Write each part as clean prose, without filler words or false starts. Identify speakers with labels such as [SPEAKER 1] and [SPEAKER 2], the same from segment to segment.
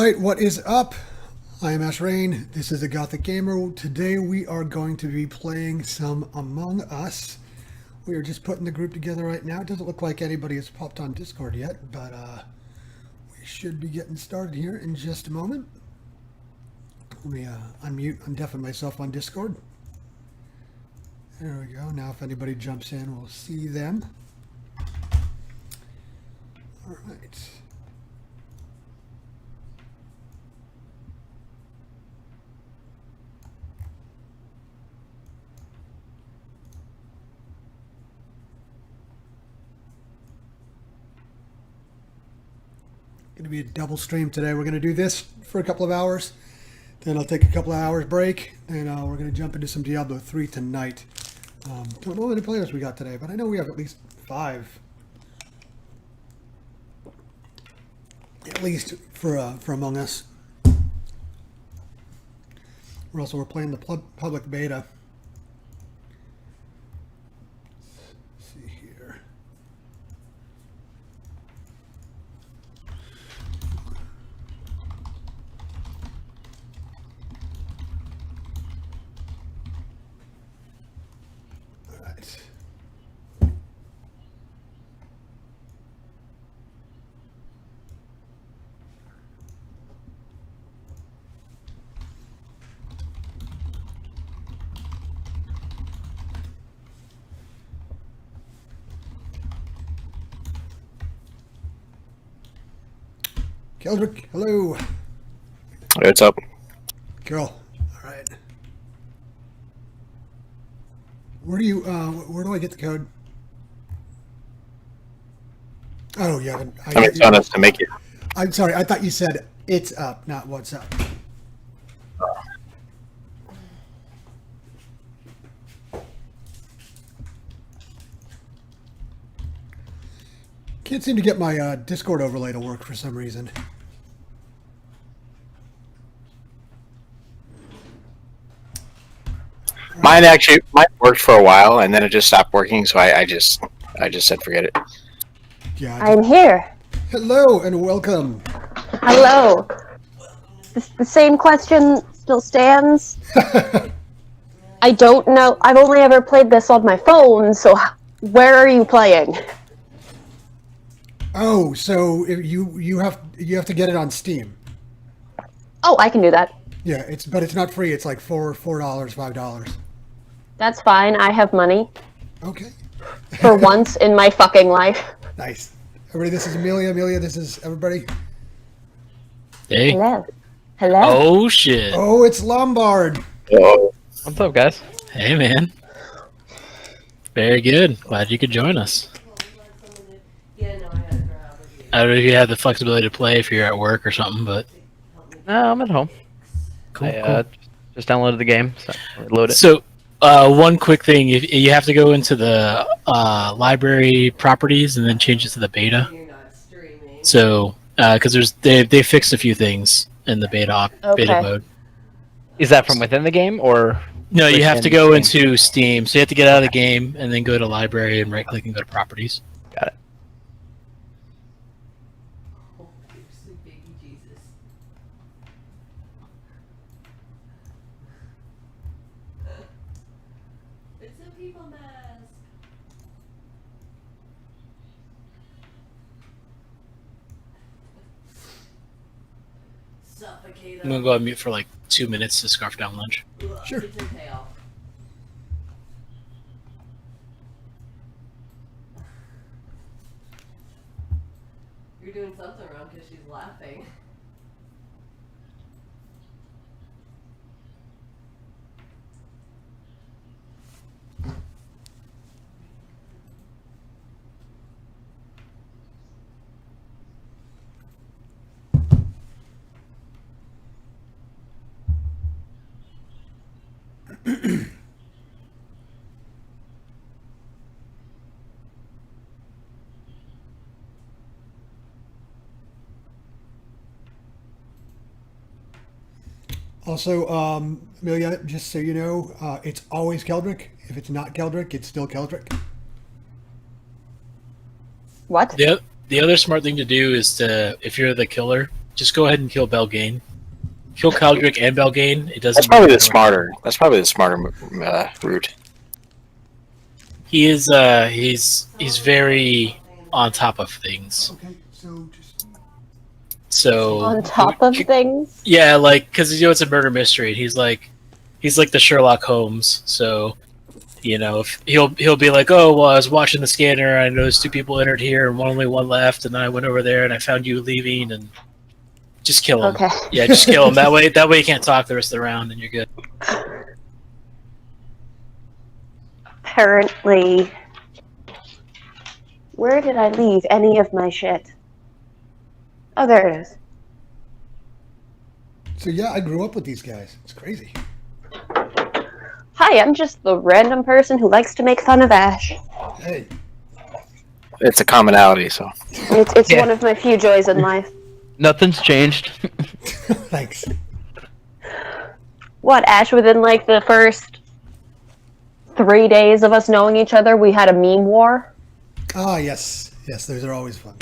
[SPEAKER 1] right, what is up? I am Ashe. This is a Gothic Gamer. Today we are going to be playing some Among Us. We are just putting the group together right now. It doesn't look like anybody has popped on Discord yet, but we should be getting started here in just a moment. Let me undeafen myself on Discord. There we go. Now if anybody jumps in, we'll see them. All right. Going to be a double stream today. We're going to do this for a couple of hours. Then I'll take a couple of hours break. And we're going to jump into some Diablo 3 tonight. Don't know how many players we got today, but I know we have at least 5. At least for Among Us. We're playing the public beta. Let's see here. All right. Keldrick, hello.
[SPEAKER 2] What's up?
[SPEAKER 1] Cool. All right. Where do I get the code? Oh, yeah.
[SPEAKER 2] It's on us to make it.
[SPEAKER 1] I'm sorry. I thought you said it's up, not what's up. Can't seem to get my Discord overlay to work for some reason.
[SPEAKER 2] Mine worked for a while, and then it just stopped working. So I just said forget it.
[SPEAKER 1] Yeah.
[SPEAKER 3] I'm here.
[SPEAKER 1] Hello and welcome.
[SPEAKER 3] Hello. The same question still stands. I don't know. I've only ever played this on my phone, so where are you playing?
[SPEAKER 1] Oh, so you have to get it on Steam.
[SPEAKER 3] Oh, I can do that.
[SPEAKER 1] Yeah, but it's not free. It's like $4, $5.
[SPEAKER 3] That's fine. I have money.
[SPEAKER 1] Okay.
[SPEAKER 3] For once in my fucking life.
[SPEAKER 1] Nice. Everybody, this is Amelia. Amelia, this is everybody.
[SPEAKER 4] Hey.
[SPEAKER 3] Hello. Hello.
[SPEAKER 4] Oh, shit.
[SPEAKER 1] Oh, it's Lombard.
[SPEAKER 2] Oh,
[SPEAKER 5] What's up, guys?
[SPEAKER 4] Hey, man. Very good. Glad you could join us. I don't know if you have the flexibility to play if you're at work or something, but...
[SPEAKER 5] No, I'm at home.
[SPEAKER 4] Cool,
[SPEAKER 5] I just downloaded the game, so load it.
[SPEAKER 4] So, one quick thing. You have to go into the library properties and then change it to the beta. So, because they fixed a few things in the beta mode.
[SPEAKER 5] Is that from within the game, or...?
[SPEAKER 4] No, you have to
[SPEAKER 5] within
[SPEAKER 4] go
[SPEAKER 5] the game?
[SPEAKER 4] into Steam. So you have to get out of the game and then go to library and right-click and go to properties.
[SPEAKER 5] Got it.
[SPEAKER 4] I'm going to go on mute for like 2 minutes to scarf down lunch.
[SPEAKER 1] Sure.
[SPEAKER 6] You're doing something wrong because she's laughing.
[SPEAKER 1] Also, Amelia, just so you know, it's always Keldrick. If it's not Keldrick, it's still Keldrick.
[SPEAKER 3] What?
[SPEAKER 4] The other smart thing to do is to, if you're the killer, just go ahead and kill Belgain. Kill Caldric and Belgain. It doesn't.
[SPEAKER 2] That's probably the
[SPEAKER 4] matter.
[SPEAKER 2] smarter. That's probably the smarter route.
[SPEAKER 4] He is. He's very on top of things.
[SPEAKER 1] Okay, so just
[SPEAKER 4] So
[SPEAKER 3] On top of things.
[SPEAKER 4] yeah, like because it's a murder mystery. He's like the Sherlock Holmes. So if he'll be like, oh well, I was watching the scanner. I noticed 2 people entered here and only one left, and then I went over there and I found you leaving, and just kill him.
[SPEAKER 3] Okay.
[SPEAKER 4] Yeah, just kill him. That way you can't talk the rest of the round, and you're good.
[SPEAKER 3] Apparently, where did I leave any of my shit? Oh, there it is.
[SPEAKER 1] so yeah, I grew up with these guys. It's crazy.
[SPEAKER 3] Hi, I'm just the random person who likes to make fun of Ashe.
[SPEAKER 1] Hey,
[SPEAKER 2] It's a commonality, so.
[SPEAKER 3] It's
[SPEAKER 5] Yeah.
[SPEAKER 3] one of my few joys in life.
[SPEAKER 5] Nothing's changed.
[SPEAKER 1] thanks.
[SPEAKER 3] What, Ashe, within like the first 3 days of us knowing each other, we had a meme war?
[SPEAKER 1] Ah, yes, those are always fun.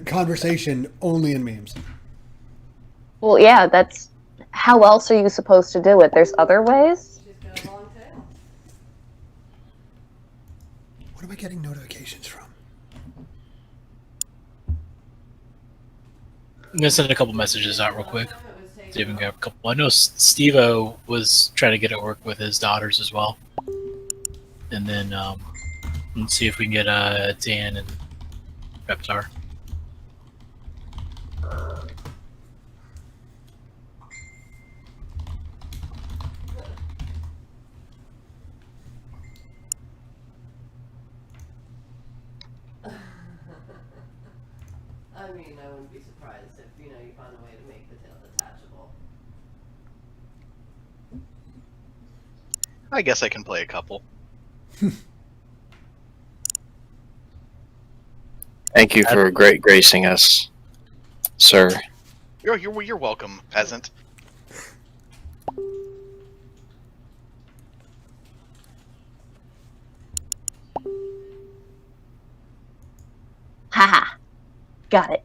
[SPEAKER 1] Conversation only in memes.
[SPEAKER 3] Well, yeah, that's... How else are you supposed to do it? There's other ways?
[SPEAKER 6] She's got a long tail.
[SPEAKER 1] What am I getting notifications from?
[SPEAKER 4] I'm gonna send a couple messages out real quick. See if we can grab a couple. I know Steve-O was trying to get it work with his daughters as well, and then let's see if we can get Dan and Reptar.
[SPEAKER 6] I mean, I wouldn't be surprised if, you found a way to make the tail detachable.
[SPEAKER 7] I guess I can play a couple.
[SPEAKER 2] Thank you for gracing us, sir.
[SPEAKER 7] You're welcome, peasant.
[SPEAKER 3] Haha. Got it.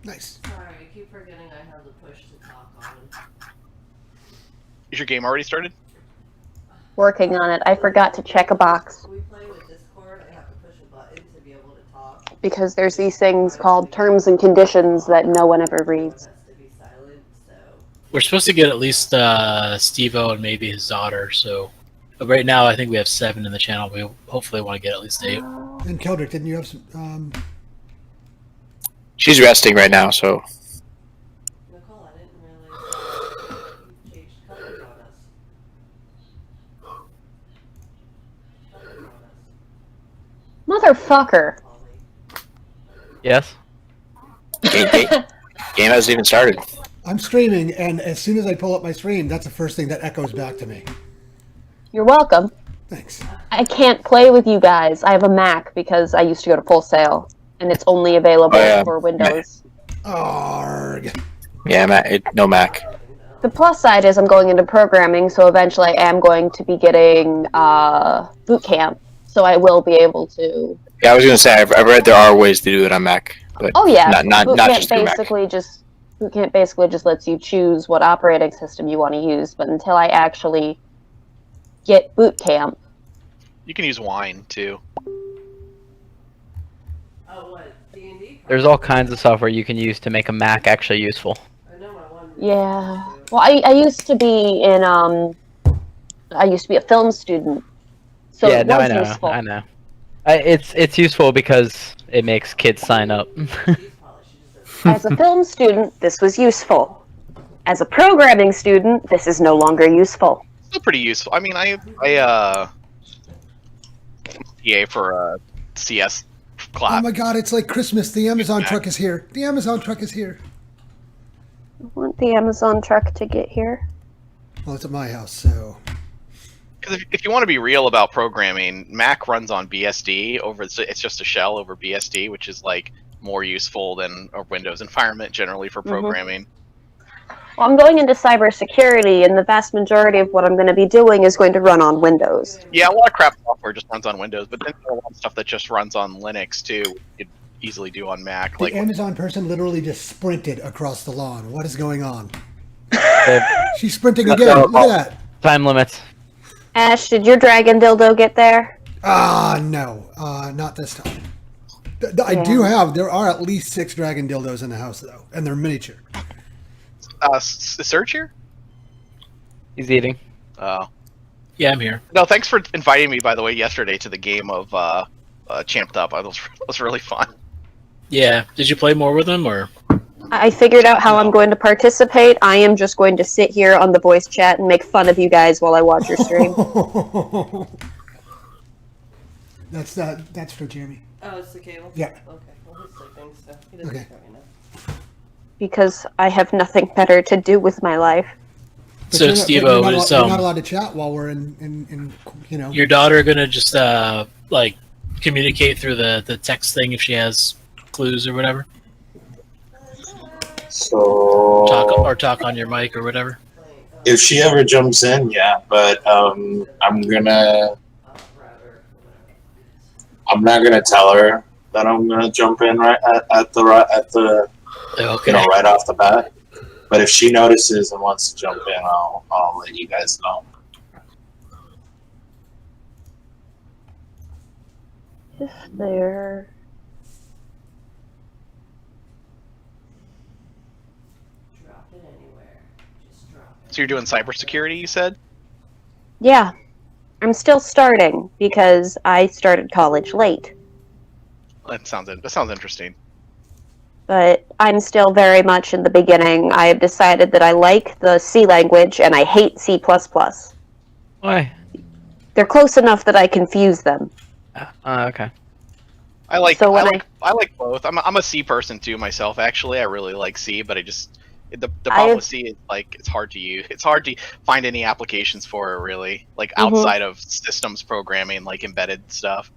[SPEAKER 1] Nice.
[SPEAKER 6] Sorry, I keep forgetting I have the push to talk on.
[SPEAKER 7] Is your game already started?
[SPEAKER 3] Working on it. I forgot to check a box.
[SPEAKER 6] We play with Discord, I have to push a button to be able to talk.
[SPEAKER 3] Because there's these things called terms and conditions that no one ever reads.
[SPEAKER 6] Has to be silent, so...
[SPEAKER 4] We're supposed to get at least Steve-O and maybe his daughter. So right now, I think we have 7 in the channel. We hopefully want to get at least 8.
[SPEAKER 1] And Keldrick, didn't you have some?
[SPEAKER 2] She's resting right now, so.
[SPEAKER 6] Nicole, I didn't realize you changed colors on us. Colors on us,
[SPEAKER 3] Motherfucker.
[SPEAKER 6] Ollie.
[SPEAKER 5] Yes.
[SPEAKER 2] Game hasn't even started.
[SPEAKER 1] I'm streaming, and as soon as I pull up my stream, that's the first thing that echoes back to me.
[SPEAKER 3] You're welcome.
[SPEAKER 1] Thanks.
[SPEAKER 3] I can't play with you guys. I have a Mac because I used to go to Full Sail, and it's only available
[SPEAKER 2] Oh, yeah.
[SPEAKER 3] for Windows.
[SPEAKER 1] Arg.
[SPEAKER 2] Yeah, no Mac.
[SPEAKER 3] The plus side is I'm going into programming, so eventually I am going to be getting boot camp, so I will be able to.
[SPEAKER 2] Yeah, I was gonna say I've read there are ways to do it on Mac, but
[SPEAKER 3] Oh yeah,
[SPEAKER 2] not
[SPEAKER 3] boot
[SPEAKER 2] just
[SPEAKER 3] camp
[SPEAKER 2] through Mac.
[SPEAKER 3] boot camp basically just lets you choose what operating system you want to use. But until I actually get boot camp,
[SPEAKER 7] You can use wine too.
[SPEAKER 6] Oh, what? D&D?
[SPEAKER 5] There's all kinds of software you can use to make a Mac actually useful.
[SPEAKER 6] I know my one.
[SPEAKER 3] yeah. Well, I used to be in I used to be a film student, so
[SPEAKER 5] yeah,
[SPEAKER 3] it
[SPEAKER 5] no,
[SPEAKER 3] was
[SPEAKER 5] I know.
[SPEAKER 3] useful.
[SPEAKER 5] I know. It's useful because it makes kids sign up.
[SPEAKER 3] As a film student, this was useful. As a programming student, this is no longer useful.
[SPEAKER 7] Still pretty useful. I mean, I PA for a CS
[SPEAKER 1] Oh
[SPEAKER 7] class.
[SPEAKER 1] my God! It's like Christmas. The Amazon truck is here. The Amazon truck is here.
[SPEAKER 3] I want the Amazon truck to get here.
[SPEAKER 1] Well, it's at my house, so.
[SPEAKER 7] Because if you want to be real about programming, Mac runs on BSD it's just a shell over BSD, which is like more useful than a Windows environment generally for programming.
[SPEAKER 3] Well, I'm going into cybersecurity, and the vast majority of what I'm going to be doing is going to run on Windows.
[SPEAKER 7] Yeah, a lot of crap software just runs on Windows, but then there's a lot of stuff that just runs on Linux too. You could easily do on Mac.
[SPEAKER 1] The
[SPEAKER 7] Like,
[SPEAKER 1] Amazon person literally just sprinted across the lawn. What is going on?
[SPEAKER 5] The
[SPEAKER 1] She's sprinting again. Look at that.
[SPEAKER 5] time limits.
[SPEAKER 3] Ash, did your dragon dildo get there?
[SPEAKER 1] No. Not this time. I do have. There are at least 6 dragon dildos in the house, though, and they're miniature.
[SPEAKER 7] Search here?
[SPEAKER 5] He's eating.
[SPEAKER 7] Oh.
[SPEAKER 4] Yeah, I'm here.
[SPEAKER 7] No, thanks for inviting me, by the way, yesterday to the game of Champed Up. It was really fun.
[SPEAKER 4] Yeah. Did you play more with them or?
[SPEAKER 3] I figured out how I'm going to participate. I am just going to sit here on the voice chat and make fun of you guys while I watch your stream.
[SPEAKER 1] That's for Jeremy.
[SPEAKER 6] Oh, it's the cable?
[SPEAKER 1] Yeah.
[SPEAKER 6] Okay, well, he's sleeping, so he doesn't
[SPEAKER 1] Okay.
[SPEAKER 6] probably know.
[SPEAKER 3] Because I have nothing better to do with my life.
[SPEAKER 1] But
[SPEAKER 4] So
[SPEAKER 1] you're not-
[SPEAKER 4] Steve-O
[SPEAKER 1] you're not
[SPEAKER 4] is
[SPEAKER 1] you're not allowed to chat while we're in you know.
[SPEAKER 4] your daughter gonna just like communicate through the text thing if she has clues or whatever?
[SPEAKER 8] So
[SPEAKER 4] Talk on your mic or whatever.
[SPEAKER 8] if she ever jumps in, yeah, but I'm not gonna tell her that I'm gonna jump in right at the
[SPEAKER 4] Okay.
[SPEAKER 8] right off the bat. But if she notices and wants to jump in, I'll let you guys know.
[SPEAKER 3] If there.
[SPEAKER 6] Drop it anywhere. Just drop it.
[SPEAKER 7] So you're doing cybersecurity, you said?
[SPEAKER 3] Yeah. I'm still starting because I started college late.
[SPEAKER 7] That sounds interesting.
[SPEAKER 3] But I'm still very much in the beginning. I have decided that I like the C language and I hate C++.
[SPEAKER 5] Why?
[SPEAKER 3] They're close enough that I confuse them.
[SPEAKER 5] Okay.
[SPEAKER 7] I like
[SPEAKER 3] So when
[SPEAKER 7] I like both. I'm a C person too myself. Actually, I really like C, but the
[SPEAKER 3] I
[SPEAKER 7] problem
[SPEAKER 3] have-
[SPEAKER 7] with C is like it's hard to use. It's hard to find any applications for it really, like
[SPEAKER 3] Mhm.
[SPEAKER 7] outside of systems programming, like embedded stuff.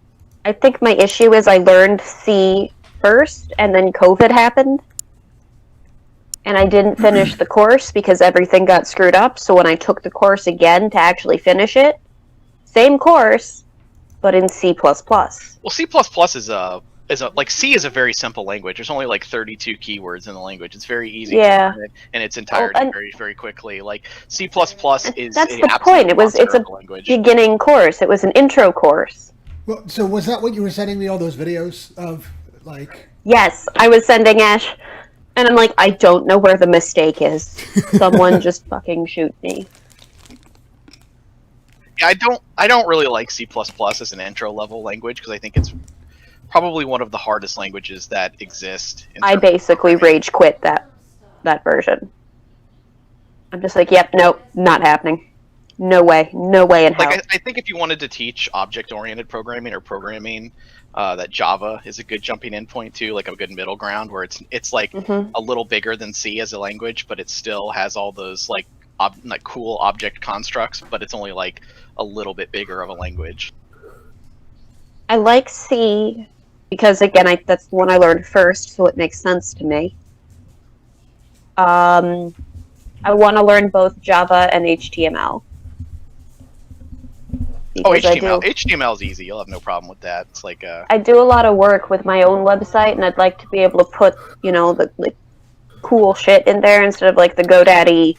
[SPEAKER 3] I think my issue is I learned C first and then COVID happened. And I didn't finish the course because everything got screwed up. So when I took the course again to actually finish it, same course, but in C++.
[SPEAKER 7] Well, C++ is a like C is a very simple language. There's only like 32 keywords in the language. It's very easy
[SPEAKER 3] Yeah.
[SPEAKER 7] to learn it in its entirety
[SPEAKER 3] and-
[SPEAKER 7] very very quickly. Like C++ is
[SPEAKER 3] That's
[SPEAKER 7] a
[SPEAKER 3] the
[SPEAKER 7] absolute
[SPEAKER 3] point. It's
[SPEAKER 7] monster
[SPEAKER 3] a
[SPEAKER 7] of language.
[SPEAKER 3] beginning course. It was an intro course.
[SPEAKER 1] Well, so was that what you were sending me all those videos of? Like,
[SPEAKER 3] Yes, I was sending Ash, and I'm like, I don't know where the mistake is. Someone just fucking shoot me.
[SPEAKER 7] Yeah, I don't really like C++ as an intro level language because I think it's probably one of the hardest languages that exist. in
[SPEAKER 3] I
[SPEAKER 7] terms of
[SPEAKER 3] basically
[SPEAKER 7] programming.
[SPEAKER 3] rage quit that version. I'm just like, yep, nope, not happening. No way in hell.
[SPEAKER 7] Like I think if you wanted to teach object-oriented programming or programming, that Java is a good jumping in point too, like a good middle ground where it's like
[SPEAKER 3] Mhm.
[SPEAKER 7] a little bigger than C as a language, but it still has all those like cool object constructs, but it's only like a little bit bigger of a language.
[SPEAKER 3] I like C because again, that's the one I learned first, so it makes sense to me. I want to learn both Java and HTML.
[SPEAKER 7] Oh,
[SPEAKER 3] Because
[SPEAKER 7] HTML. HTML is easy. You'll have no problem with that. It's like
[SPEAKER 3] I do a lot of work with my own website, and I'd like to be able to put, the cool shit in there instead of like the GoDaddy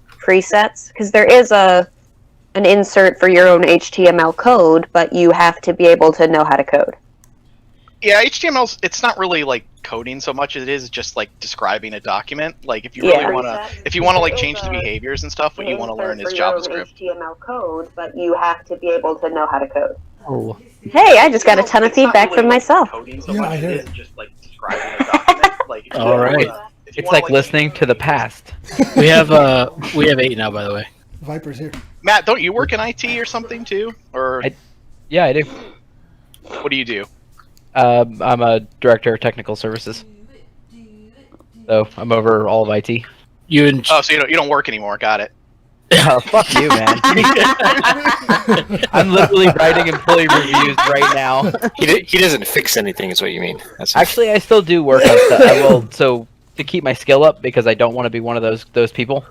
[SPEAKER 3] presets. Because there is an insert for your own HTML code, but you have to be able to know how to code.
[SPEAKER 7] yeah, HTML's it's not really like coding so much as it is just like describing a document. Like if you really
[SPEAKER 3] Yeah.
[SPEAKER 7] want to like change the behaviors and stuff, what you want to learn is JavaScript.
[SPEAKER 3] HTML code, but you have to be able to know how to code.
[SPEAKER 5] Oh.
[SPEAKER 3] Hey, I just got a ton of
[SPEAKER 7] It's not
[SPEAKER 3] feedback
[SPEAKER 7] really,
[SPEAKER 3] from
[SPEAKER 7] like,
[SPEAKER 3] myself.
[SPEAKER 7] coding so
[SPEAKER 1] Yeah,
[SPEAKER 7] much
[SPEAKER 1] I
[SPEAKER 7] as
[SPEAKER 1] heard
[SPEAKER 7] it is
[SPEAKER 1] it.
[SPEAKER 7] just like describing a document. Like if you
[SPEAKER 4] All
[SPEAKER 7] wanna,
[SPEAKER 4] right.
[SPEAKER 7] if you
[SPEAKER 5] It's
[SPEAKER 7] wanna,
[SPEAKER 5] like listening to the past.
[SPEAKER 4] We have 8 now, by the way.
[SPEAKER 1] Viper's here.
[SPEAKER 7] Matt, don't you work in IT or something too? Or
[SPEAKER 5] Yeah, I do.
[SPEAKER 7] what do you do?
[SPEAKER 5] I'm a director of technical services, so I'm over all of IT.
[SPEAKER 4] You and
[SPEAKER 7] Oh, so you don't work anymore. Got it.
[SPEAKER 5] Oh, fuck you, man. I'm literally writing employee reviews right now.
[SPEAKER 2] He doesn't fix anything, is what you mean. That's
[SPEAKER 5] Actually, I still do work on stuff. I will, so to keep my skill up, because I don't want to be one of those people.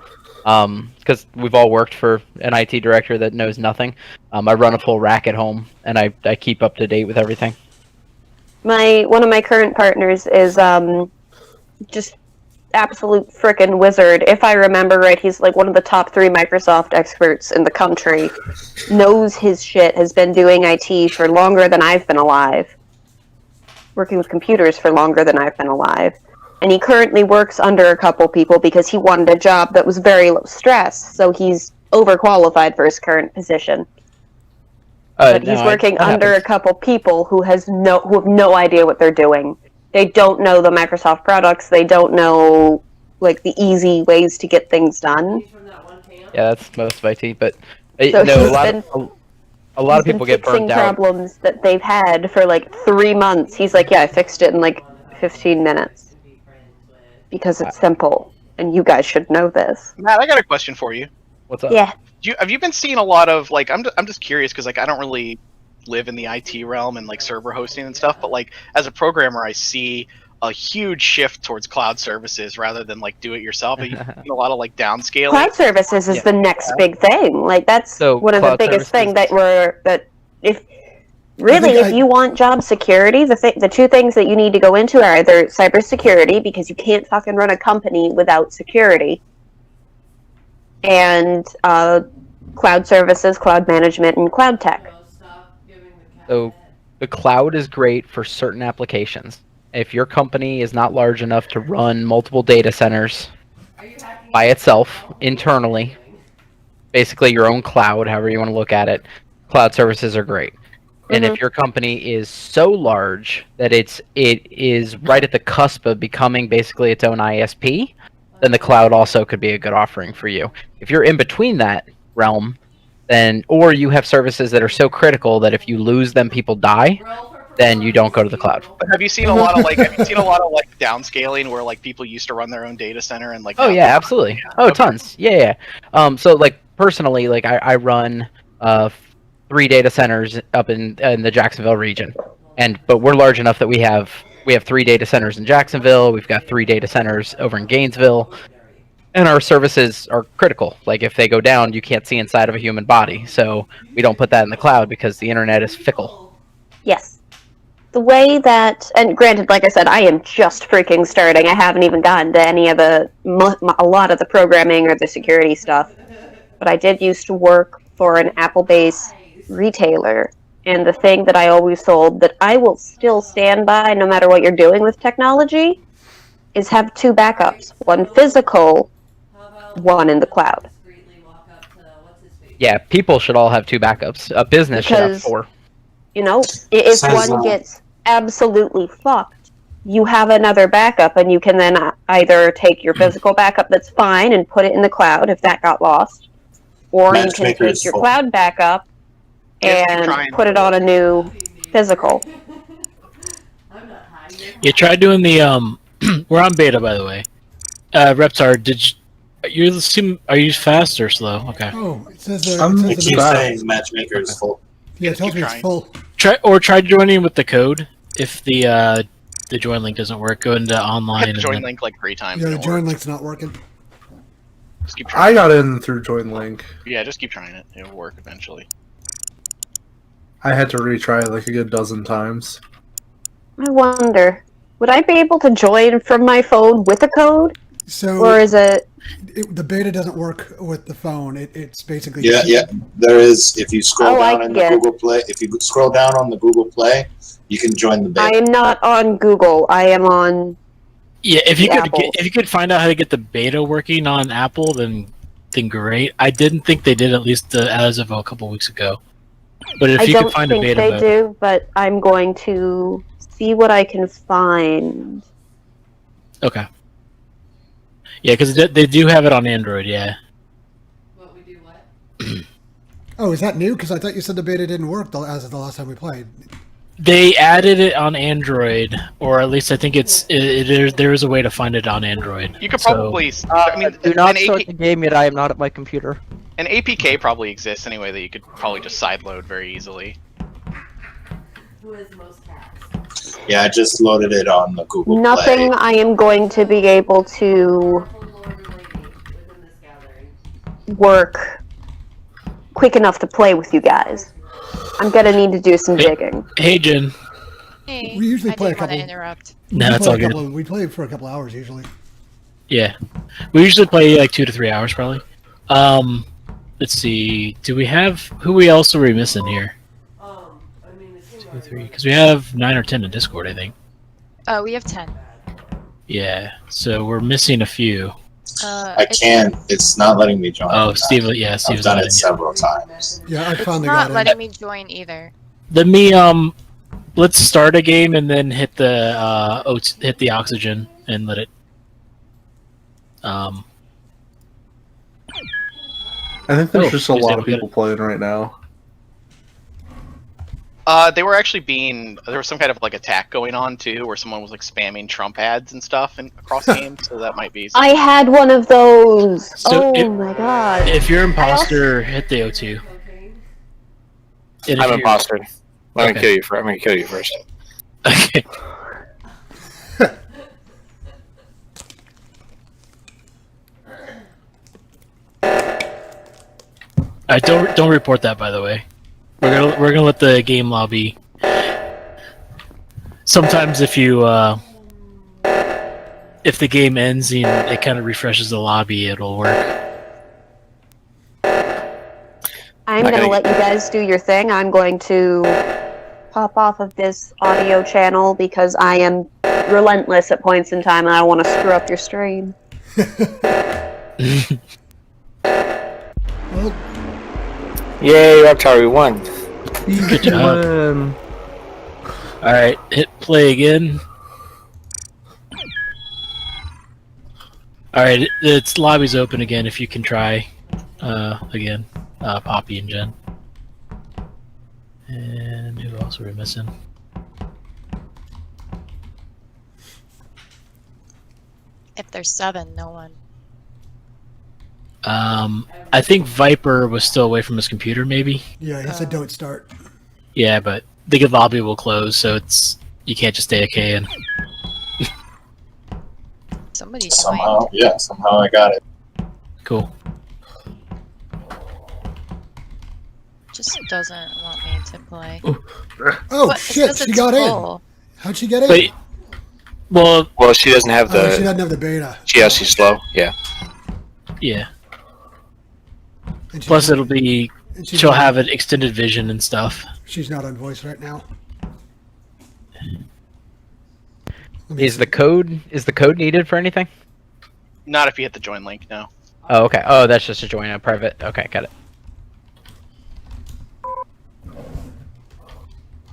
[SPEAKER 5] Because we've all worked for an IT director that knows nothing. I run a full rack at home, and I keep up to date with everything.
[SPEAKER 3] one of my current partners is just absolute frickin' wizard. If I remember right, he's like one of the top 3 Microsoft experts in the country. Knows his shit. Has been doing IT for longer than I've been alive. Working with computers for longer than I've been alive. And he currently works under a couple people because he wanted a job that was very low stress, so he's overqualified for his current position. But he's working under a couple people who have no idea what they're doing. They don't know the Microsoft products. They don't know like the easy ways to get things done.
[SPEAKER 5] Yeah, that's most of IT, but
[SPEAKER 3] So
[SPEAKER 5] no,
[SPEAKER 3] he's
[SPEAKER 5] a lot of people get
[SPEAKER 3] fixing
[SPEAKER 5] burnt out.
[SPEAKER 3] problems that they've had for like 3 months. He's like, yeah, I fixed it in like 15 minutes because it's simple, and you guys should know this.
[SPEAKER 7] Matt, I got a question for you.
[SPEAKER 5] What's up?
[SPEAKER 3] Yeah.
[SPEAKER 7] Have you been seeing a lot of like? I'm just curious because like I don't really live in the IT realm and like server hosting and stuff, but like as a programmer, I see a huge shift towards cloud services rather than like do it yourself. Are you seeing a lot of like downscaling?
[SPEAKER 3] Cloud services is the next big thing. Like that's one of the biggest thing that if you want job security, the 2 things that you need to go into are either cybersecurity, because you can't fucking run a company without security, and cloud services, cloud management, and cloud tech.
[SPEAKER 5] So the cloud is great for certain applications. If your company is not large enough to run multiple data centers by itself internally, basically your own cloud, however you want to look at it, cloud services are great. And if your company is so large that it is right at the cusp of becoming basically its own ISP, then the cloud also could be a good offering for you. If you're in between that realm, then or you have services that are so critical that if you lose them, people die, then you don't go to the cloud.
[SPEAKER 7] But have you seen a lot of like downscaling where like people used to run their own data center and like?
[SPEAKER 5] Oh yeah, absolutely. Tons. Yeah. So like personally, like I run 3 data centers up in the Jacksonville region, but we're large enough that we have 3 data centers in Jacksonville. We've got 3 data centers over in Gainesville, and our services are critical. Like if they go down, you can't see inside of a human body, so we don't put that in the cloud because the internet is fickle.
[SPEAKER 3] Yes. The way that, and granted, like I said, I am just freaking starting. I haven't even gotten to any of a lot of the programming or the security stuff. But I did used to work for an Apple-based retailer. And the thing that I always sold that I will still stand by no matter what you're doing with technology is have 2 backups. One physical, one in the cloud.
[SPEAKER 5] Yeah, people should all have 2 backups. A business should have 4.
[SPEAKER 3] You know, if one gets absolutely fucked, you have another backup, and you can then either take your physical backup that's fine and put it in the cloud if that got lost, or you can take your cloud backup and put it on a new physical.
[SPEAKER 4] You try doing the we're on beta, by the way. Reptar, are you fast or slow? Okay.
[SPEAKER 1] Oh, it says
[SPEAKER 8] it keeps saying matchmaker is full.
[SPEAKER 1] Yeah, it tells me it's full.
[SPEAKER 4] Try joining with the code. If the join link doesn't work, go into online.
[SPEAKER 7] Hit the join link like 3 times.
[SPEAKER 1] Yeah, the join link's not working.
[SPEAKER 7] Just keep trying.
[SPEAKER 9] I got in through join link.
[SPEAKER 7] Yeah, just keep trying it. It'll work eventually.
[SPEAKER 9] I had to retry it like a good dozen times.
[SPEAKER 3] I wonder, would I be able to join from my phone with a code? Or is it...
[SPEAKER 1] The beta doesn't work with the phone. It's basically...
[SPEAKER 8] Yeah. There is, if you scroll down in the Google Play, if you scroll down on the Google Play, you can join the beta.
[SPEAKER 3] I am not on Google. I am on...
[SPEAKER 4] Yeah, if you could find out how to get the beta working on Apple, then great. I didn't think they did, at least as of a couple weeks ago. But if you could find a beta
[SPEAKER 3] I don't think they do, but I'm going to see what I can find.
[SPEAKER 4] Okay. Yeah, because they do have it on Android, yeah.
[SPEAKER 6] What, we do what?
[SPEAKER 1] Oh, is that new? Because I thought you said the beta didn't work as of the last time we played.
[SPEAKER 4] They added it on Android, or at least I think there is a way to find it on Android.
[SPEAKER 7] You could probably...
[SPEAKER 5] do not start the game yet. I am not at my computer.
[SPEAKER 7] An APK probably exists anyway that you could probably just sideload very easily.
[SPEAKER 6] Who has the most hacks?
[SPEAKER 8] Yeah, I just loaded it on the Google Play.
[SPEAKER 3] Nothing I am going to be able to work quick enough to play with you guys. I'm gonna need to do some digging.
[SPEAKER 4] Hey, Jen.
[SPEAKER 10] Hey,
[SPEAKER 1] We usually
[SPEAKER 10] I
[SPEAKER 1] play a
[SPEAKER 10] didn't want
[SPEAKER 1] couple.
[SPEAKER 10] to interrupt.
[SPEAKER 4] No, it's all good.
[SPEAKER 1] We play for a couple hours usually.
[SPEAKER 4] Yeah, we usually play like 2 to 3 hours probably. Let's see. Do we have who else are we missing here? 2, 3, because we have 9 or 10 in Discord, I think.
[SPEAKER 10] Oh, we have 10.
[SPEAKER 4] Yeah, so we're missing a few.
[SPEAKER 8] I can't. It's not letting me join.
[SPEAKER 4] Oh, Steve. Yeah,
[SPEAKER 8] I've
[SPEAKER 4] Steve's
[SPEAKER 8] done
[SPEAKER 4] not
[SPEAKER 8] it
[SPEAKER 4] in
[SPEAKER 8] several times.
[SPEAKER 1] Yeah, I
[SPEAKER 10] It's
[SPEAKER 1] finally
[SPEAKER 10] not
[SPEAKER 1] got
[SPEAKER 10] letting
[SPEAKER 1] in.
[SPEAKER 10] me join either.
[SPEAKER 4] Let me let's start a game and then hit the hit the oxygen and let it
[SPEAKER 9] I think there's just a
[SPEAKER 4] he's
[SPEAKER 9] lot
[SPEAKER 4] able
[SPEAKER 9] of
[SPEAKER 4] to get
[SPEAKER 9] people playing right now.
[SPEAKER 7] They were actually there was some kind of like attack going on too, where someone was like spamming Trump ads and stuff across games. So that might be.
[SPEAKER 3] I had one of those.
[SPEAKER 4] So
[SPEAKER 3] oh my god.
[SPEAKER 4] If you're imposter, hit the O2.
[SPEAKER 2] I'm imposter. Let me
[SPEAKER 4] Okay.
[SPEAKER 2] kill you. I'm gonna kill you first.
[SPEAKER 4] Okay. Alright, don't report that, by the way. We're gonna let the game lobby. Sometimes if you if the game ends and it kind of refreshes the lobby, it'll work.
[SPEAKER 3] I'm going to let you guys do your thing. I'm going to pop off of this audio channel because I am relentless at points in time and I don't want to screw up your stream.
[SPEAKER 1] Well,
[SPEAKER 2] Yay, Rock Tower, we won.
[SPEAKER 4] Good job. Alright, hit play again. Alright, its lobby's open again if you can try again. Poppy and Jen. And who else are we missing?
[SPEAKER 10] If there's 7, no one.
[SPEAKER 4] I think Viper was still away from his computer, maybe.
[SPEAKER 1] yeah, he said don't start.
[SPEAKER 4] Yeah, but the lobby will close, so you can't just AFK in.
[SPEAKER 10] Somebody
[SPEAKER 8] Somehow,
[SPEAKER 10] joined.
[SPEAKER 8] yeah, somehow I got it.
[SPEAKER 4] Cool.
[SPEAKER 10] Just doesn't want me to play.
[SPEAKER 1] Oh
[SPEAKER 10] What? It
[SPEAKER 1] shit,
[SPEAKER 10] says
[SPEAKER 1] she
[SPEAKER 10] it's
[SPEAKER 1] got in.
[SPEAKER 10] full.
[SPEAKER 1] How'd she get in?
[SPEAKER 4] Wait. Well,
[SPEAKER 2] She doesn't have
[SPEAKER 1] She
[SPEAKER 2] the.
[SPEAKER 1] doesn't have the beta.
[SPEAKER 2] She's slow. Yeah.
[SPEAKER 4] yeah.
[SPEAKER 1] And
[SPEAKER 4] Plus, it'll be
[SPEAKER 1] and she's
[SPEAKER 4] she'll
[SPEAKER 1] not-
[SPEAKER 4] have an extended vision and stuff.
[SPEAKER 1] She's not on voice right now. Let me
[SPEAKER 5] Is
[SPEAKER 1] see.
[SPEAKER 5] the code needed for anything?
[SPEAKER 7] Not if you hit the join link. No.
[SPEAKER 5] Oh, okay. Oh, that's just to join a private. Okay, got it.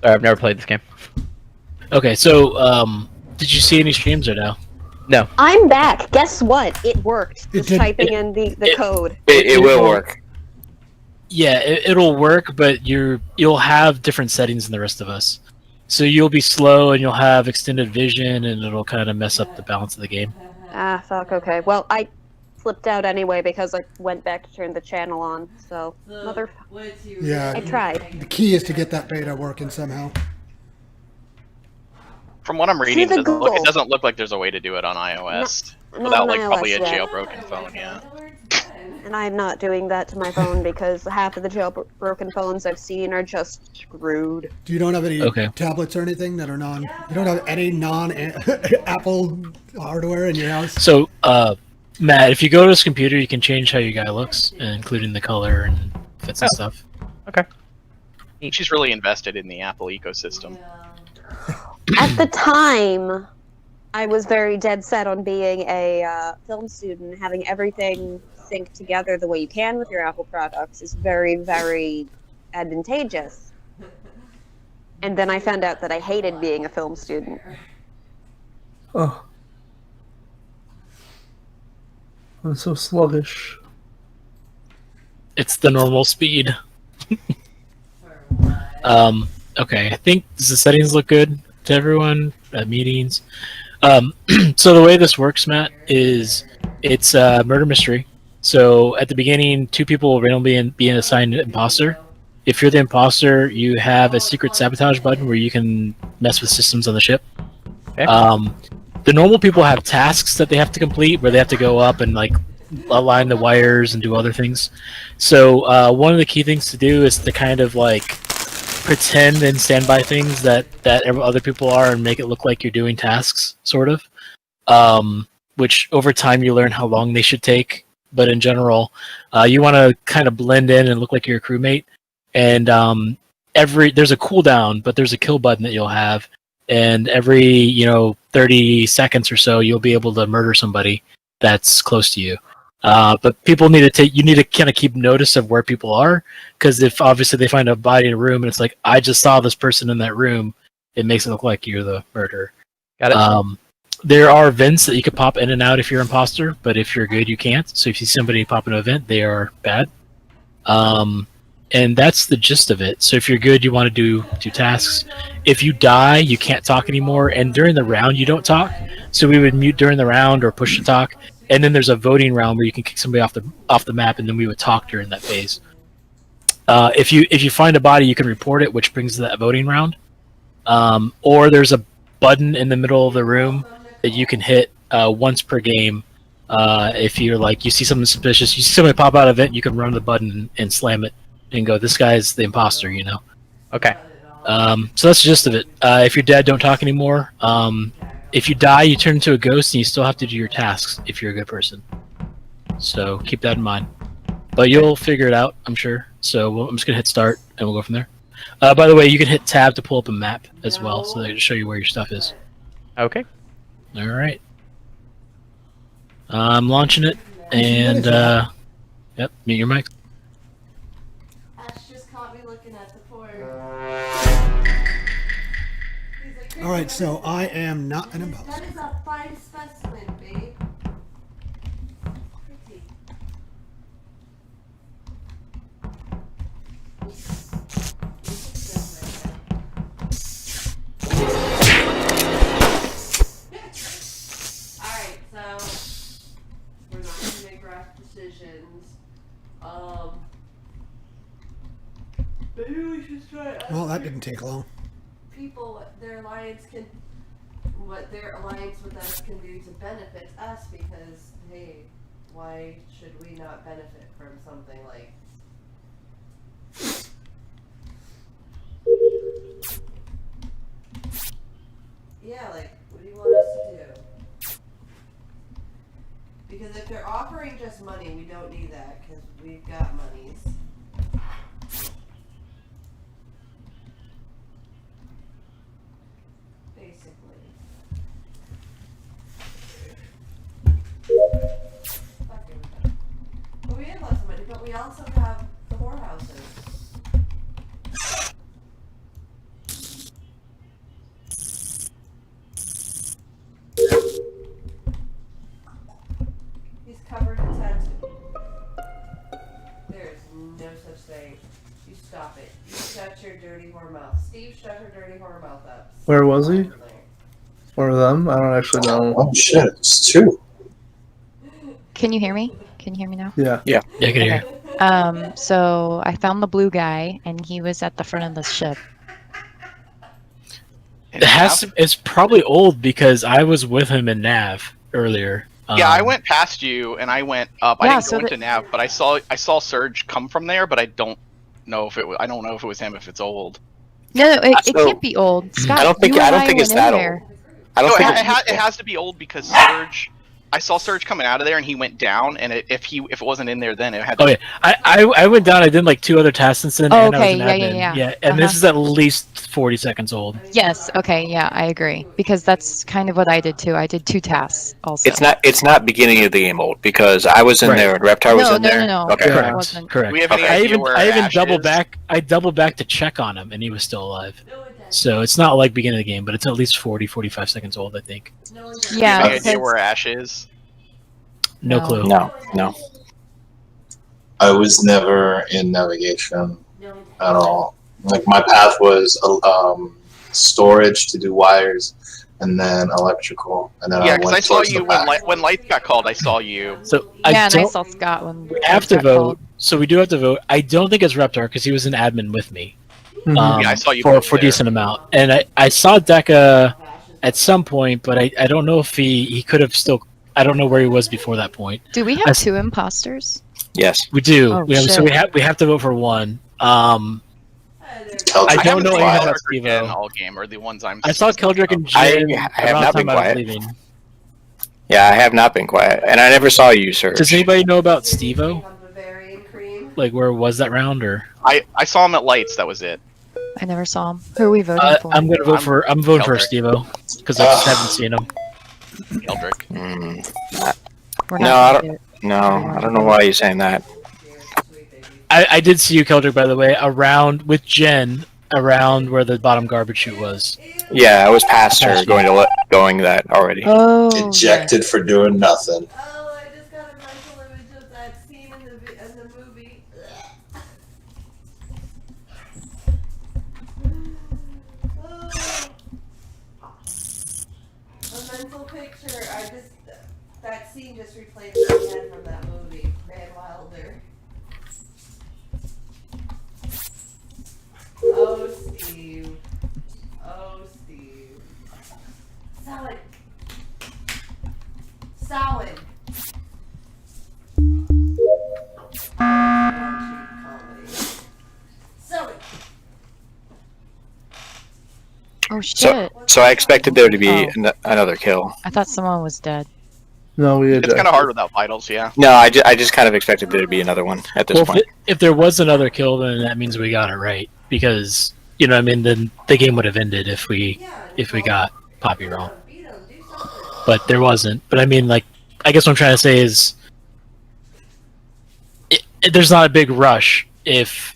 [SPEAKER 5] Sorry, I've never played this game.
[SPEAKER 4] Okay, so did you see any streams or no?
[SPEAKER 5] No.
[SPEAKER 3] I'm back. Guess what? It worked.
[SPEAKER 1] It
[SPEAKER 3] Just
[SPEAKER 1] did.
[SPEAKER 3] typing in the code.
[SPEAKER 2] It will work.
[SPEAKER 4] Yeah, it'll work, but you'll have different settings than the rest of us. So you'll be slow, and you'll have extended vision, and it'll kind of mess up the balance of the game.
[SPEAKER 3] Ah, fuck, okay. Well, I flipped out anyway because I went back to turn the channel on, so... Mother...
[SPEAKER 1] Yeah.
[SPEAKER 3] I tried.
[SPEAKER 1] The key is to get that beta working somehow.
[SPEAKER 7] From what I'm reading,
[SPEAKER 3] the
[SPEAKER 7] it
[SPEAKER 3] Google.
[SPEAKER 7] doesn't look like there's a way to do it on iOS
[SPEAKER 3] Not
[SPEAKER 7] without
[SPEAKER 3] on
[SPEAKER 7] like
[SPEAKER 3] iOS
[SPEAKER 7] probably a
[SPEAKER 3] yet.
[SPEAKER 7] jailbroken phone. Yeah.
[SPEAKER 3] And I'm not doing that to my phone because half of the jailbroken phones I've seen are just screwed.
[SPEAKER 1] You don't have any
[SPEAKER 4] Okay. tablets
[SPEAKER 1] or anything that are non... You don't have any non-Apple hardware in your house?
[SPEAKER 4] So, Matt, if you go to his computer, you can change how your guy looks, including the color and fits and stuff.
[SPEAKER 5] Okay.
[SPEAKER 7] She's really invested in the Apple ecosystem.
[SPEAKER 3] At the time, I was very dead set on being a film student. Having everything sync together the way you can with your Apple products is very, very advantageous. And then I found out that I hated being a film student.
[SPEAKER 9] Oh. I'm so sluggish.
[SPEAKER 4] It's the normal speed. Okay, I think does the settings look good to everyone at meetings? So the way this works, Matt, is it's a murder mystery. So at the beginning, 2 people will randomly be assigned imposter. If you're the imposter, you have a secret sabotage button where you can mess with systems on the ship.
[SPEAKER 5] Okay.
[SPEAKER 4] The normal people have tasks that they have to complete where they have to go up and like align the wires and do other things. So one of the key things to do is to kind of like pretend and stand by things that other people are and make it look like you're doing tasks, sort of. Which over time you learn how long they should take. But in general, you want to kind of blend in and look like you're a crewmate. And there's a cooldown, but there's a kill button that you'll have, and every 30 seconds or so you'll be able to murder somebody that's close to you. But people need to kind of keep notice of where people are, because if obviously they find a body in a room and it's like, I just saw this person in that room, it makes it look like you're the murderer.
[SPEAKER 5] Got it.
[SPEAKER 4] There are vents that you can pop in and out if you're an imposter, but if you're good, you can't. So if you see somebody pop into a vent, they are bad. And that's the gist of it. So if you're good, you want to do tasks. If you die, you can't talk anymore. And during the round, you don't talk. So we would mute during the round or push to talk. And then there's a voting round where you can kick somebody off the map, and then we would talk during that phase. If you find a body, you can report it, which brings to that voting round. Or there's a button in the middle of the room that you can hit once per game. If you're like, you see something suspicious, you see somebody pop out of it, you can run the button and slam it and go, this guy's the imposter,
[SPEAKER 5] Okay.
[SPEAKER 4] So that's the gist of it. If you're dead, don't talk anymore. If you die, you turn into a ghost, and you still have to do your tasks if you're a good person. So keep that in mind. But you'll figure it out, I'm sure. So I'm just going to hit start, and we'll go from there. By the way, you can hit tab to pull up a map as well, so they show you where your stuff is.
[SPEAKER 5] Okay.
[SPEAKER 4] All right. I'm launching it, and yep, mute your mic.
[SPEAKER 6] Ash just caught me looking at the porn.
[SPEAKER 1] All right, so I am not an imposter.
[SPEAKER 6] That is a fine specimen, babe. Pretty. Alright, so we're not gonna make rash decisions. Maybe we should try.
[SPEAKER 1] Well, that didn't take long.
[SPEAKER 6] People what their alliance with us can do to benefit us, because hey, why should we not benefit from something like like what do you want us to do? Because if they're offering just money, we don't need that, because we've got monies. Well, we have lots of money, but we also have the whorehouses. He's covered in tattoo. There's no such thing. You stop it. You shut your dirty whore mouth. Steve, shut her dirty whore mouth up.
[SPEAKER 9] Where was he? One of them? I don't actually know.
[SPEAKER 8] Oh shit, it's two.
[SPEAKER 10] Can you hear me? Can you hear me now?
[SPEAKER 9] Yeah.
[SPEAKER 4] Yeah, I can hear you.
[SPEAKER 10] So I found the blue guy, and he was at the front of the ship.
[SPEAKER 4] It's probably old because I was with him in Nav earlier.
[SPEAKER 7] Yeah, I went past you and I went up.
[SPEAKER 10] Yeah,
[SPEAKER 7] I didn't
[SPEAKER 10] so
[SPEAKER 7] go into Nav, but I saw Surge come from there, but I don't know if it was him if it's old.
[SPEAKER 10] No, it can't be old. Scott,
[SPEAKER 2] I don't think it's that old. I don't think
[SPEAKER 7] it has to be old because Surge. I saw Surge coming out of there and he went down, and if it wasn't in there then it had to.
[SPEAKER 4] Oh yeah, I went down. I did like 2 other tasks since then.
[SPEAKER 10] Oh,
[SPEAKER 4] and
[SPEAKER 10] okay,
[SPEAKER 4] I was an admin.
[SPEAKER 10] yeah.
[SPEAKER 4] And this is at least 40 seconds old.
[SPEAKER 10] Yes. Okay. Yeah, I agree, because that's kind of what I did too. I did 2 tasks also.
[SPEAKER 2] It's not beginning of the game old because I was in there and Reptar was in there.
[SPEAKER 10] No.
[SPEAKER 2] Okay.
[SPEAKER 10] It wasn't.
[SPEAKER 4] Correct.
[SPEAKER 7] We have any
[SPEAKER 4] I
[SPEAKER 7] idea
[SPEAKER 4] even
[SPEAKER 7] where Ashe
[SPEAKER 4] doubled
[SPEAKER 7] is?
[SPEAKER 4] back. I doubled back to check on him, and he was still alive. So it's not like beginning of the game, but it's at least 45 seconds old, I think.
[SPEAKER 10] Yeah.
[SPEAKER 7] Any idea
[SPEAKER 10] because-
[SPEAKER 7] where Ashe is?
[SPEAKER 4] No
[SPEAKER 10] No.
[SPEAKER 4] clue.
[SPEAKER 2] No.
[SPEAKER 8] I was never in navigation at all. Like my path was storage to do wires, and then electrical, and then
[SPEAKER 7] Yeah,
[SPEAKER 8] I
[SPEAKER 7] because
[SPEAKER 8] went
[SPEAKER 7] I saw
[SPEAKER 8] towards
[SPEAKER 7] you
[SPEAKER 8] the back.
[SPEAKER 7] when lights got called. I saw you.
[SPEAKER 4] So
[SPEAKER 10] Yeah, and I
[SPEAKER 4] don't-
[SPEAKER 10] saw Scott when
[SPEAKER 4] we have to
[SPEAKER 10] got
[SPEAKER 4] vote.
[SPEAKER 10] called.
[SPEAKER 4] So we do have to vote. I don't think it's Reptar because he was an admin with me.
[SPEAKER 9] Mhm.
[SPEAKER 7] Yeah, I saw you
[SPEAKER 4] for
[SPEAKER 7] both
[SPEAKER 4] a
[SPEAKER 7] there.
[SPEAKER 4] decent amount, and I saw Deca at some point, but I don't know if he could have still. I don't know where he was before that point.
[SPEAKER 10] Do we have 2 imposters?
[SPEAKER 2] Yes.
[SPEAKER 4] We do.
[SPEAKER 10] Oh,
[SPEAKER 4] So
[SPEAKER 10] shit.
[SPEAKER 4] we have to vote for one.
[SPEAKER 8] Keldrick
[SPEAKER 4] I don't know
[SPEAKER 8] been
[SPEAKER 4] anything
[SPEAKER 8] quiet.
[SPEAKER 4] about
[SPEAKER 7] Keldrick or
[SPEAKER 4] Steve-O.
[SPEAKER 7] Jen all game, or the ones I'm.
[SPEAKER 4] I saw Keldrick and
[SPEAKER 2] I
[SPEAKER 4] Jin
[SPEAKER 2] have
[SPEAKER 4] around
[SPEAKER 2] not
[SPEAKER 4] the
[SPEAKER 2] been
[SPEAKER 4] time I was
[SPEAKER 2] quiet.
[SPEAKER 4] leaving.
[SPEAKER 2] Yeah, I have not been quiet, and I never saw you, Serge.
[SPEAKER 4] Does anybody know about Steve-O?
[SPEAKER 6] On Bavarian cream.
[SPEAKER 4] Like, where was that round, or?
[SPEAKER 7] I saw him at lights. That was it.
[SPEAKER 10] I never saw him. Who are we voting for?
[SPEAKER 4] I'm gonna vote for. I'm voting for
[SPEAKER 7] Keldrick.
[SPEAKER 4] Steve-O because I just haven't seen him.
[SPEAKER 7] Keldrick.
[SPEAKER 10] We're
[SPEAKER 2] No,
[SPEAKER 10] not
[SPEAKER 2] I
[SPEAKER 10] gonna do it.
[SPEAKER 2] No, I don't know why you're saying that.
[SPEAKER 4] I did see you, Keldrick, by the way, around with Jen, around where the bottom garbage chute was.
[SPEAKER 2] Yeah, I was past her going that already.
[SPEAKER 10] Oh.
[SPEAKER 8] Ejected for doing nothing.
[SPEAKER 6] Oh, I just got a mental image of that scene in the movie. A mental picture. That scene just replayed in my head from that movie, Van Wilder. Oh, Steve. Oh, Steve. Salad. Salad. Comedy. Salad.
[SPEAKER 10] Oh shit!
[SPEAKER 2] So I expected there to be another kill.
[SPEAKER 10] I thought someone was dead.
[SPEAKER 9] No, we
[SPEAKER 7] It's
[SPEAKER 9] ejected.
[SPEAKER 7] kind of hard without vitals, yeah.
[SPEAKER 2] No, I just kind of expected there to be another one at this
[SPEAKER 4] Well,
[SPEAKER 2] point.
[SPEAKER 4] if there was another kill, then that means we got it right because you know, what I mean, then the game would have ended if we got Poppy wrong. But there wasn't. But I mean, like, I guess what I'm trying to say is, there's not a big rush if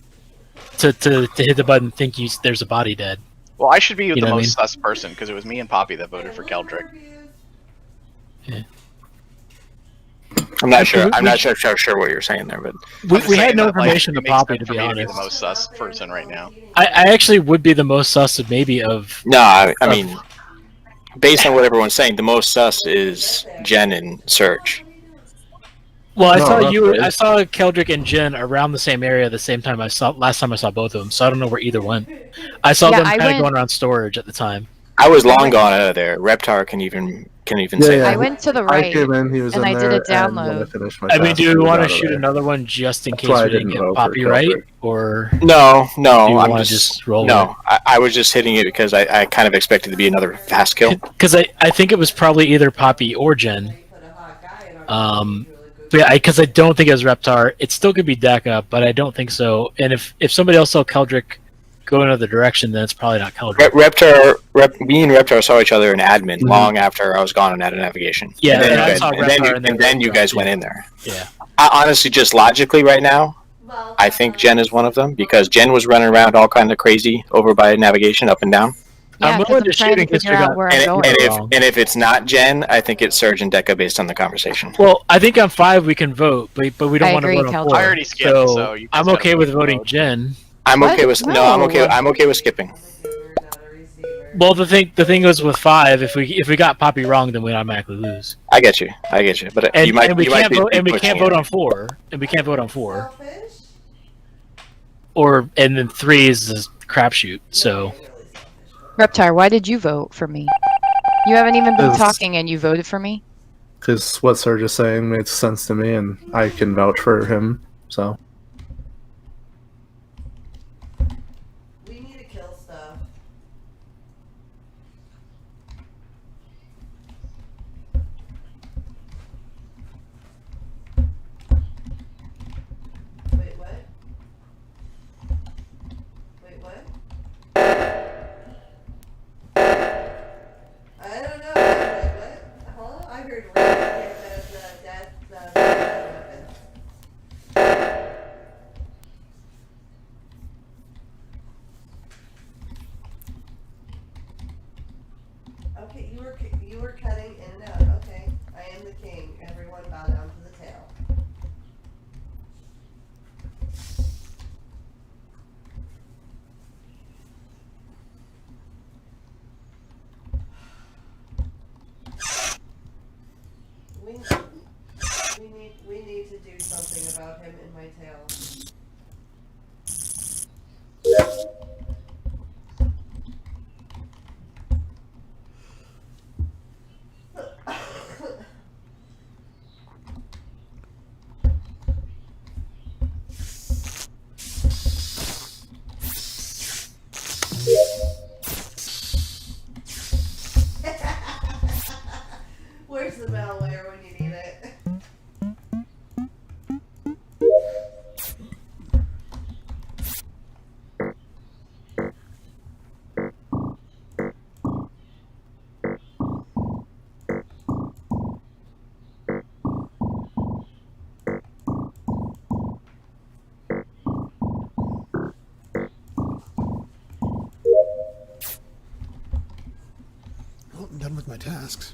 [SPEAKER 4] to hit the button and think there's a body dead.
[SPEAKER 7] Well, I should be
[SPEAKER 4] You
[SPEAKER 7] the
[SPEAKER 4] know what I
[SPEAKER 7] most sus person because it was me and Poppy that voted for Keldrick.
[SPEAKER 4] Yeah.
[SPEAKER 2] I'm not sure. I'm not sure what you're saying there, but
[SPEAKER 4] We had no
[SPEAKER 7] that, like,
[SPEAKER 4] information
[SPEAKER 7] it
[SPEAKER 4] to
[SPEAKER 7] makes
[SPEAKER 4] Poppy,
[SPEAKER 7] sense
[SPEAKER 4] to
[SPEAKER 7] for
[SPEAKER 4] be
[SPEAKER 7] me
[SPEAKER 4] honest.
[SPEAKER 7] the most sus person right now.
[SPEAKER 4] I actually would be the most sus of maybe of.
[SPEAKER 2] no, I mean, based on what everyone's saying, the most sus is Jen and Serge.
[SPEAKER 4] Well, I
[SPEAKER 9] No,
[SPEAKER 4] saw
[SPEAKER 9] that's
[SPEAKER 4] you.
[SPEAKER 9] right.
[SPEAKER 4] I saw Keldrick and Jen around the same area the same time last time I saw both of them. So I don't know where either went. I saw
[SPEAKER 10] Yeah,
[SPEAKER 4] them
[SPEAKER 10] I
[SPEAKER 4] kind of
[SPEAKER 10] went-
[SPEAKER 4] going around storage at the time.
[SPEAKER 2] I was long gone out of there. Reptar can even say
[SPEAKER 9] Yeah.
[SPEAKER 10] I
[SPEAKER 2] that.
[SPEAKER 10] went to the
[SPEAKER 9] I
[SPEAKER 10] right.
[SPEAKER 9] came in, he was
[SPEAKER 10] and
[SPEAKER 9] in
[SPEAKER 10] I
[SPEAKER 9] there,
[SPEAKER 10] did a
[SPEAKER 9] and when I
[SPEAKER 10] download.
[SPEAKER 9] finished my
[SPEAKER 4] I mean,
[SPEAKER 9] task,
[SPEAKER 4] do
[SPEAKER 9] he
[SPEAKER 4] you
[SPEAKER 9] was
[SPEAKER 4] want to
[SPEAKER 9] out of
[SPEAKER 4] shoot
[SPEAKER 9] there.
[SPEAKER 4] another one just in
[SPEAKER 9] That's
[SPEAKER 4] case
[SPEAKER 9] why I
[SPEAKER 4] we didn't
[SPEAKER 9] didn't
[SPEAKER 4] get
[SPEAKER 9] vote for
[SPEAKER 4] Poppy right?
[SPEAKER 9] Keldrick.
[SPEAKER 4] Or
[SPEAKER 2] No,
[SPEAKER 4] Do you
[SPEAKER 2] I'm
[SPEAKER 4] wanna
[SPEAKER 2] just
[SPEAKER 4] just roll
[SPEAKER 2] no. I was just hitting it because I kind of expected to be another fast kill.
[SPEAKER 4] because I think it was probably either Poppy or Jen. But yeah, because I don't think it was Reptar. It still could be Deka, but I don't think so. And if somebody else saw Keldrick go another direction, then it's probably not Keldrick.
[SPEAKER 2] Me and Reptar saw each other in admin long after I was gone on Ad Navigation.
[SPEAKER 4] Yeah,
[SPEAKER 2] and
[SPEAKER 4] and I
[SPEAKER 2] then,
[SPEAKER 4] saw
[SPEAKER 2] and then,
[SPEAKER 4] Reptar
[SPEAKER 2] and then you
[SPEAKER 4] Reptar,
[SPEAKER 2] guys
[SPEAKER 4] too.
[SPEAKER 2] went in there.
[SPEAKER 4] Yeah.
[SPEAKER 2] Honestly, just logically right now, I think Jen is one of them because Jen was running around all kind of crazy over by navigation, up and down.
[SPEAKER 10] Yeah,
[SPEAKER 4] I'm
[SPEAKER 10] 'cause
[SPEAKER 4] willing
[SPEAKER 10] I'm
[SPEAKER 4] to
[SPEAKER 10] trying
[SPEAKER 4] shoot
[SPEAKER 10] to
[SPEAKER 4] in case
[SPEAKER 10] figure
[SPEAKER 4] we
[SPEAKER 10] out
[SPEAKER 4] got-
[SPEAKER 10] where
[SPEAKER 2] And,
[SPEAKER 10] I'm going.
[SPEAKER 4] wrong.
[SPEAKER 2] if it's not Jen, I think it's Serge and Deca based on the conversation.
[SPEAKER 4] Well, I think on 5 we can vote, but we don't
[SPEAKER 10] I
[SPEAKER 4] want to
[SPEAKER 10] agree,
[SPEAKER 4] vote on
[SPEAKER 10] Keldrick.
[SPEAKER 4] 4.
[SPEAKER 7] I already skipped, so you guys
[SPEAKER 4] I'm
[SPEAKER 7] gotta
[SPEAKER 4] okay
[SPEAKER 7] vote
[SPEAKER 4] with
[SPEAKER 7] for
[SPEAKER 4] voting
[SPEAKER 7] both.
[SPEAKER 4] Jen.
[SPEAKER 2] I'm
[SPEAKER 10] What?
[SPEAKER 2] okay with
[SPEAKER 10] No.
[SPEAKER 2] I'm okay with skipping.
[SPEAKER 4] Well, the thing is with 5, if we got Poppy wrong, then we automatically lose.
[SPEAKER 2] I get you, but
[SPEAKER 4] And,
[SPEAKER 2] you might
[SPEAKER 4] and we
[SPEAKER 2] you might
[SPEAKER 4] can't
[SPEAKER 2] be
[SPEAKER 4] vote and we
[SPEAKER 2] pushing
[SPEAKER 4] can't
[SPEAKER 2] it.
[SPEAKER 4] vote on 4. And we can't vote on 4.
[SPEAKER 6] Selfish?
[SPEAKER 4] And then 3 is a crapshoot. So
[SPEAKER 10] Reptar, why did you vote for me? You haven't even been
[SPEAKER 9] 'Cause-
[SPEAKER 10] talking and you voted for me?
[SPEAKER 9] Because what Serge is saying makes sense to me, and I can vouch for him. So
[SPEAKER 6] We need to kill stuff. Wait, what? Wait, what? I don't know. Wait, what? Hold on. I heard that's weapon. Okay, you were cutting in and out. Okay, I am the king. Everyone bow down to the tail. We need to do something about him in my tail. the malware when you need it.
[SPEAKER 1] Oh, I'm done with my tasks.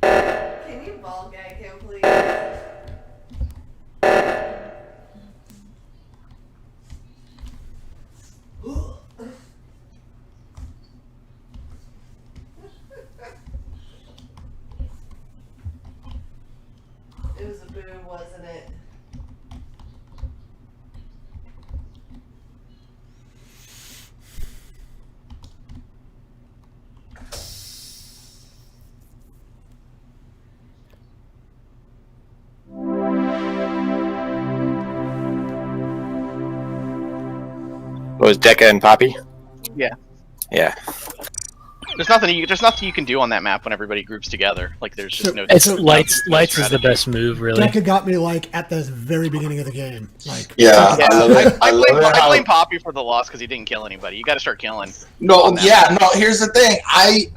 [SPEAKER 6] Can you ball gag him, please? It was a boo, wasn't it?
[SPEAKER 2] What was Deca and Poppy?
[SPEAKER 7] Yeah.
[SPEAKER 2] Yeah.
[SPEAKER 7] There's nothing you can do on that map when everybody groups together. Like there's just no.
[SPEAKER 4] It's
[SPEAKER 7] no
[SPEAKER 4] lights.
[SPEAKER 7] no
[SPEAKER 4] Lights is the
[SPEAKER 7] strategy.
[SPEAKER 4] best move, really.
[SPEAKER 1] Deca got me like at the very beginning of the game. Like,
[SPEAKER 8] Yeah,
[SPEAKER 7] Yeah,
[SPEAKER 8] I love it. I love it
[SPEAKER 7] I
[SPEAKER 8] how-
[SPEAKER 7] blame Poppy for the loss because he didn't kill anybody. You got to start killing.
[SPEAKER 8] No,
[SPEAKER 7] on that
[SPEAKER 8] yeah, no. Here's the thing.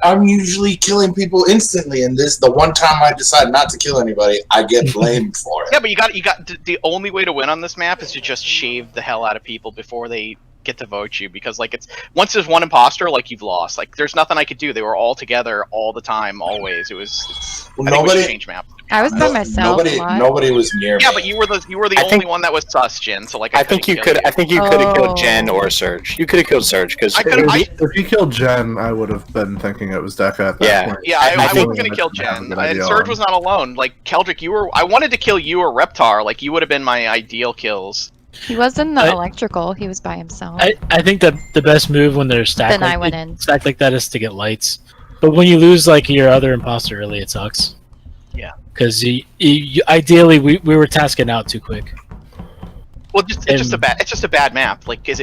[SPEAKER 8] I'm usually killing people instantly, and the one time I decide not to kill anybody, I get blamed for it.
[SPEAKER 7] Yeah, but you got the only way to win on this map is to just shave the hell out of people before they get to vote you, because like it's once there's one imposter, like you've lost. Like there's nothing I could do. They were all together all the time, always. It was.
[SPEAKER 8] Well,
[SPEAKER 7] I think we should
[SPEAKER 8] nobody-
[SPEAKER 7] change maps.
[SPEAKER 10] I was by myself a lot.
[SPEAKER 8] Nobody was near me.
[SPEAKER 7] Yeah, but you were the
[SPEAKER 2] I
[SPEAKER 7] only
[SPEAKER 2] think-
[SPEAKER 7] one that was sus, Jin. So like
[SPEAKER 2] I think you could. I think you could have killed Jen or Surge. You could have killed Surge because
[SPEAKER 7] I could've-
[SPEAKER 9] If you killed Jen, I would have been thinking it was Deca at that
[SPEAKER 2] Yeah.
[SPEAKER 9] point.
[SPEAKER 7] Yeah,
[SPEAKER 2] I
[SPEAKER 7] I
[SPEAKER 2] think-
[SPEAKER 7] wasn't gonna kill
[SPEAKER 9] Have a
[SPEAKER 7] Jen,
[SPEAKER 9] good
[SPEAKER 7] and
[SPEAKER 9] idea
[SPEAKER 7] Surge
[SPEAKER 9] on.
[SPEAKER 7] was not alone. Like Keldrick, I wanted to kill you or Reptar. Like you would have been my ideal kills.
[SPEAKER 10] He was in the
[SPEAKER 4] I-
[SPEAKER 10] electrical. He was by himself.
[SPEAKER 4] I think that the best move when they're stacked
[SPEAKER 10] Then
[SPEAKER 4] like,
[SPEAKER 10] I went in.
[SPEAKER 4] stacked like that is to get lights. But when you lose like your other imposter, really, it sucks.
[SPEAKER 7] Yeah.
[SPEAKER 4] Because ideally we were tasking out too quick.
[SPEAKER 7] Well, it's just
[SPEAKER 4] And-
[SPEAKER 7] a bad map. Like, is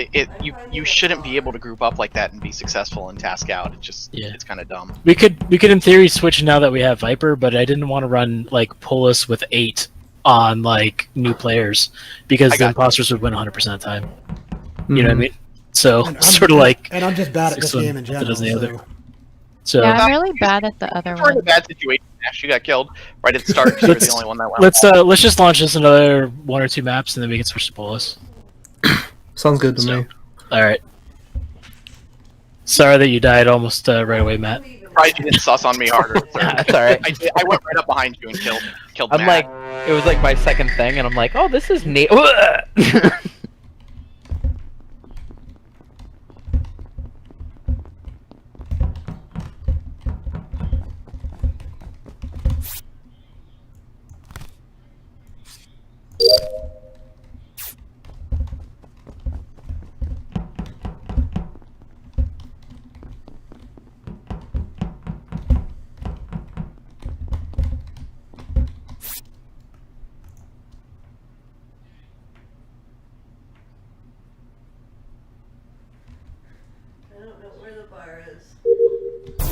[SPEAKER 7] you shouldn't be able to group up like that and be successful and task out. It's kind of dumb.
[SPEAKER 4] We could in theory switch now that we have Viper, but I didn't want to run like pull us with 8 on like new players because the imposters would win 100% of the time. You know what I mean? So
[SPEAKER 1] And I'm-
[SPEAKER 4] sort of like.
[SPEAKER 1] and I'm just bad at this
[SPEAKER 4] 6-1
[SPEAKER 1] game in general.
[SPEAKER 4] does the other.
[SPEAKER 1] So.
[SPEAKER 4] So
[SPEAKER 10] Yeah, I'm really bad at the other
[SPEAKER 7] You're in a
[SPEAKER 10] one.
[SPEAKER 7] bad situation, Ash. You got killed right at the start because you're the only one that went.
[SPEAKER 4] let's just launch this another 1 or 2 maps and then we can switch to Polus.
[SPEAKER 9] Sounds good to me.
[SPEAKER 4] All right. Sorry that you died almost right away, Matt.
[SPEAKER 7] Surprised you didn't sus on me harder.
[SPEAKER 5] That's all right.
[SPEAKER 7] I went right up behind you and killed.
[SPEAKER 5] I'm
[SPEAKER 7] Matt.
[SPEAKER 5] like, it was like my second thing, and I'm like, oh, this is neat.
[SPEAKER 6] I don't know where the bar is.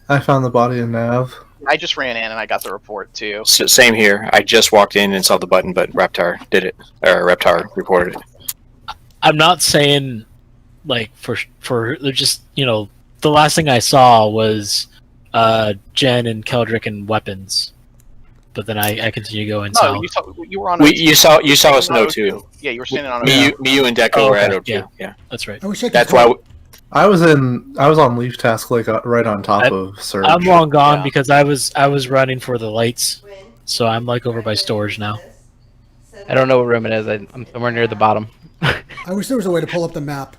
[SPEAKER 9] I found the body in Nav.
[SPEAKER 7] I just ran in and I got the report too.
[SPEAKER 2] Same here. I just walked in and saw the button, but Reptar did it, or Reptar reported it.
[SPEAKER 4] I'm not saying like for they're just the last thing I saw was Jen and Keldrick and weapons, but then I continue going.
[SPEAKER 7] No, you were on.
[SPEAKER 2] You saw us know too.
[SPEAKER 7] Yeah, you were standing on.
[SPEAKER 2] Me, you, and Deco were at O2. Yeah,
[SPEAKER 4] that's right.
[SPEAKER 1] I wish I could
[SPEAKER 2] That's
[SPEAKER 1] call-
[SPEAKER 2] why.
[SPEAKER 9] I was on leaf task like right on top of Surge.
[SPEAKER 4] I'm long gone because I was running for the lights, so I'm like over by storage now.
[SPEAKER 5] I don't know what room it is. I'm somewhere near the bottom.
[SPEAKER 1] I wish there was a way to pull up the map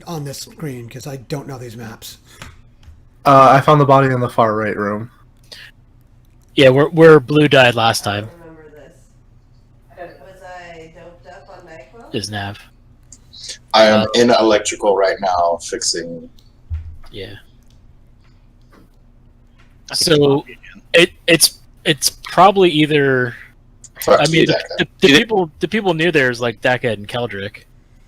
[SPEAKER 1] on this screen because I don't know these maps.
[SPEAKER 9] I found the body in the far right room.
[SPEAKER 4] Yeah, where Blue died last time
[SPEAKER 6] I remember this. Was I doped up on NyQuil?
[SPEAKER 4] is Nav.
[SPEAKER 8] I am in electrical right now, fixing.
[SPEAKER 4] Yeah. So it's probably either. I mean, the people near there is like Deka and Keldrick.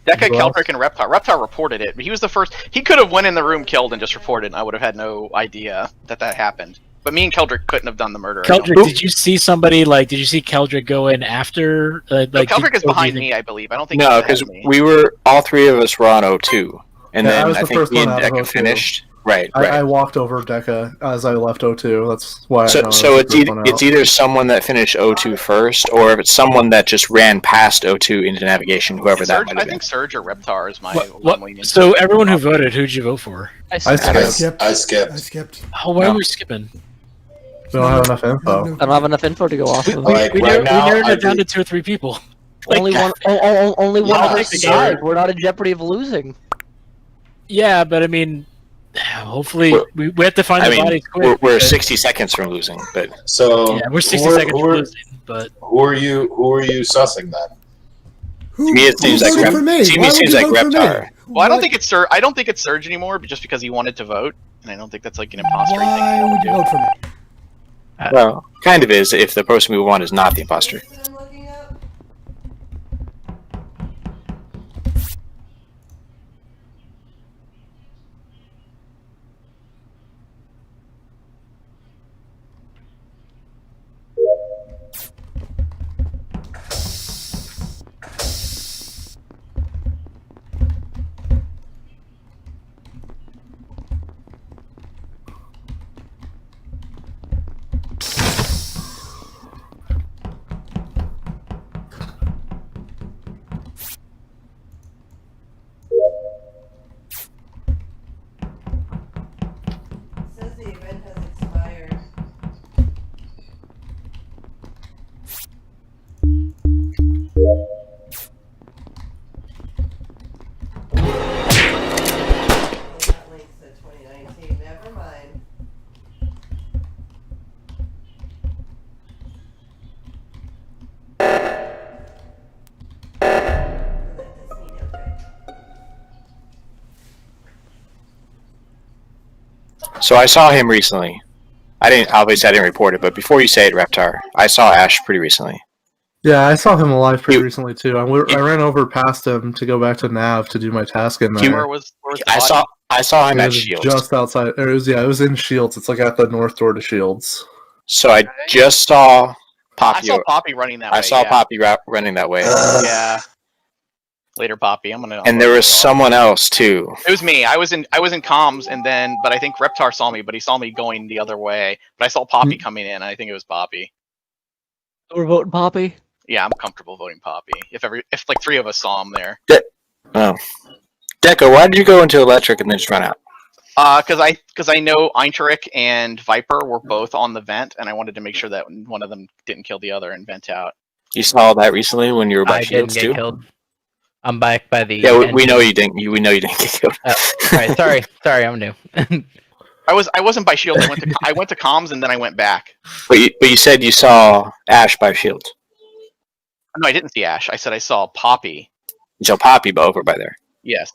[SPEAKER 7] Deka, Keldrick, and Reptar. Reptar reported it, but he was the first. He could have went in the room, killed, and just reported, and I would have had no idea that happened. But me and Keldrick couldn't have done the murder.
[SPEAKER 4] Keldrick, did you see somebody Did you see Keldrick go in after?
[SPEAKER 7] Keldrick is behind me, I believe. I don't think.
[SPEAKER 2] No, because all three of us were on O2, and then I think me and Deka finished. Right.
[SPEAKER 9] I walked over Deka as I left O2. That's why.
[SPEAKER 2] So it's either someone that finished O2 first, or if it's someone that just ran past O2 into navigation, whoever that might have been.
[SPEAKER 7] I think Surge or Reptar is my.
[SPEAKER 4] So everyone who voted, who'd you vote for?
[SPEAKER 8] I skipped.
[SPEAKER 4] Oh, why are we skipping?
[SPEAKER 9] We don't have enough info.
[SPEAKER 11] I don't have enough info to go off of.
[SPEAKER 4] We narrowed it down to 2 or 3 people.
[SPEAKER 11] Only one other side. We're not in jeopardy of losing.
[SPEAKER 4] Yeah, but I mean, hopefully we have to find the bodies quick.
[SPEAKER 2] We're 60 seconds from losing, but
[SPEAKER 4] yeah, we're 60 seconds from losing. But
[SPEAKER 8] who are you sussing then?
[SPEAKER 2] To me, it seems like Reptar.
[SPEAKER 7] Well, I don't think it's Surge. I don't think it's Surge anymore, just because he wanted to vote, and I don't think that's like an imposter thing.
[SPEAKER 1] Why would you vote for me?
[SPEAKER 2] Well, kind of is if the person we want is not the imposter. So I saw him recently. I didn't report it, but before you say it, Reptar, I saw Ashe pretty recently.
[SPEAKER 9] Yeah, I saw him alive pretty recently too. I ran over past him to go back to Nav to do my task in there.
[SPEAKER 2] I saw him at Shields.
[SPEAKER 9] Just outside. It was in Shields. It's like at the north door to Shields.
[SPEAKER 2] So I just saw Poppy.
[SPEAKER 7] I saw Poppy running that way.
[SPEAKER 2] I saw Poppy running that way.
[SPEAKER 7] Yeah. Later, Poppy.
[SPEAKER 2] And there was someone else too.
[SPEAKER 7] It was me. I was in comms, but I think Reptar saw me, but he saw me going the other way. But I saw Poppy coming in, and I think it was Poppy.
[SPEAKER 11] We're voting Poppy.
[SPEAKER 7] Yeah, I'm comfortable voting Poppy. If like 3 of us saw him there.
[SPEAKER 2] Deco, why did you go into electric and then just run out?
[SPEAKER 7] Because I know Einturek and Viper were both on the vent, and I wanted to make sure that one of them didn't kill the other and vent out.
[SPEAKER 2] You saw that recently when you were by Shields too.
[SPEAKER 5] Killed. I'm back by the.
[SPEAKER 2] Yeah, we know you didn't. We know you didn't get killed.
[SPEAKER 5] Right, sorry, I'm new.
[SPEAKER 7] I wasn't by Shields. I went to comms and then I went back.
[SPEAKER 2] But you said you saw Ashe by Shields.
[SPEAKER 7] No, I didn't see Ashe. I said I saw Poppy.
[SPEAKER 2] You saw Poppy over by there.
[SPEAKER 7] Yes.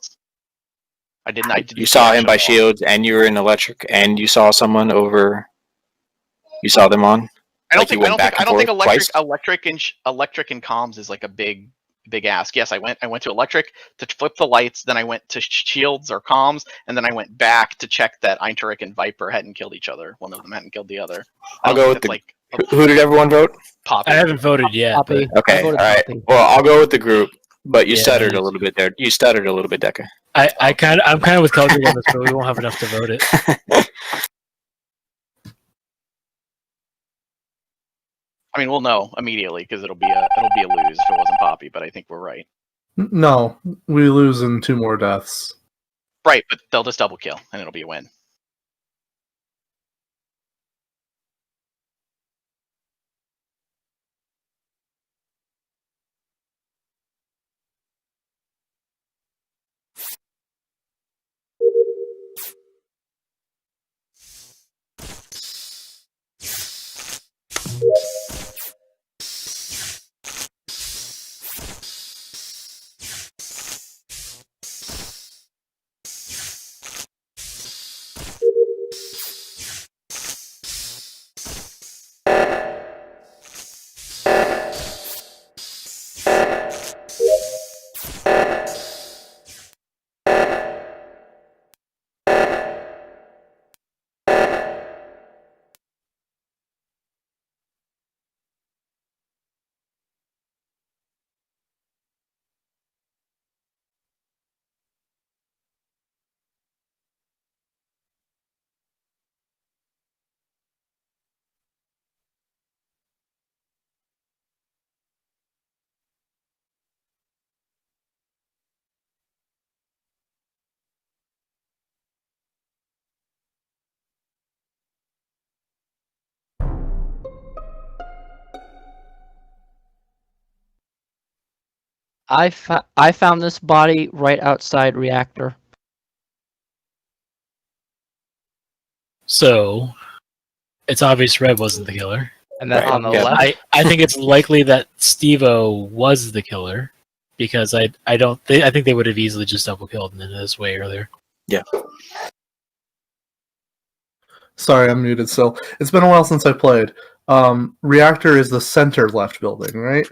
[SPEAKER 7] I didn't.
[SPEAKER 2] You saw him by Shields, and you were in electric, and you saw someone over. You saw them on.
[SPEAKER 7] I don't think electric and comms is like a big ask. Yes, I went to electric to flip the lights, then I went to Shields or comms, and then I went back to check that Einturek and Viper hadn't killed each other. One of them hadn't killed the other.
[SPEAKER 2] I'll go with who did everyone vote?
[SPEAKER 7] Poppy.
[SPEAKER 4] I haven't voted yet.
[SPEAKER 11] Poppy.
[SPEAKER 2] Okay, all right.
[SPEAKER 11] Poppy.
[SPEAKER 2] Well, I'll go with the group, but you stuttered a little bit there. You stuttered a little bit, Deca.
[SPEAKER 4] I'm kind of with Keldrick on this, but we won't have enough to vote it.
[SPEAKER 7] I mean, we'll know immediately because it'll be a lose if it wasn't Poppy. But I think we're right.
[SPEAKER 9] No, we lose in 2 more deaths.
[SPEAKER 7] Right, but they'll just double kill and it'll be a win.
[SPEAKER 11] I found this body right outside reactor.
[SPEAKER 4] So it's obvious Red wasn't the killer.
[SPEAKER 5] And that's
[SPEAKER 2] Right.
[SPEAKER 5] on the
[SPEAKER 2] Yeah.
[SPEAKER 5] left.
[SPEAKER 4] I think it's likely that Steve-O was the killer because I think they would have easily just double killed in this way earlier.
[SPEAKER 2] Yeah.
[SPEAKER 9] Sorry, I'm muted still. It's been a while since I played. Reactor is the center left building, right?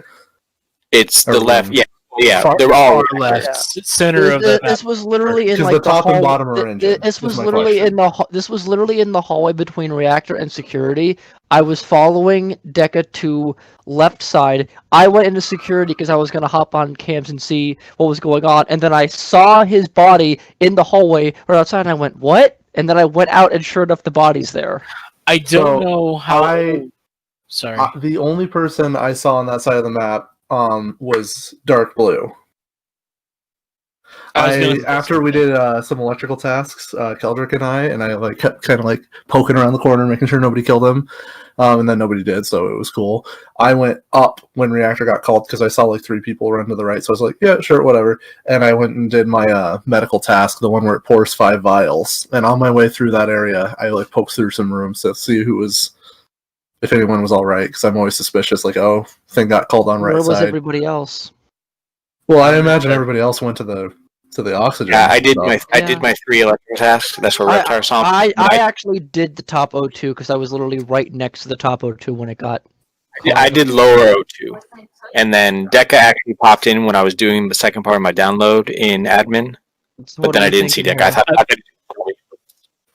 [SPEAKER 2] It's the
[SPEAKER 9] Or
[SPEAKER 2] left.
[SPEAKER 9] room.
[SPEAKER 2] Yeah. Yeah.
[SPEAKER 4] Far,
[SPEAKER 2] They're all
[SPEAKER 4] far left, center of the.
[SPEAKER 11] This was literally in
[SPEAKER 9] Because
[SPEAKER 11] like
[SPEAKER 9] the top
[SPEAKER 11] hall-
[SPEAKER 9] and bottom are engine.
[SPEAKER 11] This
[SPEAKER 9] is
[SPEAKER 11] was
[SPEAKER 9] my
[SPEAKER 11] literally
[SPEAKER 9] question.
[SPEAKER 11] in the this was literally in the hallway between reactor and security. I was following Deca to left side. I went into security because I was gonna hop on cams and see what was going on, and then I saw his body in the hallway right outside, and I went, "What?" And then I went out, and sure enough, the body's there.
[SPEAKER 4] I don't know how. Sorry.
[SPEAKER 9] The only person I saw on that side of the map was dark blue. After we did some electrical tasks, Keldrick and I like kept kind of like poking around the corner, making sure nobody killed him, and then nobody did, so it was cool. I went up when reactor got called because I saw like 3 people run to the right, so I was like, yeah, sure, whatever. And I went and did my medical task, the one where it pours 5 vials. And on my way through that area, I like poked through some rooms to see if anyone was all right, because I'm always suspicious. Like, oh, thing got called on right
[SPEAKER 11] Where was
[SPEAKER 9] side.
[SPEAKER 11] everybody else?
[SPEAKER 9] Well, I imagine everybody else went to the oxygen.
[SPEAKER 2] Yeah, I did
[SPEAKER 9] stuff.
[SPEAKER 2] I did my 3 electrical tasks. That's where Reptar saw me.
[SPEAKER 11] I actually did the top O2 because I was literally right next to the top O2 when it got.
[SPEAKER 2] Yeah, I did lower O2, and then Deca actually popped in when I was doing the second part of my download in admin. But then I didn't see Deca. I thought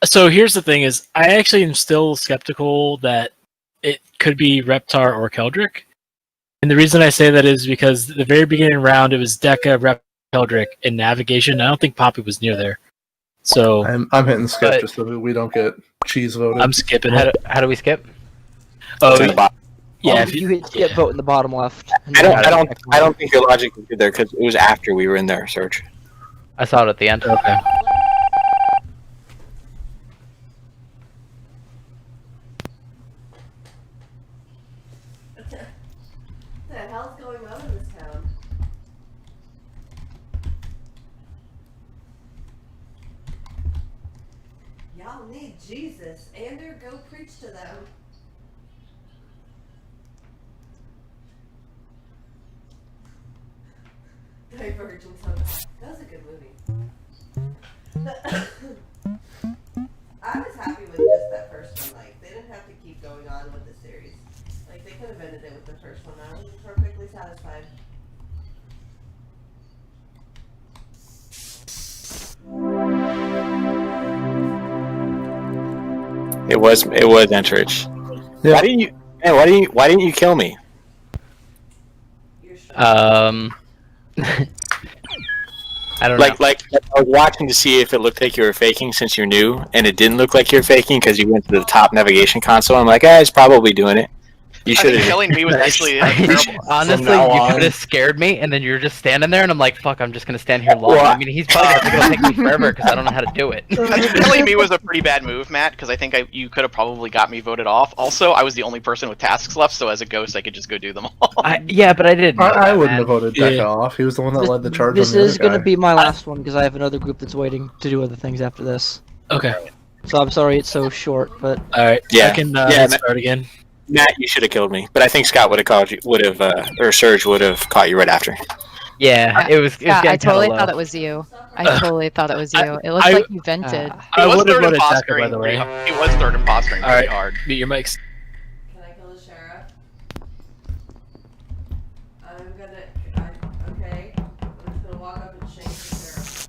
[SPEAKER 4] So here's the thing: is I actually am still skeptical that it could be Reptar or Keldrick, and the reason I say that is because the very beginning round it was Deca, Rep, Keldrick, and navigation. I don't think Poppy was near there, so
[SPEAKER 9] I'm hitting skip just so that we don't get cheese voted.
[SPEAKER 4] I'm skipping it.
[SPEAKER 5] How do we skip?
[SPEAKER 4] Oh,
[SPEAKER 11] Yeah, if you hit skip vote in the bottom left.
[SPEAKER 2] I don't think your logic was good there because it was after we were in there, Search.
[SPEAKER 5] I saw it at the end.
[SPEAKER 4] Okay.
[SPEAKER 6] What the hell's going on in this town? Y'all need Jesus, and or go preach to them. Divergent somehow. That was a good movie. I was happy with just that first one. Like, they didn't have to keep going on with the series. Like, they could have ended it with the first one. I was perfectly satisfied.
[SPEAKER 2] It was Enterich.
[SPEAKER 9] Yeah.
[SPEAKER 2] Why didn't you kill me?
[SPEAKER 5] I don't know.
[SPEAKER 2] Like I was watching to see if it looked like you were faking since you're new, and it didn't look like you're faking because you went to the top navigation console. I'm like, it's probably doing it. You should have.
[SPEAKER 7] Killing me was actually
[SPEAKER 5] Honestly, you could have scared me, and then you're just standing there, and I'm like, "Fuck, I'm just gonna stand here long."
[SPEAKER 2] Well,
[SPEAKER 5] I mean, he's probably gonna take me forever because I don't know how to do it.
[SPEAKER 7] I think killing me was a pretty bad move, Matt, because I think you could have probably got me voted off. Also, I was the only person with tasks left, so as a ghost, I could just go do them all.
[SPEAKER 5] Yeah, but I didn't.
[SPEAKER 9] I wouldn't have voted Deca off. He was the one that led the charge.
[SPEAKER 11] This
[SPEAKER 9] on the
[SPEAKER 11] is
[SPEAKER 9] other
[SPEAKER 11] going to
[SPEAKER 9] guy.
[SPEAKER 11] be my last one because I have another group that's waiting to do other things after this.
[SPEAKER 4] Okay.
[SPEAKER 11] So I'm sorry it's so short, but
[SPEAKER 4] All right.
[SPEAKER 2] Yeah.
[SPEAKER 4] I can start again.
[SPEAKER 2] Matt, you should have killed me, but I think Scott would have called you. Or Serge would have caught you right after.
[SPEAKER 5] Yeah, it was.
[SPEAKER 10] Yeah, I
[SPEAKER 5] getting
[SPEAKER 10] totally
[SPEAKER 5] kinda
[SPEAKER 10] thought
[SPEAKER 5] low.
[SPEAKER 10] it was you. I totally thought it was you. It looked
[SPEAKER 4] I-
[SPEAKER 10] like you vented.
[SPEAKER 4] I
[SPEAKER 7] It was
[SPEAKER 4] would have
[SPEAKER 7] third
[SPEAKER 4] voted Deca,
[SPEAKER 7] impostering.
[SPEAKER 4] by the way.
[SPEAKER 7] It was third impostering
[SPEAKER 4] All
[SPEAKER 7] pretty
[SPEAKER 4] right.
[SPEAKER 7] hard.
[SPEAKER 4] Mute your mics.
[SPEAKER 6] Can I kill the sheriff? Okay. I'm just gonna walk up and shake the sheriff.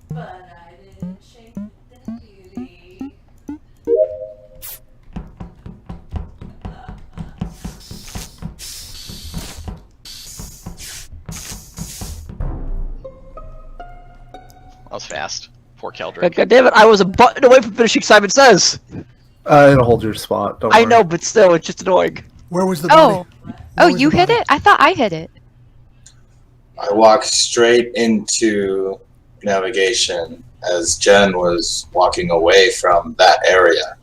[SPEAKER 6] But I didn't shake the deputy.
[SPEAKER 7] That was fast. Poor Keldrick.
[SPEAKER 11] God damn it, I was a button away from finishing Simon Says!
[SPEAKER 9] It'll hold your spot. Don't
[SPEAKER 11] I
[SPEAKER 9] worry.
[SPEAKER 11] know, but still, it's just annoying.
[SPEAKER 1] Where was the body?
[SPEAKER 10] Oh, you hit it? I thought I hit it.
[SPEAKER 8] I walked straight into navigation as Jen was walking away from that area.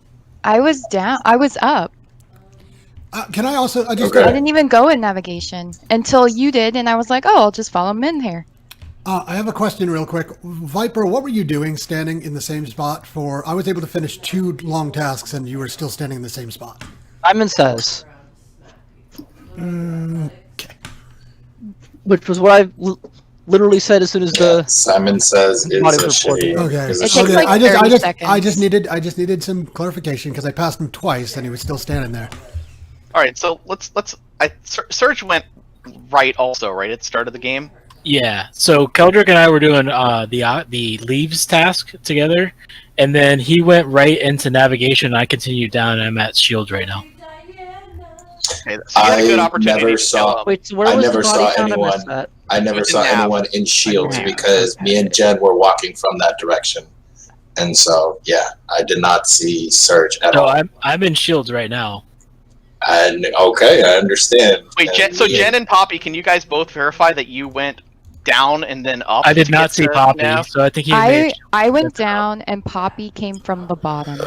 [SPEAKER 10] I was down. I was up.
[SPEAKER 1] Can I also? I just.
[SPEAKER 8] Okay.
[SPEAKER 10] I didn't even go in navigation until you did, and I was like, "Oh, I'll just follow him in here."
[SPEAKER 1] I have a question real quick. Viper, what were you doing standing in the same spot for... I was able to finish 2 long tasks and you were still standing in the same spot.
[SPEAKER 11] Simon Says,
[SPEAKER 1] Okay.
[SPEAKER 11] which was what I literally said as soon as the
[SPEAKER 8] Simon Says
[SPEAKER 11] Body
[SPEAKER 8] is a
[SPEAKER 11] report.
[SPEAKER 8] shitty.
[SPEAKER 1] Okay.
[SPEAKER 8] Is a
[SPEAKER 10] It takes
[SPEAKER 8] shitty.
[SPEAKER 10] like
[SPEAKER 1] I
[SPEAKER 10] 30
[SPEAKER 1] just
[SPEAKER 10] seconds.
[SPEAKER 1] I just needed some clarification because I passed him twice and he was still standing there.
[SPEAKER 7] All right, so Surge went right also, right at the start of the game.
[SPEAKER 4] Yeah. So Keldrick and I were doing the leaves task together, and then he went right into navigation. And I continued down, and I'm at shield right now.
[SPEAKER 7] Okay, so you had a good
[SPEAKER 8] I
[SPEAKER 7] opportunity
[SPEAKER 8] never
[SPEAKER 7] to kill
[SPEAKER 8] saw.
[SPEAKER 7] him.
[SPEAKER 11] wait, so where
[SPEAKER 8] I
[SPEAKER 11] was
[SPEAKER 8] never
[SPEAKER 11] the body
[SPEAKER 8] saw
[SPEAKER 11] found? I
[SPEAKER 8] anyone.
[SPEAKER 11] missed that.
[SPEAKER 8] I never
[SPEAKER 7] was in
[SPEAKER 8] saw
[SPEAKER 7] nav.
[SPEAKER 8] anyone in shields
[SPEAKER 11] Nav.
[SPEAKER 8] because me and Jen were walking from that direction, and so yeah, I did not see Surge at
[SPEAKER 4] So
[SPEAKER 8] all.
[SPEAKER 4] I'm in shields right now.
[SPEAKER 8] And okay, I understand.
[SPEAKER 7] Wait,
[SPEAKER 8] And
[SPEAKER 7] so
[SPEAKER 8] yeah,
[SPEAKER 7] Jen and Poppy, can you guys both verify that you went down and then up?
[SPEAKER 4] I did
[SPEAKER 7] to
[SPEAKER 4] not
[SPEAKER 7] get
[SPEAKER 4] see
[SPEAKER 7] to
[SPEAKER 4] Poppy,
[SPEAKER 7] nav?
[SPEAKER 4] so I think he made.
[SPEAKER 10] I went down, and Poppy came from the bottom.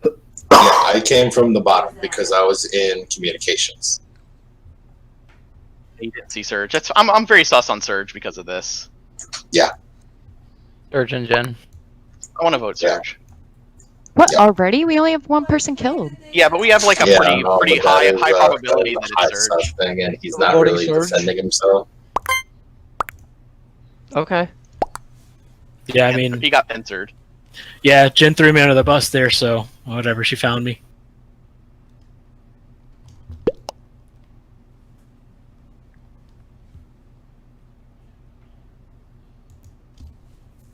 [SPEAKER 8] yeah, I came from the bottom because I was in communications.
[SPEAKER 7] You didn't see Surge. I'm very sus on Surge because of this.
[SPEAKER 5] Surge and Jen.
[SPEAKER 7] I want to vote
[SPEAKER 8] Yeah.
[SPEAKER 7] Surge.
[SPEAKER 10] What,
[SPEAKER 8] Yeah.
[SPEAKER 10] already? We only have 1 person killed.
[SPEAKER 7] Yeah, but we have like a
[SPEAKER 8] Yeah,
[SPEAKER 7] pretty
[SPEAKER 8] no,
[SPEAKER 7] pretty
[SPEAKER 8] but that
[SPEAKER 7] high
[SPEAKER 8] is,
[SPEAKER 7] probability
[SPEAKER 8] that is
[SPEAKER 7] that
[SPEAKER 8] a
[SPEAKER 7] it's
[SPEAKER 8] high
[SPEAKER 7] Surge.
[SPEAKER 8] sus thing, and he's not
[SPEAKER 11] Voting
[SPEAKER 8] really
[SPEAKER 11] Surge?
[SPEAKER 8] defending himself.
[SPEAKER 11] Okay.
[SPEAKER 4] Yeah, I mean,
[SPEAKER 7] He got censored.
[SPEAKER 4] yeah, Jen threw me under the bus there, so whatever. She found me.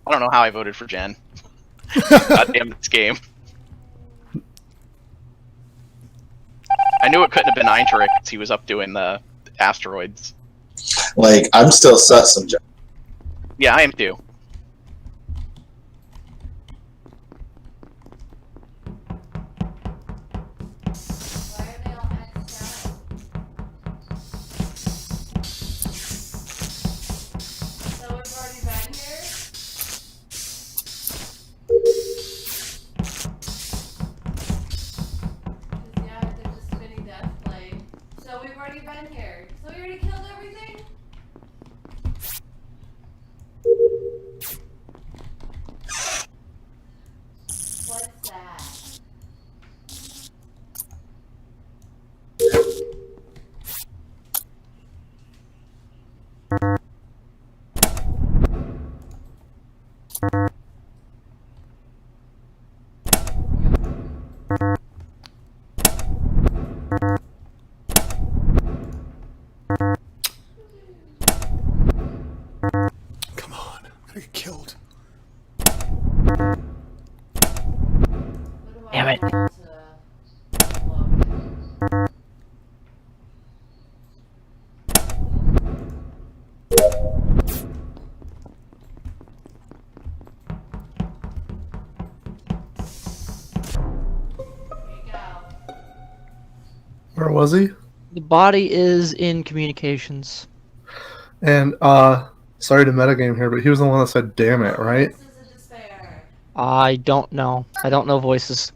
[SPEAKER 7] I don't know how I voted for Jen. God damn this game. I knew it couldn't have been Eintrick because he was up doing the asteroids.
[SPEAKER 8] Like I'm still sus on Jen.
[SPEAKER 7] Yeah, I am too.
[SPEAKER 1] Come on. I'm gonna get killed.
[SPEAKER 5] Damn it.
[SPEAKER 9] Where was he?
[SPEAKER 11] The body is in communications.
[SPEAKER 9] And sorry to metagame here, but he was the one that said "damn it," right?
[SPEAKER 11] I don't know. I don't know voices.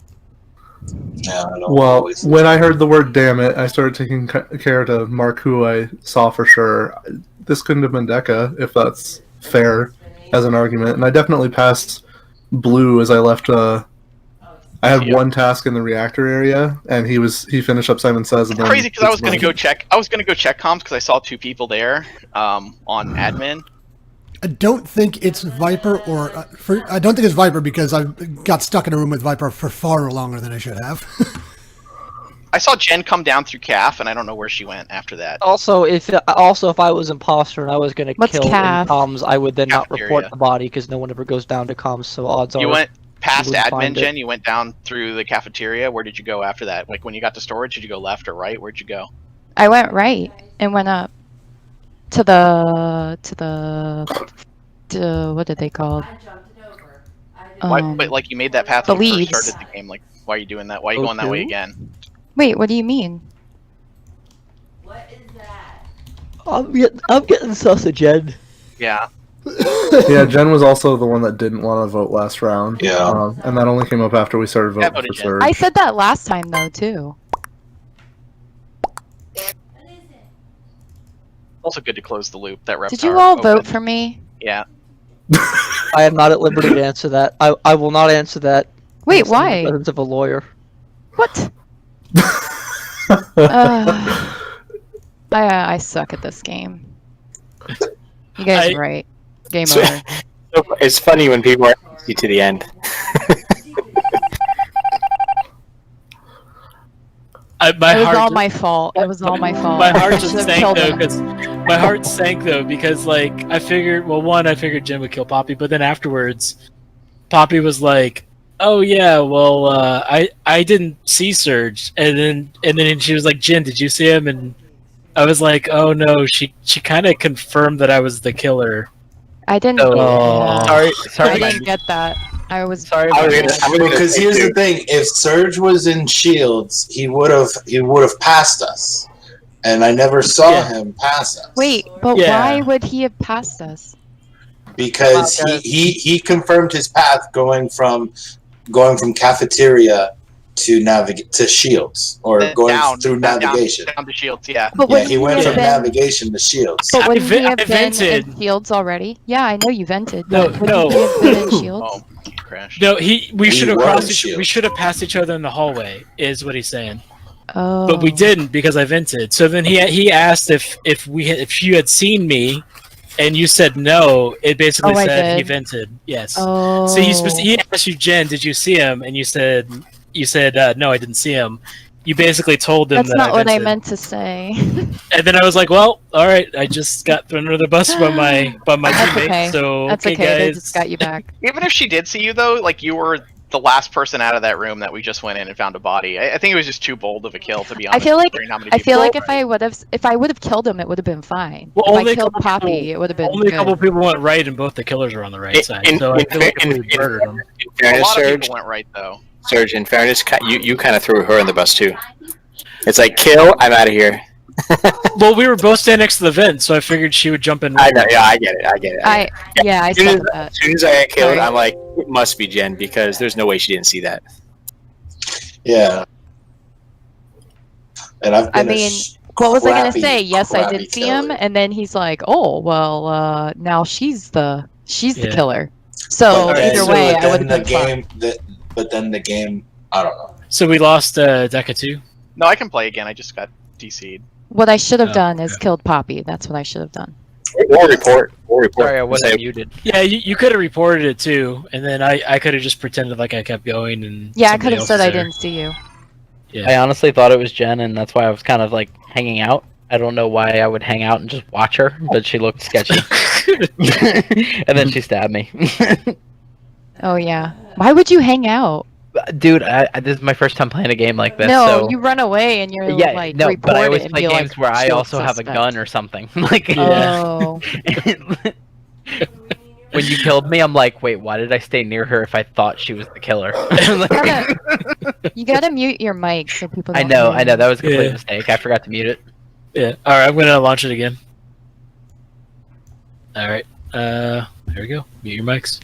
[SPEAKER 8] Yeah, I don't
[SPEAKER 9] Well,
[SPEAKER 8] always-
[SPEAKER 9] when I heard the word "damn it," I started taking care to mark who I saw for sure. This couldn't have been Deca, if that's fair as an argument. And I definitely passed Blue as I left. I had one task in the reactor area, and he finished up Simon Says. And
[SPEAKER 7] It's
[SPEAKER 9] then
[SPEAKER 7] crazy because I was gonna
[SPEAKER 9] mine.
[SPEAKER 7] go check. I was gonna go check comms because I saw 2 people there on admin.
[SPEAKER 1] I don't think it's Viper or... I don't think it's Viper because I got stuck in a room with Viper for far longer than I should have.
[SPEAKER 7] I saw Jen come down through CAF, and I don't know where she went after that.
[SPEAKER 11] Also, if I was imposter and I was gonna
[SPEAKER 10] What's
[SPEAKER 11] kill in
[SPEAKER 10] calf?
[SPEAKER 11] comms, I would then not
[SPEAKER 7] Cafeteria.
[SPEAKER 11] report the body because no one ever goes down to comms. So odds are
[SPEAKER 7] You went past
[SPEAKER 11] wouldn't
[SPEAKER 7] admin,
[SPEAKER 11] find it.
[SPEAKER 7] Jen. You went down through the cafeteria. Where did you go after that? Like when you got to storage, did you go left or right? Where'd you go?
[SPEAKER 10] I went right and went up to what did they call?
[SPEAKER 7] Wait, like you made that path
[SPEAKER 10] the
[SPEAKER 7] when you
[SPEAKER 10] leads.
[SPEAKER 7] first started the game. Like, why are you doing that? Why are you going that way again?
[SPEAKER 10] Wait, what do you mean?
[SPEAKER 11] I'm getting sus of Jen.
[SPEAKER 7] Yeah.
[SPEAKER 9] Yeah, Jen was also the one that didn't want to vote last round.
[SPEAKER 8] Yeah.
[SPEAKER 9] And that only came up after we started
[SPEAKER 7] Yeah, I
[SPEAKER 9] voting
[SPEAKER 7] voted
[SPEAKER 9] for
[SPEAKER 7] Jen.
[SPEAKER 9] Surge.
[SPEAKER 10] I said that last time though too.
[SPEAKER 7] Also good to close the loop. That rep
[SPEAKER 10] Did you
[SPEAKER 7] power
[SPEAKER 10] all
[SPEAKER 7] open.
[SPEAKER 10] vote for me?
[SPEAKER 7] Yeah.
[SPEAKER 11] I am not at liberty to answer that. I will not answer that.
[SPEAKER 10] Wait,
[SPEAKER 11] unless I'm in the
[SPEAKER 10] why?
[SPEAKER 11] presence of a lawyer.
[SPEAKER 10] What? I suck at this game. You guys are right. Game
[SPEAKER 2] So-
[SPEAKER 10] over.
[SPEAKER 2] It's funny when people are you to the end.
[SPEAKER 10] It was all my fault. It was all my fault.
[SPEAKER 4] My heart
[SPEAKER 10] I
[SPEAKER 4] just
[SPEAKER 10] should've
[SPEAKER 4] sank
[SPEAKER 10] killed
[SPEAKER 4] though,
[SPEAKER 10] him.
[SPEAKER 4] because my heart sank though because like I figured, well, one, I figured Jen would kill Poppy, but then afterwards, Poppy was like, "Oh yeah, well, I didn't see Surge," and then she was like, "Jen, did you see him?" And I was like, "Oh no," she kind of confirmed that I was the killer.
[SPEAKER 10] I didn't.
[SPEAKER 4] So,
[SPEAKER 10] yeah.
[SPEAKER 5] Sorry.
[SPEAKER 10] I didn't get that. I was
[SPEAKER 5] Sorry.
[SPEAKER 8] Because here's the thing: if Surge was in Shields, he would have passed us, and I never saw him pass us.
[SPEAKER 10] Wait, but
[SPEAKER 4] Yeah.
[SPEAKER 10] why would he have passed us?
[SPEAKER 8] Because he confirmed his path going from cafeteria to Shields, or going
[SPEAKER 7] down,
[SPEAKER 8] through navigation.
[SPEAKER 7] Down to Shields, yeah.
[SPEAKER 10] But
[SPEAKER 8] Yeah,
[SPEAKER 10] wouldn't
[SPEAKER 8] he went
[SPEAKER 10] have
[SPEAKER 8] from
[SPEAKER 10] been-
[SPEAKER 8] navigation to Shields.
[SPEAKER 10] But wouldn't he have
[SPEAKER 4] I
[SPEAKER 10] been
[SPEAKER 4] vented.
[SPEAKER 10] in Shields already? Yeah, I know you vented.
[SPEAKER 4] No,
[SPEAKER 10] But wouldn't
[SPEAKER 4] no.
[SPEAKER 10] he have been in Shields?
[SPEAKER 7] Oh, he crashed.
[SPEAKER 4] No, we
[SPEAKER 8] He
[SPEAKER 4] should have
[SPEAKER 8] was
[SPEAKER 4] crossed.
[SPEAKER 8] Shield.
[SPEAKER 4] We should have passed each other in the hallway. Is what he's saying.
[SPEAKER 10] Oh.
[SPEAKER 4] But we didn't because I vented. So then he asked if you had seen me, and you said no. It basically
[SPEAKER 10] Oh, I
[SPEAKER 4] said he
[SPEAKER 10] did.
[SPEAKER 4] vented. Yes.
[SPEAKER 10] Oh.
[SPEAKER 4] So he asked you, Jen, did you see him? And you said no, I didn't see him. You basically told him
[SPEAKER 10] That's
[SPEAKER 4] that
[SPEAKER 10] not what I
[SPEAKER 4] vented.
[SPEAKER 10] meant to say.
[SPEAKER 4] And then I was like, well, all right, I just got thrown under the bus by my
[SPEAKER 10] That's
[SPEAKER 4] teammate.
[SPEAKER 10] okay.
[SPEAKER 4] So
[SPEAKER 10] That's
[SPEAKER 4] okay,
[SPEAKER 10] okay. They
[SPEAKER 4] guys.
[SPEAKER 10] just got you back.
[SPEAKER 7] Even if she did see you though, like you were the last person out of that room that we just went in and found a body. I think it was just too bold of a kill, to be honest.
[SPEAKER 10] I feel like
[SPEAKER 7] considering how many
[SPEAKER 10] I feel
[SPEAKER 7] people-
[SPEAKER 10] like if I would have killed him, it would have been fine.
[SPEAKER 4] Well,
[SPEAKER 10] if
[SPEAKER 4] only
[SPEAKER 10] I
[SPEAKER 4] a
[SPEAKER 10] killed
[SPEAKER 4] couple
[SPEAKER 10] Poppy,
[SPEAKER 4] people-
[SPEAKER 10] it would have been
[SPEAKER 4] Only a
[SPEAKER 10] good.
[SPEAKER 4] couple people went right, and both the killers are on the right side. So I feel like if we murdered them.
[SPEAKER 2] In
[SPEAKER 7] a
[SPEAKER 2] fairness,
[SPEAKER 7] lot of
[SPEAKER 2] Surge,
[SPEAKER 7] people went right though.
[SPEAKER 2] Surge, in fairness, you kind of threw her on the bus too. It's like, kill, I'm out of here.
[SPEAKER 4] Well, we were both standing next to the vent, so I figured she would jump in.
[SPEAKER 2] I know, yeah, I get it.
[SPEAKER 10] I
[SPEAKER 2] As soon
[SPEAKER 10] said
[SPEAKER 2] as,
[SPEAKER 10] that.
[SPEAKER 2] as soon as I got killed,
[SPEAKER 10] Sorry.
[SPEAKER 2] I'm like, it must be Jen, because there's no way she didn't see that.
[SPEAKER 8] Yeah. And I've
[SPEAKER 10] I
[SPEAKER 8] been
[SPEAKER 10] mean, what was I gonna
[SPEAKER 8] crappy-
[SPEAKER 10] say? Yes, I
[SPEAKER 8] crappy
[SPEAKER 10] did see him,
[SPEAKER 8] killer.
[SPEAKER 10] and then he's like, "Oh, well, now she's the
[SPEAKER 4] Yeah.
[SPEAKER 10] killer." So
[SPEAKER 8] But then-
[SPEAKER 10] either way,
[SPEAKER 8] but
[SPEAKER 10] I would
[SPEAKER 8] then
[SPEAKER 10] have been fine.
[SPEAKER 8] but then the game, I don't know.
[SPEAKER 4] So we lost Deca 2.
[SPEAKER 7] No, I can play again. I just got DC'd.
[SPEAKER 10] What I should have
[SPEAKER 4] Oh,
[SPEAKER 10] done is killed Poppy. That's what I should have done.
[SPEAKER 2] Or report.
[SPEAKER 5] Sorry, I wasn't
[SPEAKER 2] Say,
[SPEAKER 5] muted.
[SPEAKER 4] Yeah, you could have reported it too, and then I could have just pretended like I kept going. And
[SPEAKER 10] Yeah, I
[SPEAKER 4] somebody
[SPEAKER 10] could have
[SPEAKER 4] else
[SPEAKER 10] said
[SPEAKER 4] was
[SPEAKER 10] I
[SPEAKER 4] there.
[SPEAKER 10] didn't see you.
[SPEAKER 4] Yeah.
[SPEAKER 5] I honestly thought it was Jen, and that's why I was kind of like hanging out. I don't know why I would hang out and just watch her, but she looked sketchy. And then she stabbed me.
[SPEAKER 10] Oh yeah. Why would you hang out?
[SPEAKER 5] Dude, this is my first time playing a game like this.
[SPEAKER 10] No,
[SPEAKER 5] so...
[SPEAKER 10] you run away and you're
[SPEAKER 5] Yeah,
[SPEAKER 10] like
[SPEAKER 5] no,
[SPEAKER 10] report
[SPEAKER 5] but I always
[SPEAKER 10] it and
[SPEAKER 5] play
[SPEAKER 10] be
[SPEAKER 5] games
[SPEAKER 10] like,
[SPEAKER 5] where I
[SPEAKER 10] "Shield
[SPEAKER 5] also have a
[SPEAKER 10] suspect."
[SPEAKER 5] gun or something. Like,
[SPEAKER 10] Oh.
[SPEAKER 5] when you killed me, I'm like, wait, why did I stay near her if I thought she was the killer? Like,
[SPEAKER 10] You gotta mute your mic so people don't
[SPEAKER 5] I know,
[SPEAKER 10] hear you.
[SPEAKER 5] that was a complete
[SPEAKER 4] Yeah.
[SPEAKER 5] mistake. I forgot to mute it.
[SPEAKER 4] Yeah. All right, I'm gonna launch it again. All right. Here we go. Mute your mics.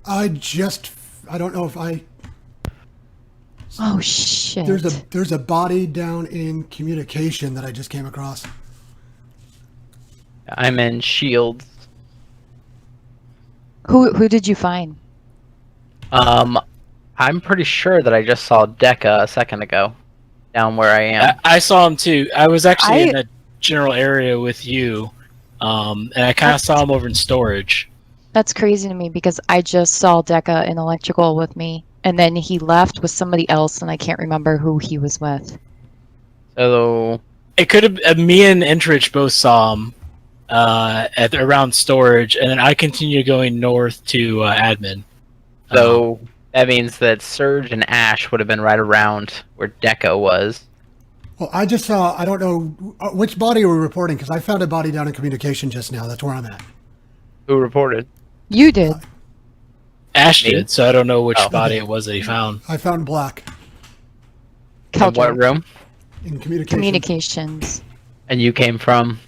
[SPEAKER 1] I don't know if
[SPEAKER 10] Oh shit.
[SPEAKER 1] there's a body down in communication that I just came across.
[SPEAKER 5] I'm in Shields.
[SPEAKER 10] Who did you find?
[SPEAKER 5] I'm pretty sure that I just saw Deca a second ago, down where I am.
[SPEAKER 4] I saw him too. I was actually
[SPEAKER 10] I-
[SPEAKER 4] in that general area with you, and I kind of saw him over in storage.
[SPEAKER 10] That's crazy to me because I just saw Deca in electrical with me, and then he left with somebody else, and I can't remember who he was with.
[SPEAKER 5] So
[SPEAKER 4] It could have me and Entrich both saw him at around storage, and then I continued going north to admin.
[SPEAKER 5] So that means that Surge and Ashe would have been right around where Deca was.
[SPEAKER 1] Well, I just saw, I don't know, which body are we reporting? Because I found a body down in communication just now. That's where I'm at.
[SPEAKER 5] Who reported?
[SPEAKER 10] You did.
[SPEAKER 4] Ash
[SPEAKER 5] Me?
[SPEAKER 4] did, so I don't know which
[SPEAKER 5] Oh.
[SPEAKER 4] body it was that he found.
[SPEAKER 1] I found Black
[SPEAKER 5] In what
[SPEAKER 10] Keldrick.
[SPEAKER 5] room?
[SPEAKER 1] in communication.
[SPEAKER 10] Communications.
[SPEAKER 5] And you came from?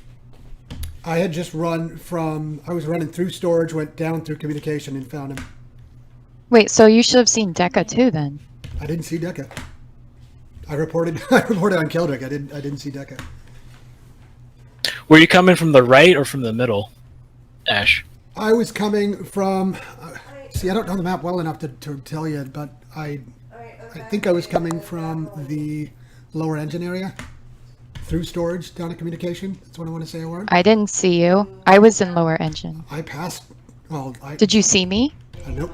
[SPEAKER 1] I had just I was running through storage, went down through communication and found him.
[SPEAKER 10] Wait, so you should have seen Deca too then.
[SPEAKER 1] I didn't see Deca. I reported on Keldrick. I didn't see Deca.
[SPEAKER 4] Were you coming from the right or from the middle, Ash?
[SPEAKER 1] I was coming from, see, I don't know the map well enough to tell you, but I think I was coming from the lower engine area through storage down to communication. That's what I want to say a word.
[SPEAKER 10] I didn't see you. I was in lower engine.
[SPEAKER 1] I passed. Well,
[SPEAKER 10] Did you see me?
[SPEAKER 1] Nope.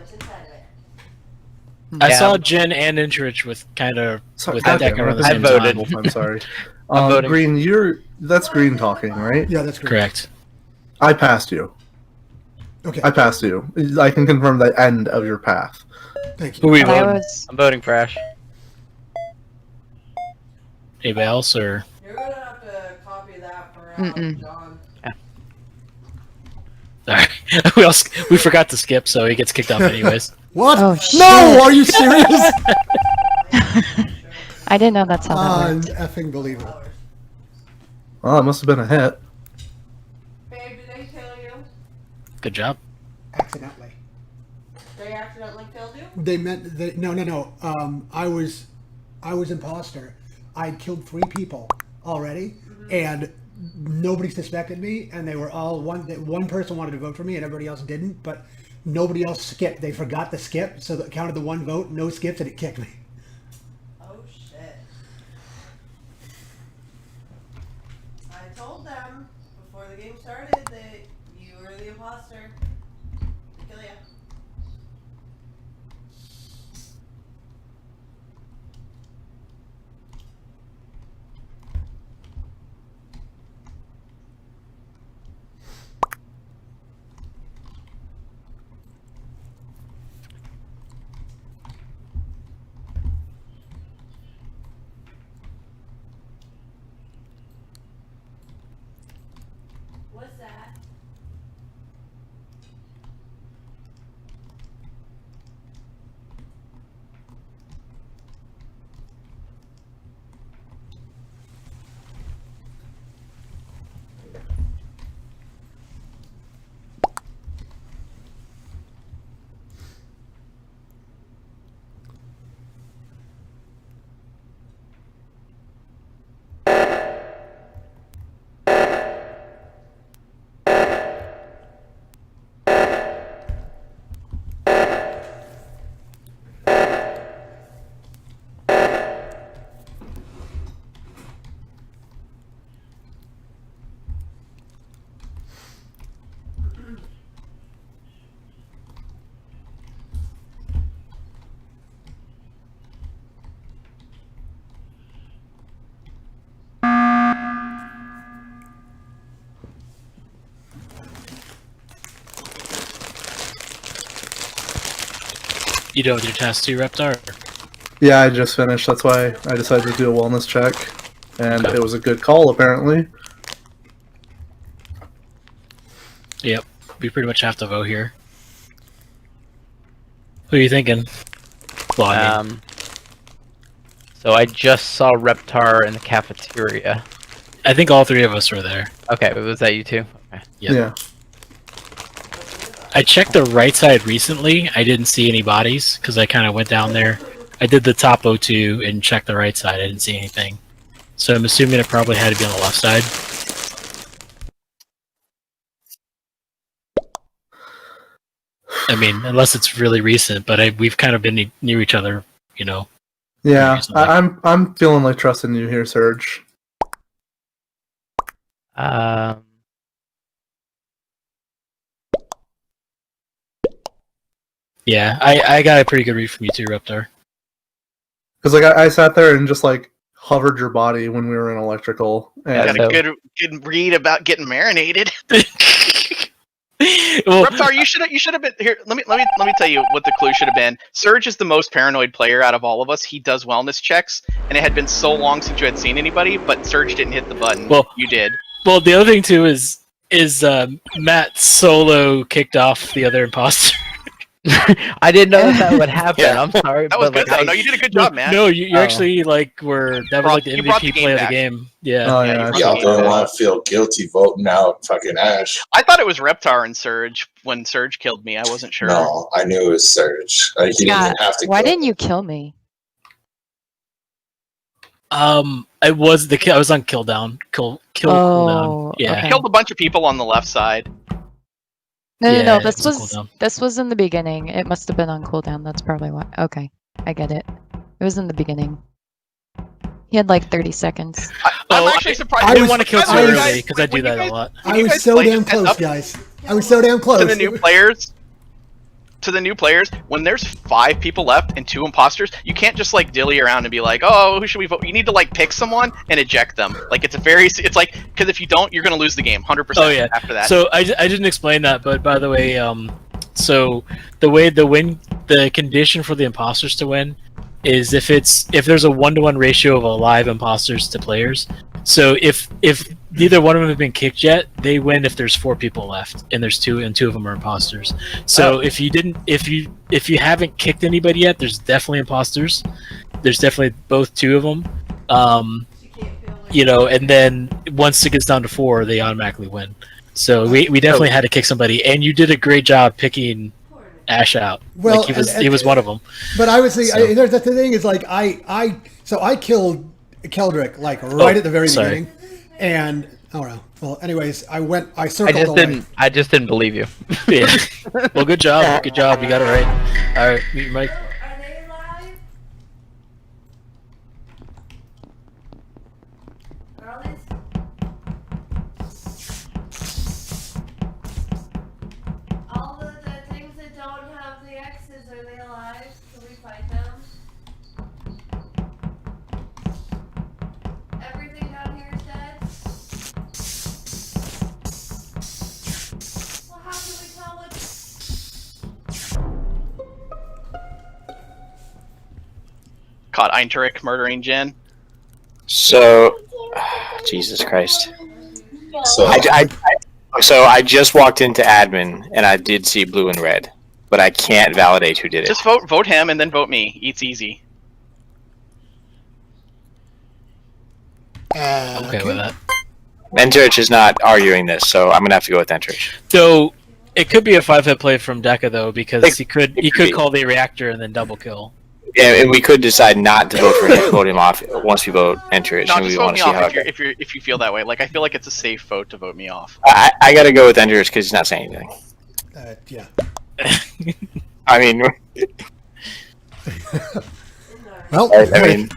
[SPEAKER 4] I
[SPEAKER 5] Yeah.
[SPEAKER 4] saw Jen and Entrich with kind of
[SPEAKER 9] Sorry,
[SPEAKER 4] with
[SPEAKER 9] I
[SPEAKER 4] Deca around the
[SPEAKER 5] I
[SPEAKER 4] same
[SPEAKER 5] voted.
[SPEAKER 4] time.
[SPEAKER 9] I'm sorry.
[SPEAKER 5] I'm voting.
[SPEAKER 9] Green, that's Green talking, right?
[SPEAKER 1] Yeah, that's correct.
[SPEAKER 4] Correct.
[SPEAKER 9] I passed you.
[SPEAKER 1] Okay.
[SPEAKER 9] I passed you. I can confirm the end of your path.
[SPEAKER 1] Thank
[SPEAKER 4] Who
[SPEAKER 1] you.
[SPEAKER 4] were you
[SPEAKER 10] But I
[SPEAKER 4] voting?
[SPEAKER 10] was.
[SPEAKER 5] I'm voting for Ashe.
[SPEAKER 4] Anybody else or?
[SPEAKER 6] You're gonna have to copy that for
[SPEAKER 10] Mm-mm.
[SPEAKER 6] John.
[SPEAKER 4] Sorry. we forgot to skip, so he gets kicked off anyways.
[SPEAKER 1] What?
[SPEAKER 10] Oh,
[SPEAKER 1] No,
[SPEAKER 10] shit.
[SPEAKER 1] are you serious?
[SPEAKER 10] I didn't know that's how that worked.
[SPEAKER 1] Effing believable.
[SPEAKER 9] Well, it must have been a hit.
[SPEAKER 6] Babe, did they kill you?
[SPEAKER 4] Good job.
[SPEAKER 1] Accidentally.
[SPEAKER 6] They accidentally killed you?
[SPEAKER 1] They meant no. I was imposter. I'd killed 3 people already, and nobody suspected me. And they were all one person wanted to vote for me, and everybody else didn't. But nobody else skipped. They forgot to skip, so that counted the 1 vote, no skips, and it kicked me.
[SPEAKER 6] Oh shit. I told them before the game started that you were the imposter. To kill you. What's that?
[SPEAKER 4] You done with your task 2, Reptar?
[SPEAKER 9] Yeah, I just finished. That's why I decided to do a wellness check. And it was a good call, apparently.
[SPEAKER 4] Yep. We pretty much have to vote here. Who are you thinking? Well, I mean,
[SPEAKER 5] So I just saw Reptar in the cafeteria.
[SPEAKER 4] I think all 3 of us were there.
[SPEAKER 5] Okay, was that you two? Okay.
[SPEAKER 4] Yep.
[SPEAKER 9] Yeah.
[SPEAKER 4] I checked the right side recently. I didn't see any bodies because I kind of went down there. I did the top O2 and checked the right side. I didn't see anything. So I'm assuming it probably had to be on the left side. I mean, unless it's really recent, but we've kind of been near each other, you know.
[SPEAKER 9] Yeah,
[SPEAKER 4] recently.
[SPEAKER 9] I'm feeling like trusting you here, Serge.
[SPEAKER 4] Yeah, I got a pretty good read from you too, Reptar.
[SPEAKER 9] Because like I sat there and just like hovered your body when we were in electrical.
[SPEAKER 7] I
[SPEAKER 9] And
[SPEAKER 7] got a good read about getting marinated.
[SPEAKER 4] Well,
[SPEAKER 7] Reptar, you should have been here. Let me tell you what the clue should have been. Surge is the most paranoid player out of all of us. He does wellness checks, and it had been so long since you had seen anybody, but Surge didn't hit the button.
[SPEAKER 4] Well,
[SPEAKER 7] you did.
[SPEAKER 4] Well, the other thing too is Matt solo kicked off the other imposter.
[SPEAKER 5] I didn't know that would happen.
[SPEAKER 7] Yeah.
[SPEAKER 5] I'm sorry,
[SPEAKER 7] That was
[SPEAKER 5] but
[SPEAKER 7] good though. No, you did a good job, man.
[SPEAKER 4] No, you actually like were that was like the
[SPEAKER 7] You brought the
[SPEAKER 4] MVP
[SPEAKER 7] game
[SPEAKER 4] play of the
[SPEAKER 7] back.
[SPEAKER 4] game. Yeah.
[SPEAKER 9] Oh,
[SPEAKER 7] Yeah,
[SPEAKER 9] yeah.
[SPEAKER 7] you
[SPEAKER 8] Y'all
[SPEAKER 7] brought the game
[SPEAKER 8] don't
[SPEAKER 7] back.
[SPEAKER 8] want to feel guilty voting out fucking Ashe.
[SPEAKER 7] I thought it was Reptar and Surge when Surge killed me. I wasn't sure.
[SPEAKER 8] No, I knew it was Serge. He didn't
[SPEAKER 10] Yeah,
[SPEAKER 8] even have to
[SPEAKER 10] why
[SPEAKER 8] kill
[SPEAKER 10] didn't you kill me?
[SPEAKER 4] I was on kill cooldown.
[SPEAKER 10] Oh,
[SPEAKER 4] Yeah.
[SPEAKER 10] okay.
[SPEAKER 7] Killed a bunch of people on the left side.
[SPEAKER 10] No,
[SPEAKER 4] Yeah,
[SPEAKER 10] no,
[SPEAKER 4] it's cooldown.
[SPEAKER 10] this was in the beginning. It must have been on cooldown. That's probably why. Okay, I get it. It was in the beginning. He had like 30 seconds.
[SPEAKER 7] I'm actually surprised.
[SPEAKER 4] I didn't want to kill
[SPEAKER 7] By
[SPEAKER 4] too
[SPEAKER 7] the way,
[SPEAKER 4] early
[SPEAKER 7] guys,
[SPEAKER 4] because I do
[SPEAKER 7] when you
[SPEAKER 4] that
[SPEAKER 7] guys-
[SPEAKER 4] a lot.
[SPEAKER 7] when
[SPEAKER 1] I
[SPEAKER 7] you
[SPEAKER 1] was
[SPEAKER 7] guys
[SPEAKER 1] so
[SPEAKER 7] play
[SPEAKER 1] damn
[SPEAKER 7] just heads
[SPEAKER 1] close,
[SPEAKER 7] up
[SPEAKER 1] guys. I was so damn close.
[SPEAKER 7] to the new players. To the new players, when there's 5 people left and 2 imposters, you can't just like dilly around and be like, "Oh, who should we vote?" You need to like pick someone and eject them. Like it's like because if you don't, you're gonna lose the game 100%.
[SPEAKER 4] Oh yeah.
[SPEAKER 7] After that.
[SPEAKER 4] So I didn't explain that, but by the way, so the condition for the imposters to win is if there's a 1-to-1 ratio of alive imposters to players. So if neither one of them have been kicked yet, they win if there's 4 people left and there's 2 and 2 of them are imposters. So if you haven't kicked anybody yet, there's definitely imposters. There's definitely both 2 of them. You know, and then once it gets down to 4, they automatically win. So we definitely had to kick somebody, and you did a great job picking Ashe out.
[SPEAKER 1] Well,
[SPEAKER 4] like he was one of them.
[SPEAKER 1] But I was
[SPEAKER 4] So-
[SPEAKER 1] the thing is like I killed Keldrick like right at the very
[SPEAKER 4] sorry.
[SPEAKER 1] beginning, and I don't know. Well, anyways, I circled away.
[SPEAKER 5] I just didn't believe you.
[SPEAKER 4] Yeah. Well, good job. Good job. You got it right. All right, mute your mic.
[SPEAKER 6] Are they alive? Are all these? All the things that don't have the X's, are they alive? Can we fight them? Everything down here is dead? Well, how can we tell what?
[SPEAKER 7] Caught Einturek murdering Jen.
[SPEAKER 2] So, Jesus Christ.
[SPEAKER 8] So
[SPEAKER 2] I just walked into admin and I did see blue and red, but I can't validate who did it.
[SPEAKER 7] Just vote him and then vote me. It's easy.
[SPEAKER 4] Okay with that.
[SPEAKER 2] Enterich is not arguing this, so I'm gonna have to go with Enterich.
[SPEAKER 4] So it could be a 5-hit play from Deca though, because
[SPEAKER 2] It
[SPEAKER 4] he could
[SPEAKER 2] be.
[SPEAKER 4] call the reactor and then double kill.
[SPEAKER 2] Yeah, and we could decide not to vote for him, vote him off once we vote Enterich,
[SPEAKER 7] No,
[SPEAKER 2] and
[SPEAKER 7] just
[SPEAKER 2] we
[SPEAKER 7] vote
[SPEAKER 2] want
[SPEAKER 7] me
[SPEAKER 2] to see
[SPEAKER 7] off
[SPEAKER 2] how.
[SPEAKER 7] if you feel that way. Like I feel like it's a safe vote to vote me off.
[SPEAKER 2] I gotta go with Enterich because he's not saying anything.
[SPEAKER 1] Yeah.
[SPEAKER 2] I mean,
[SPEAKER 1] Well,
[SPEAKER 2] I mean,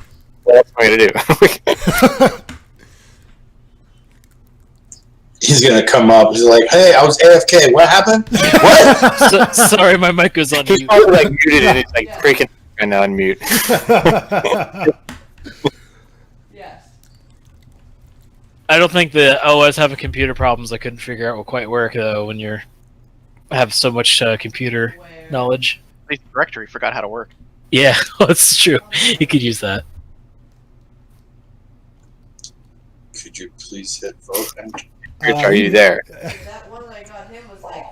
[SPEAKER 2] what else am I gonna do?
[SPEAKER 8] he's gonna come up. He's like, "Hey, I was AFK. What happened? What?"
[SPEAKER 4] Sorry, my mic was on
[SPEAKER 2] He's
[SPEAKER 4] mute.
[SPEAKER 2] probably like muted and he's like freaking trying to unmute.
[SPEAKER 6] Yes.
[SPEAKER 4] I don't think the OS having computer problems I couldn't figure out will quite work though when you're have so much computer knowledge.
[SPEAKER 7] At least the directory forgot how to work.
[SPEAKER 4] Yeah, that's true. You could use that.
[SPEAKER 8] Could you please hit vote?
[SPEAKER 2] Are you there?
[SPEAKER 6] That one I got him was like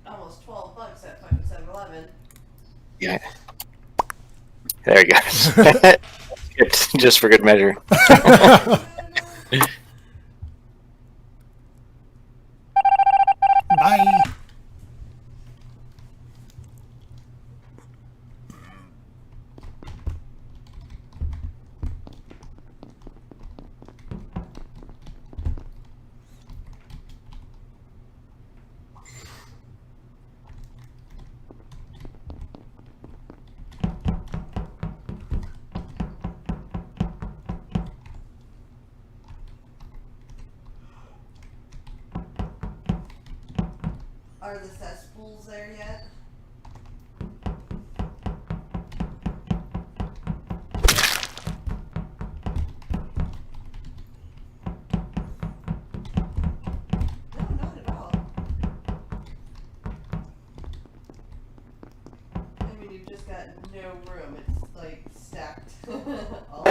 [SPEAKER 6] almost $12 at fucking 7-Eleven.
[SPEAKER 2] Yeah. There you go. Just for good measure.
[SPEAKER 1] Bye.
[SPEAKER 6] Are the cesspools there yet? No, not at all. I mean, you've just got no room. It's like stacked. all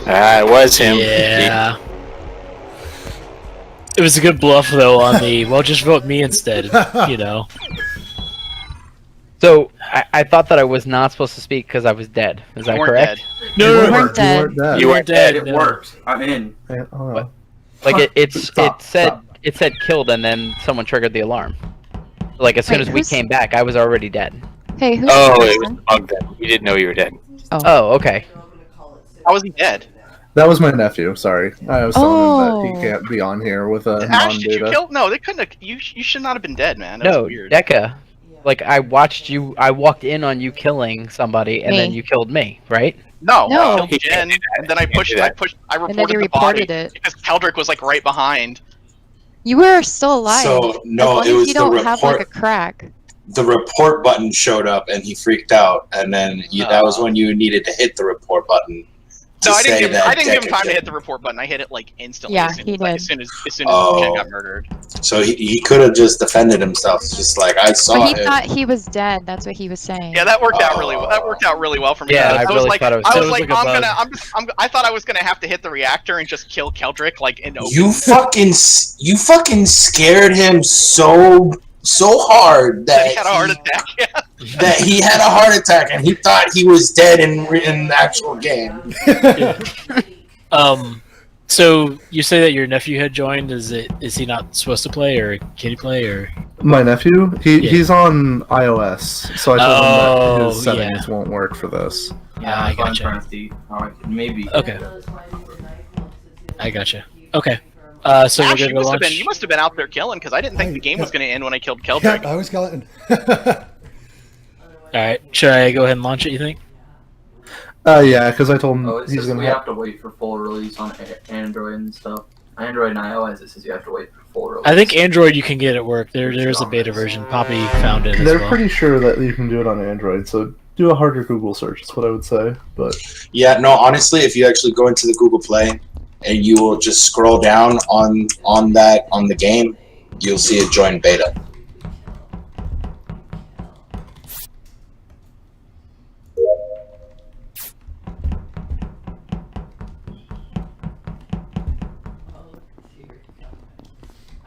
[SPEAKER 2] It was him.
[SPEAKER 4] Yeah. It was a good bluff though on the well, just vote me instead. You know.
[SPEAKER 5] So I thought that I was not supposed to speak because I was dead. Is that
[SPEAKER 7] You weren't
[SPEAKER 5] correct?
[SPEAKER 7] dead.
[SPEAKER 4] No,
[SPEAKER 10] You
[SPEAKER 4] no, no.
[SPEAKER 10] weren't dead.
[SPEAKER 9] You weren't dead.
[SPEAKER 2] You weren't dead.
[SPEAKER 12] It worked. I'm in.
[SPEAKER 9] Yeah, oh, no.
[SPEAKER 5] Like it
[SPEAKER 9] Stop,
[SPEAKER 5] said
[SPEAKER 9] stop.
[SPEAKER 5] it said killed and then someone triggered the alarm. Like as soon
[SPEAKER 10] Wait,
[SPEAKER 5] as we
[SPEAKER 10] who's-
[SPEAKER 5] came back, I was already dead.
[SPEAKER 10] Hey, who's
[SPEAKER 2] Oh,
[SPEAKER 10] the
[SPEAKER 2] it was
[SPEAKER 10] person?
[SPEAKER 2] bugged then. You didn't know you were dead.
[SPEAKER 5] Oh, okay.
[SPEAKER 6] I'm gonna call it soon.
[SPEAKER 7] I wasn't dead.
[SPEAKER 9] That was my nephew. Sorry, I was telling him that he
[SPEAKER 10] Oh.
[SPEAKER 9] can't be on here with a
[SPEAKER 7] Ash, did you
[SPEAKER 9] non-data.
[SPEAKER 7] kill? No, they couldn't have. You should not have been dead, man. That
[SPEAKER 5] No,
[SPEAKER 7] was weird.
[SPEAKER 5] Deca.
[SPEAKER 6] Yeah.
[SPEAKER 5] Like I watched you. I walked in on you killing somebody, and then
[SPEAKER 10] Me.
[SPEAKER 5] you killed me, right?
[SPEAKER 7] No,
[SPEAKER 10] No.
[SPEAKER 7] I killed Jen, and then I pushed. I
[SPEAKER 10] And then
[SPEAKER 7] reported
[SPEAKER 10] you
[SPEAKER 7] the body
[SPEAKER 10] reported it.
[SPEAKER 7] because Keldrick was like right behind.
[SPEAKER 10] You were still alive.
[SPEAKER 8] So, no,
[SPEAKER 10] as
[SPEAKER 8] it
[SPEAKER 10] long
[SPEAKER 8] was
[SPEAKER 10] as you
[SPEAKER 8] the
[SPEAKER 10] don't have like a
[SPEAKER 8] report-
[SPEAKER 10] crack.
[SPEAKER 8] The report button showed up and he freaked out, and then that was when you needed to hit the report button. To
[SPEAKER 7] No, I didn't
[SPEAKER 8] say
[SPEAKER 7] give.
[SPEAKER 8] that
[SPEAKER 7] I didn't give him
[SPEAKER 8] Deca
[SPEAKER 7] time to
[SPEAKER 8] killed
[SPEAKER 7] hit the report button. I hit it like instantly.
[SPEAKER 10] Yeah,
[SPEAKER 7] as soon
[SPEAKER 10] he
[SPEAKER 7] as, like,
[SPEAKER 10] did.
[SPEAKER 7] as soon as
[SPEAKER 8] Oh.
[SPEAKER 7] Jen got murdered.
[SPEAKER 8] So he could have just defended himself, just like I saw
[SPEAKER 10] But he
[SPEAKER 8] him.
[SPEAKER 10] thought he was dead. That's what he was saying.
[SPEAKER 7] Yeah, that worked out really well. That worked out really well for me.
[SPEAKER 5] Yeah,
[SPEAKER 7] I
[SPEAKER 5] I
[SPEAKER 7] was
[SPEAKER 5] really
[SPEAKER 7] like,
[SPEAKER 5] thought it was-
[SPEAKER 7] I
[SPEAKER 4] that
[SPEAKER 7] was
[SPEAKER 4] was
[SPEAKER 7] like,
[SPEAKER 4] like a
[SPEAKER 7] I'm
[SPEAKER 4] bug.
[SPEAKER 7] gonna. I thought I was gonna have to hit the reactor and just kill Keldrick like in open.
[SPEAKER 8] You fucking scared him so hard
[SPEAKER 7] That
[SPEAKER 8] that
[SPEAKER 7] he had a heart attack. Yeah.
[SPEAKER 8] that he had a heart attack and he thought he was dead in the actual game.
[SPEAKER 4] So you say that your nephew had joined. Is he not supposed to play, or can he play, or?
[SPEAKER 9] My nephew,
[SPEAKER 4] Yeah.
[SPEAKER 9] he's on iOS, so I told him that his settings
[SPEAKER 4] yeah.
[SPEAKER 9] won't work for this.
[SPEAKER 4] Yeah, I
[SPEAKER 12] that's what I'm
[SPEAKER 4] gotcha.
[SPEAKER 12] trying to see. Maybe.
[SPEAKER 4] Okay, I gotcha. Okay. So we're
[SPEAKER 7] Ash,
[SPEAKER 4] gonna
[SPEAKER 7] you
[SPEAKER 4] go
[SPEAKER 7] must have
[SPEAKER 4] launch.
[SPEAKER 7] been. You must have been out there killing because I didn't think the game was gonna end when I killed
[SPEAKER 1] Yeah,
[SPEAKER 7] Keldrick.
[SPEAKER 1] I was skeleton.
[SPEAKER 4] All right. Should I go ahead and launch it? You think?
[SPEAKER 9] Yeah, because I told him
[SPEAKER 12] Oh, it
[SPEAKER 9] he's
[SPEAKER 12] says
[SPEAKER 9] gonna
[SPEAKER 12] we have to wait for full release on Android and stuff. Android and iOS, it says you have to wait for full release.
[SPEAKER 4] I think Android you can get at work. There's a beta version. Poppy found it as
[SPEAKER 9] They're
[SPEAKER 4] well.
[SPEAKER 9] pretty sure that you can do it on Android, so do a harder Google search. Is what I would say. But
[SPEAKER 8] Yeah, no, honestly, if you actually go into the Google Play and you will just scroll down on the game, you'll see a join beta.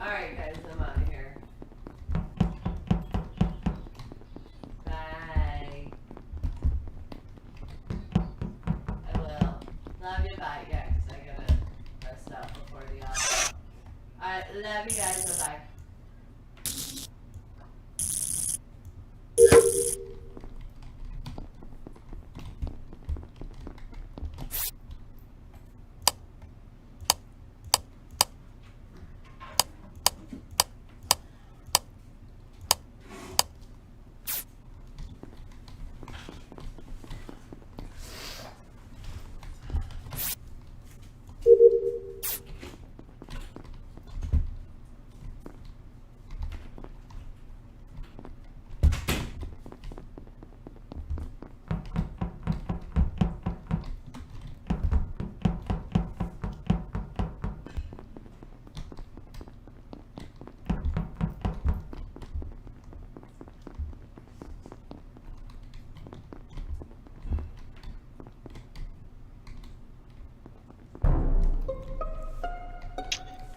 [SPEAKER 6] Alright, guys, I'm out of here. Bye. I will. Love you, bye. Yeah, because I gotta rest out before the office. Alright, love you guys, bye.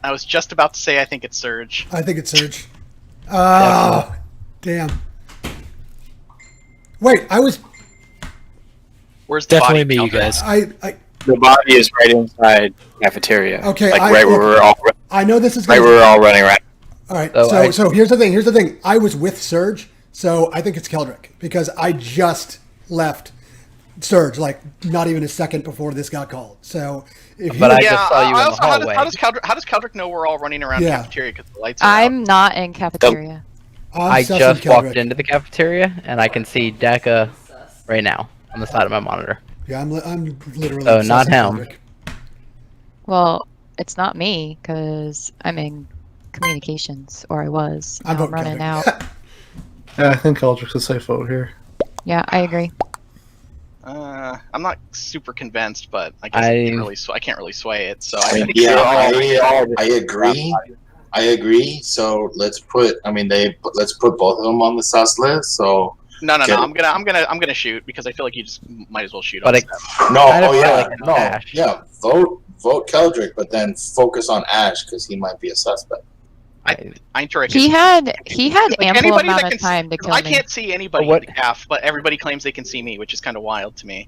[SPEAKER 7] I was just about to say I think it's Surge.
[SPEAKER 1] I think it's Surge. Oh, damn. Wait, I was.
[SPEAKER 7] Where's the
[SPEAKER 4] Definitely
[SPEAKER 7] body
[SPEAKER 4] me, you
[SPEAKER 7] Keldrick?
[SPEAKER 4] guys.
[SPEAKER 1] I
[SPEAKER 2] The body is right inside cafeteria.
[SPEAKER 1] Okay,
[SPEAKER 2] like
[SPEAKER 1] I-
[SPEAKER 2] right where
[SPEAKER 1] look,
[SPEAKER 2] we're all
[SPEAKER 1] I know this is
[SPEAKER 2] right
[SPEAKER 1] gonna
[SPEAKER 2] where we're all running around.
[SPEAKER 1] All right,
[SPEAKER 5] So
[SPEAKER 1] so here's the thing. Here's the thing. I was with Surge, so I think it's Keldrick because I just left Surge like not even a second before this got called. So if
[SPEAKER 5] But
[SPEAKER 1] you,
[SPEAKER 5] I
[SPEAKER 7] Yeah,
[SPEAKER 5] just saw you in the
[SPEAKER 7] also,
[SPEAKER 5] hallway.
[SPEAKER 7] how does Keldrick know we're all running around
[SPEAKER 1] Yeah.
[SPEAKER 7] cafeteria because the lights are out?
[SPEAKER 10] I'm not in cafeteria.
[SPEAKER 1] I'm
[SPEAKER 5] I
[SPEAKER 1] sussing
[SPEAKER 5] just
[SPEAKER 1] Keldrick.
[SPEAKER 5] walked into the cafeteria and I can see Deca right now on the side of my monitor.
[SPEAKER 1] Yeah, I'm literally.
[SPEAKER 5] So, not
[SPEAKER 1] sussing
[SPEAKER 5] him.
[SPEAKER 1] Keldrick.
[SPEAKER 10] Well, it's not me because I'm in communications, or I was.
[SPEAKER 1] I'm
[SPEAKER 10] Now I'm
[SPEAKER 1] voting
[SPEAKER 10] running
[SPEAKER 1] Keldrick.
[SPEAKER 10] out.
[SPEAKER 9] Yeah, I think Eldrick's a safe vote here.
[SPEAKER 10] Yeah, I agree.
[SPEAKER 7] I'm not super convinced, but I guess I can't really sway it. So I think
[SPEAKER 8] Yeah,
[SPEAKER 2] you're all
[SPEAKER 8] I agree. I agree. So let's put both of them on the sus list. So
[SPEAKER 7] no.
[SPEAKER 8] Get-
[SPEAKER 7] I'm gonna shoot because I feel like you just might as well shoot.
[SPEAKER 5] But
[SPEAKER 7] on
[SPEAKER 8] no,
[SPEAKER 5] kind of
[SPEAKER 8] oh
[SPEAKER 5] feel
[SPEAKER 8] yeah,
[SPEAKER 5] like it's
[SPEAKER 8] no,
[SPEAKER 5] Ashe.
[SPEAKER 8] yeah. Vote Keldrick, but then focus on Ashe because he might be a suspect.
[SPEAKER 7] Eintrick
[SPEAKER 10] He
[SPEAKER 7] is-
[SPEAKER 10] had ample
[SPEAKER 7] anybody
[SPEAKER 10] amount
[SPEAKER 7] that
[SPEAKER 10] of
[SPEAKER 7] can
[SPEAKER 10] time to kill
[SPEAKER 7] I
[SPEAKER 10] me.
[SPEAKER 7] can't see anybody
[SPEAKER 5] What-
[SPEAKER 7] in the calf, but everybody claims they can see me, which is kind of wild to me.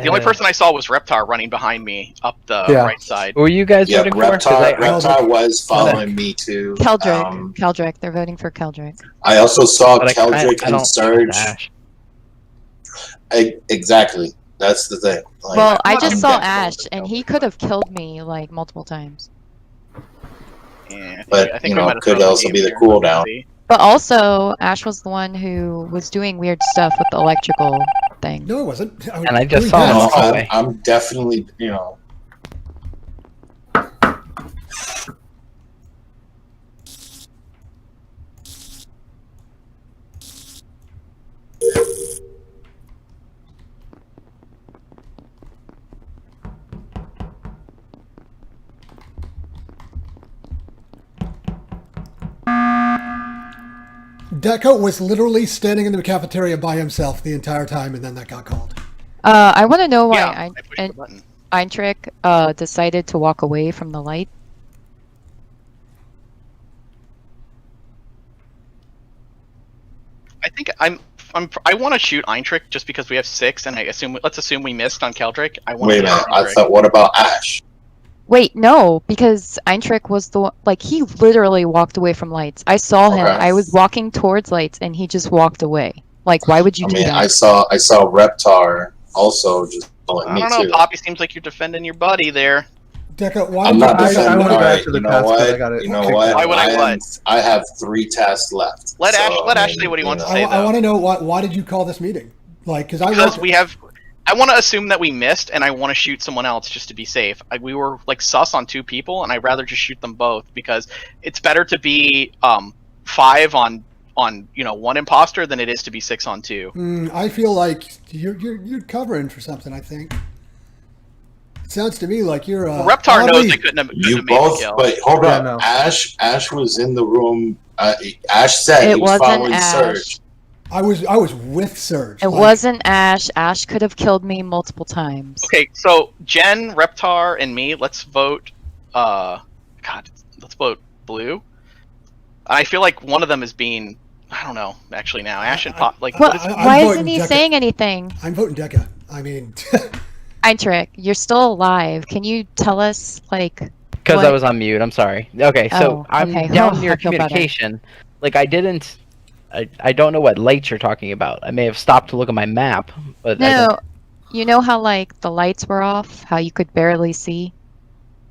[SPEAKER 7] The only person I saw was Reptar running behind me up the
[SPEAKER 9] Yeah.
[SPEAKER 7] right side.
[SPEAKER 5] Who are you guys
[SPEAKER 8] Yeah,
[SPEAKER 5] voting for? 'Cause
[SPEAKER 8] Reptar was following me too.
[SPEAKER 10] Keldrick. Keldrick. They're voting for Keldrick.
[SPEAKER 8] I also saw
[SPEAKER 5] But I
[SPEAKER 8] Keldrick and
[SPEAKER 5] don't
[SPEAKER 8] Surge.
[SPEAKER 5] Ashe.
[SPEAKER 8] Exactly. That's the thing. Like,
[SPEAKER 10] Well, I just
[SPEAKER 7] I'm
[SPEAKER 10] saw
[SPEAKER 7] comfortable
[SPEAKER 10] Ashe,
[SPEAKER 7] with
[SPEAKER 10] and he could have killed me like multiple times.
[SPEAKER 7] Yeah,
[SPEAKER 8] but
[SPEAKER 7] I think
[SPEAKER 8] you
[SPEAKER 7] we
[SPEAKER 8] know,
[SPEAKER 7] might have
[SPEAKER 8] could
[SPEAKER 7] thrown
[SPEAKER 8] also
[SPEAKER 7] game
[SPEAKER 8] be the
[SPEAKER 7] here.
[SPEAKER 8] cooldown.
[SPEAKER 7] See?
[SPEAKER 10] But also, Ashe was the one who was doing weird stuff with the electrical thing.
[SPEAKER 1] No, it wasn't.
[SPEAKER 5] And I just
[SPEAKER 1] doing
[SPEAKER 5] saw him
[SPEAKER 1] that.
[SPEAKER 5] in the hallway.
[SPEAKER 8] I'm definitely, you know.
[SPEAKER 1] Deco was literally standing in the cafeteria by himself the entire time, and then that got called.
[SPEAKER 10] I want to know why
[SPEAKER 7] Yeah, I pushed the button.
[SPEAKER 10] Eintrick decided to walk away from the light.
[SPEAKER 7] I think I want to shoot Eintrick just because we have 6, and let's assume we missed on Keldrick. I want
[SPEAKER 8] Wait a
[SPEAKER 7] to
[SPEAKER 8] minute. I thought, what about Ashe?
[SPEAKER 10] Wait, no, because Eintrick was the one, like, he literally walked away from lights. I saw him.
[SPEAKER 8] Okay.
[SPEAKER 10] I was walking towards lights, and he just walked away. Like, why would you
[SPEAKER 8] I
[SPEAKER 10] do
[SPEAKER 8] mean,
[SPEAKER 10] that?
[SPEAKER 8] I saw Reptar also just following
[SPEAKER 7] I
[SPEAKER 8] me
[SPEAKER 7] don't know,
[SPEAKER 8] too.
[SPEAKER 7] Poppy. Seems like you're defending your buddy there.
[SPEAKER 1] Deco, why
[SPEAKER 8] I'm
[SPEAKER 1] did
[SPEAKER 8] not
[SPEAKER 1] you
[SPEAKER 8] defending.
[SPEAKER 9] I wanted
[SPEAKER 8] All
[SPEAKER 9] to
[SPEAKER 8] right,
[SPEAKER 9] add to the
[SPEAKER 8] you know
[SPEAKER 9] task, but I
[SPEAKER 8] what?
[SPEAKER 9] got it.
[SPEAKER 8] You know what?
[SPEAKER 7] Why would I what?
[SPEAKER 8] I have 3 tasks left.
[SPEAKER 7] Let
[SPEAKER 8] so,
[SPEAKER 7] Ashe say what he wants to say.
[SPEAKER 1] I want to know why did you call this meeting? Like, because
[SPEAKER 7] I want to assume that we missed, and I want to shoot someone else just to be safe. We were like sus on 2 people, and I'd rather just shoot them both because it's better to be 5 on 1 imposter than it is to be 6 on 2.
[SPEAKER 1] I feel like you're covering for something. I think it sounds to me like you're.
[SPEAKER 7] Reptar knows they couldn't have
[SPEAKER 8] You
[SPEAKER 7] made
[SPEAKER 8] both,
[SPEAKER 7] the kill.
[SPEAKER 8] but hold
[SPEAKER 9] Yeah,
[SPEAKER 8] up.
[SPEAKER 9] no.
[SPEAKER 8] Ash was in the room. Ash said
[SPEAKER 10] It
[SPEAKER 8] he was
[SPEAKER 10] wasn't
[SPEAKER 8] following
[SPEAKER 10] Ashe.
[SPEAKER 8] Surge.
[SPEAKER 1] I was with Surge.
[SPEAKER 10] It
[SPEAKER 1] like,
[SPEAKER 10] wasn't Ashe. Ashe could have killed me multiple times.
[SPEAKER 7] Okay, so Jen, Reptar, and me, let's vote. Let's vote blue. I feel like one of them is being. I don't know. Actually, now Ashe and Pop. Like,
[SPEAKER 10] What?
[SPEAKER 7] what is it?
[SPEAKER 1] I'm
[SPEAKER 10] Why
[SPEAKER 1] voting
[SPEAKER 10] isn't he
[SPEAKER 1] Deca.
[SPEAKER 10] saying anything?
[SPEAKER 1] I'm voting Deca. I mean,
[SPEAKER 10] Eintrick, you're still alive. Can you tell us, like,
[SPEAKER 5] Because
[SPEAKER 10] what?
[SPEAKER 5] I was on mute. I'm sorry. Okay, so
[SPEAKER 10] Oh,
[SPEAKER 5] I'm
[SPEAKER 10] okay.
[SPEAKER 5] down
[SPEAKER 10] Oh,
[SPEAKER 5] near
[SPEAKER 10] I feel better.
[SPEAKER 5] communication. Like I didn't. I don't know what lights you're talking about. I may have stopped to look at my map, but I
[SPEAKER 10] No,
[SPEAKER 5] don't-
[SPEAKER 10] you know how, like, the lights were off? How you could barely see?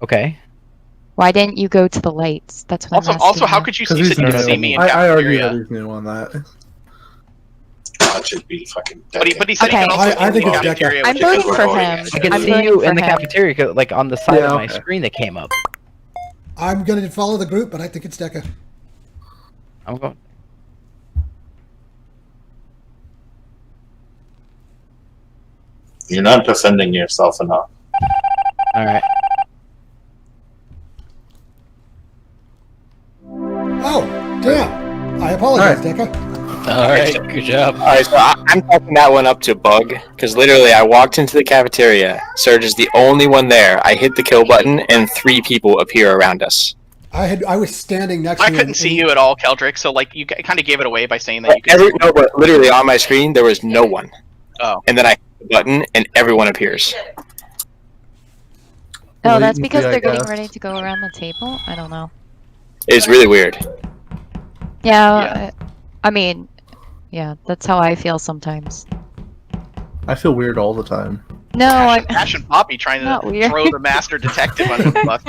[SPEAKER 5] Okay.
[SPEAKER 10] Why didn't you go to the lights? That's what I'm asking
[SPEAKER 7] Also, how
[SPEAKER 10] you.
[SPEAKER 7] could you
[SPEAKER 9] Because
[SPEAKER 7] see?
[SPEAKER 9] he's
[SPEAKER 7] Said you
[SPEAKER 9] new.
[SPEAKER 7] could see me in
[SPEAKER 9] I argue
[SPEAKER 7] cafeteria.
[SPEAKER 9] that he's new on that.
[SPEAKER 8] That should be fucking.
[SPEAKER 7] But he said
[SPEAKER 10] Okay.
[SPEAKER 7] he could also
[SPEAKER 1] I
[SPEAKER 7] see
[SPEAKER 1] think
[SPEAKER 7] me in
[SPEAKER 1] it's Deca.
[SPEAKER 7] cafeteria.
[SPEAKER 10] I'm
[SPEAKER 7] which is
[SPEAKER 10] voting
[SPEAKER 7] good.
[SPEAKER 10] for
[SPEAKER 8] voting.
[SPEAKER 10] him.
[SPEAKER 5] I can
[SPEAKER 10] I'm
[SPEAKER 5] see
[SPEAKER 10] voting
[SPEAKER 5] you
[SPEAKER 10] for
[SPEAKER 5] in the
[SPEAKER 10] him.
[SPEAKER 5] cafeteria, 'cause, like on the side
[SPEAKER 9] Yeah,
[SPEAKER 5] of my
[SPEAKER 9] okay.
[SPEAKER 5] screen that came up.
[SPEAKER 1] I'm going to follow the group, but I think it's Deca.
[SPEAKER 5] I'm going.
[SPEAKER 8] You're not defending yourself enough.
[SPEAKER 5] All right.
[SPEAKER 1] Oh, damn! I apologize, Deca.
[SPEAKER 4] All right, good job.
[SPEAKER 2] All right, so I'm talking that one up to bug because literally I walked into the cafeteria. Surge is the only one there. I hit the kill button, and 3 people appear around us.
[SPEAKER 1] I was standing next to
[SPEAKER 7] I
[SPEAKER 1] him.
[SPEAKER 7] couldn't see
[SPEAKER 1] and-
[SPEAKER 7] you at all, Keldrick. So like you kind of gave it away by saying that you could.
[SPEAKER 2] No, but literally on my screen there was no one.
[SPEAKER 7] Oh.
[SPEAKER 2] And then I hit the button, and everyone appears.
[SPEAKER 10] Oh,
[SPEAKER 9] Well,
[SPEAKER 10] that's
[SPEAKER 9] you-
[SPEAKER 10] because
[SPEAKER 9] yeah, I
[SPEAKER 10] they're getting
[SPEAKER 9] guess.
[SPEAKER 10] ready to go around the table? I don't know.
[SPEAKER 2] It's really weird.
[SPEAKER 10] Yeah, I mean, yeah, that's how I feel sometimes.
[SPEAKER 9] I feel weird all the time.
[SPEAKER 10] No, I'm
[SPEAKER 7] Ash and Poppy trying
[SPEAKER 10] Not
[SPEAKER 7] to
[SPEAKER 10] weird.
[SPEAKER 7] throw the master detective under the bus,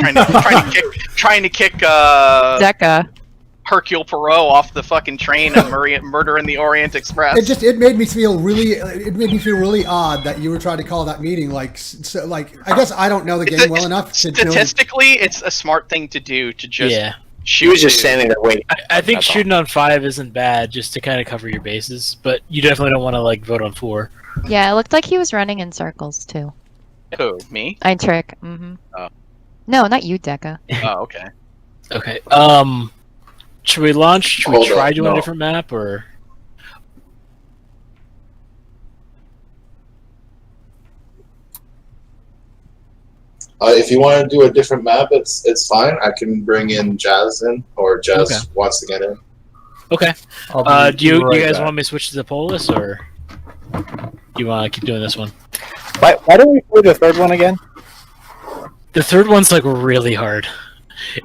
[SPEAKER 7] trying to kick
[SPEAKER 10] Deca.
[SPEAKER 7] Hercule Poirot off the fucking train and Murder in the Orient Express.
[SPEAKER 1] It made me feel really odd that you were trying to call that meeting I guess I don't know the game well enough to know.
[SPEAKER 7] Statistically, it's a smart thing to do to just shoot.
[SPEAKER 2] She was just standing there waiting.
[SPEAKER 4] I think shooting on 5 isn't bad, just to kind of cover your bases, but you definitely don't want to like vote on 4.
[SPEAKER 10] Yeah, it looked like he was running in circles too.
[SPEAKER 7] Who, me?
[SPEAKER 10] I trick. Mm-hmm.
[SPEAKER 7] Oh.
[SPEAKER 10] No, not you, Deca.
[SPEAKER 7] Oh, okay.
[SPEAKER 4] Okay. Should we launch? Should we try doing a different map, or?
[SPEAKER 8] If you want to do a different map, it's fine. I can bring in Jazz in, or Jazz wants to get in.
[SPEAKER 4] Okay. Do you guys want me to switch to the Polis, or do you want to keep doing this one?
[SPEAKER 2] Why don't we play the third one again?
[SPEAKER 4] The third one's like really hard.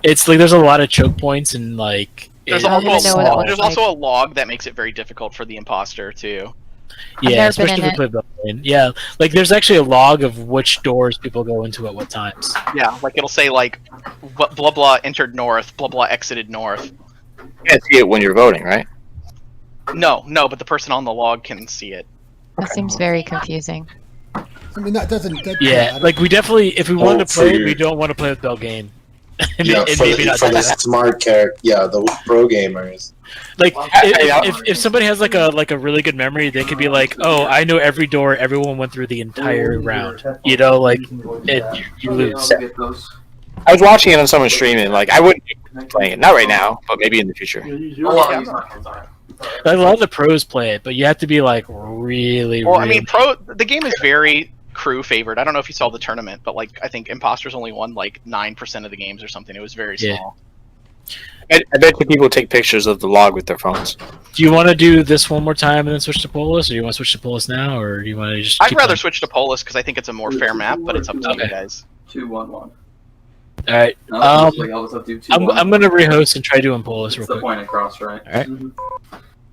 [SPEAKER 4] It's like there's a lot of choke points and like.
[SPEAKER 7] There's also a log that makes it very difficult for the imposter too.
[SPEAKER 4] Yeah, especially if we play Belgian. Yeah, like there's actually a log of which doors people go into at what times.
[SPEAKER 7] Yeah, like it'll say like blah blah entered north, blah blah exited north.
[SPEAKER 2] You can't see it when you're voting, right?
[SPEAKER 7] No, but the person on the log can see it.
[SPEAKER 10] That seems very confusing.
[SPEAKER 1] I mean, that doesn't.
[SPEAKER 4] Yeah, like we definitely, if we wanted to play, we don't want to play with Belgain.
[SPEAKER 8] Yeah, for the smart character, the pro gamers.
[SPEAKER 4] Like if somebody has like a really good memory, they could be like, oh, I know every door everyone went through the entire round. You know, like you lose.
[SPEAKER 2] I was watching it on someone streaming. Like I wouldn't be playing it, not right now, but maybe in the future.
[SPEAKER 4] Like, a lot of the pros play it, but you have to be like really.
[SPEAKER 7] Well, I mean, the game is very crew favored. I don't know if you saw the tournament, but like I think imposters only won like 9% of the games or something. It was very small.
[SPEAKER 2] I bet you people take pictures of the log with their phones.
[SPEAKER 4] Do you want to do this one more time and then switch to Polis, or do you want to switch to Polis now, or do you want to just?
[SPEAKER 7] I'd rather switch to Polis because I think it's a more fair map, but it's up to you guys.
[SPEAKER 12] 2-1-1.
[SPEAKER 4] All right. I'm gonna rehost and try doing Polis real quick.
[SPEAKER 12] The point across, right?
[SPEAKER 4] All right.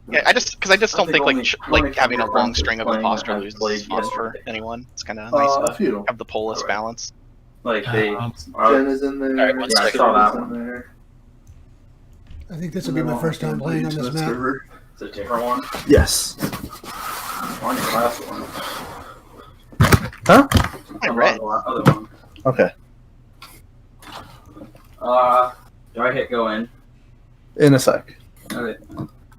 [SPEAKER 7] Yeah, I just don't think like having a long string of imposter loses is fun for anyone. It's kind of nice to have the Polis balance.
[SPEAKER 12] Like
[SPEAKER 9] Jen is in there.
[SPEAKER 4] All right, one
[SPEAKER 12] I
[SPEAKER 4] second.
[SPEAKER 12] saw that one.
[SPEAKER 1] I think this will be my first time playing on this map.
[SPEAKER 12] It's a different one.
[SPEAKER 9] Yes.
[SPEAKER 12] On your last one.
[SPEAKER 9] Huh?
[SPEAKER 7] Red.
[SPEAKER 12] Other one.
[SPEAKER 9] Okay.
[SPEAKER 12] Do I hit go in?
[SPEAKER 9] In a sec.
[SPEAKER 12] Okay.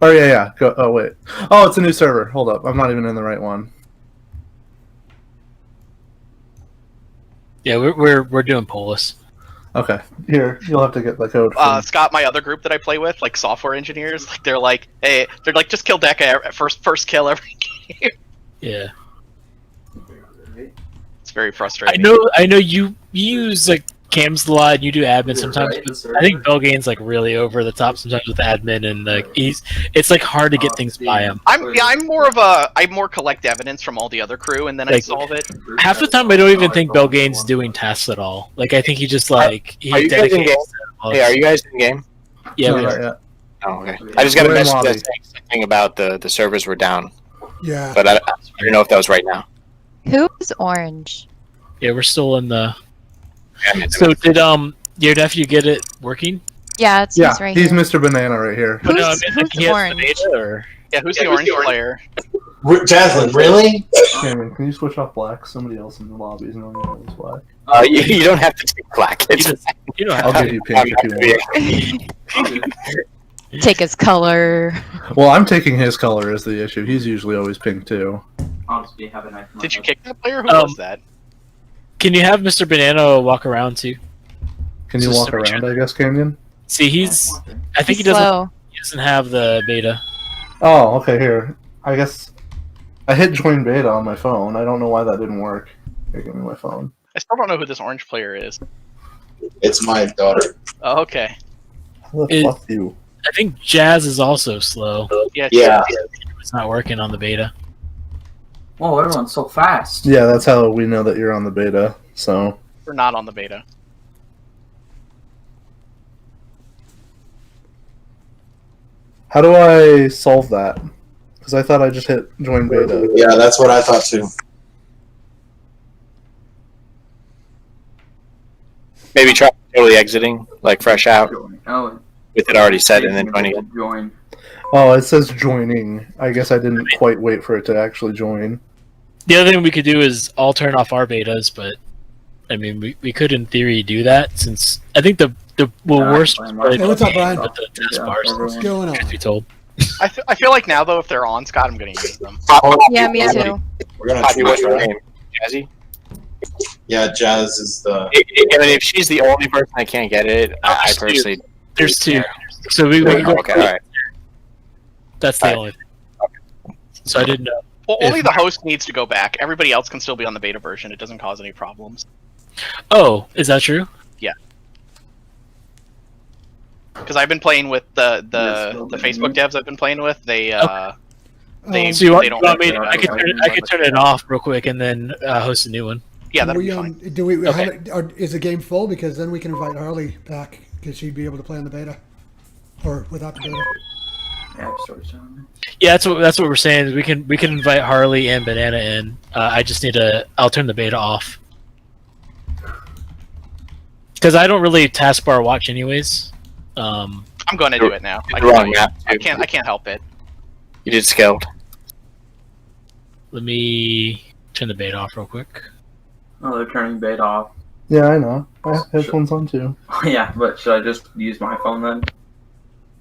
[SPEAKER 9] Oh yeah. Go. Oh wait. Oh, it's a new server. Hold up. I'm not even in the right one.
[SPEAKER 4] Yeah, we're doing Polis.
[SPEAKER 9] Okay. Here, you'll have to get the code.
[SPEAKER 7] Scott, my other group that I play with, like software engineers, like they're like, hey, they're like, just kill Deca at first kill every game.
[SPEAKER 4] Yeah.
[SPEAKER 7] It's very frustrating.
[SPEAKER 4] I know you use like cams a lot and you do admin sometimes, but I think Belgain's like really over the top sometimes with admin, and like it's like hard to get things by him.
[SPEAKER 7] I more collect evidence from all the other crew and then I solve it.
[SPEAKER 4] Half the time I don't even think Belgain's doing tasks at all. Like I think he just like
[SPEAKER 2] are you guys in game? Hey, are you guys in game?
[SPEAKER 4] Yeah,
[SPEAKER 9] we are. Yeah.
[SPEAKER 2] Oh, okay. I just got a message that saying something about the servers were down.
[SPEAKER 1] Yeah.
[SPEAKER 2] But I don't know if that was right now.
[SPEAKER 10] Who's orange?
[SPEAKER 4] Yeah, we're still in the. So did your nephew get it working?
[SPEAKER 10] Yeah, it's he's right
[SPEAKER 9] he's
[SPEAKER 10] here.
[SPEAKER 9] Mr. Banana right here.
[SPEAKER 10] Who's,
[SPEAKER 4] no, I mean,
[SPEAKER 10] who's
[SPEAKER 4] he has
[SPEAKER 10] orange?
[SPEAKER 4] the beta, or?
[SPEAKER 7] Yeah, who's the orange player?
[SPEAKER 8] Jaslyn, really?
[SPEAKER 9] Cameron, can you switch off black? Somebody else in the lobby is knowing that it's black.
[SPEAKER 2] You don't have to take black.
[SPEAKER 4] You don't have
[SPEAKER 9] I'll
[SPEAKER 4] to.
[SPEAKER 9] give you pink if you want.
[SPEAKER 10] Take his color.
[SPEAKER 9] Well, I'm taking his color as the issue. He's usually always pink too.
[SPEAKER 12] Honestly, have a knife.
[SPEAKER 7] Did you kick that player? Who was that?
[SPEAKER 4] Can you have Mr. Banana walk around too?
[SPEAKER 9] Can you walk around, I guess, Canyon?
[SPEAKER 4] See, I think
[SPEAKER 10] He's slow.
[SPEAKER 4] he doesn't have the beta.
[SPEAKER 9] Oh, okay, here. I guess I hit join beta on my phone. I don't know why that didn't work. Here, give me my phone.
[SPEAKER 7] I still don't know who this orange player is.
[SPEAKER 8] It's my daughter.
[SPEAKER 7] Oh, okay.
[SPEAKER 9] Fuck you.
[SPEAKER 4] I think Jazz is also slow.
[SPEAKER 7] Yeah.
[SPEAKER 4] It's not working on the beta.
[SPEAKER 12] Whoa, everyone's so fast.
[SPEAKER 9] Yeah, that's how we know that you're on the beta. So
[SPEAKER 7] We're not on the beta.
[SPEAKER 9] how do I solve that? Because I thought I just hit join beta.
[SPEAKER 8] Yeah, that's what I thought too.
[SPEAKER 2] Maybe try totally exiting, like fresh out.
[SPEAKER 12] Oh,
[SPEAKER 2] with it already set and then joining it.
[SPEAKER 12] Join.
[SPEAKER 9] Oh, it says joining. I guess I didn't quite wait for it to actually join.
[SPEAKER 4] The other thing we could do is all turn off our betas, but I mean, we could in theory do that since I think the worst
[SPEAKER 12] Brian,
[SPEAKER 4] part of
[SPEAKER 1] Hey, what's up, Brian?
[SPEAKER 4] but the test
[SPEAKER 12] Yeah,
[SPEAKER 4] bars.
[SPEAKER 1] What's going on?
[SPEAKER 4] Truth be told.
[SPEAKER 7] I feel like now though, if they're on, Scott, I'm gonna use them.
[SPEAKER 10] Yeah, me too.
[SPEAKER 8] We're gonna
[SPEAKER 2] Poppy, what's your
[SPEAKER 8] try.
[SPEAKER 2] name? Jazzy?
[SPEAKER 8] Yeah, Jazz is the.
[SPEAKER 2] I mean, if she's the only person I can't get it, I personally.
[SPEAKER 4] There's two, so we go.
[SPEAKER 2] Okay, all right.
[SPEAKER 4] That's the
[SPEAKER 2] Alright.
[SPEAKER 4] only thing. So I didn't know.
[SPEAKER 7] Well,
[SPEAKER 4] If-
[SPEAKER 7] only the host needs to go back. Everybody else can still be on the beta version. It doesn't cause any problems.
[SPEAKER 4] Oh, is that true?
[SPEAKER 7] Because I've been playing with the
[SPEAKER 12] Yes,
[SPEAKER 7] Facebook devs I've been playing with. They They-
[SPEAKER 4] So you want,
[SPEAKER 7] they don't
[SPEAKER 4] you want me?
[SPEAKER 7] have
[SPEAKER 4] I could turn it off real quick and then host a new one.
[SPEAKER 7] yeah, that'll
[SPEAKER 1] we,
[SPEAKER 7] be fine.
[SPEAKER 1] do we?
[SPEAKER 4] Okay.
[SPEAKER 1] Is the game full? Because then we can invite Harley back because she'd be able to play on the beta, or without the beta.
[SPEAKER 12] Yeah, story time.
[SPEAKER 4] Yeah, that's what we're saying. We can invite Harley and Banana in. I just need to. I'll turn the beta off because I don't really taskbar watch anyways.
[SPEAKER 7] I'm going to do it now.
[SPEAKER 2] You're wrong map,
[SPEAKER 7] I
[SPEAKER 2] too.
[SPEAKER 7] can't help it.
[SPEAKER 2] You did scaled.
[SPEAKER 4] Let me turn the beta off real quick.
[SPEAKER 12] Oh, they're turning beta off.
[SPEAKER 9] Yeah, I know. I have headphones on too.
[SPEAKER 12] Yeah, but should I just use my phone then?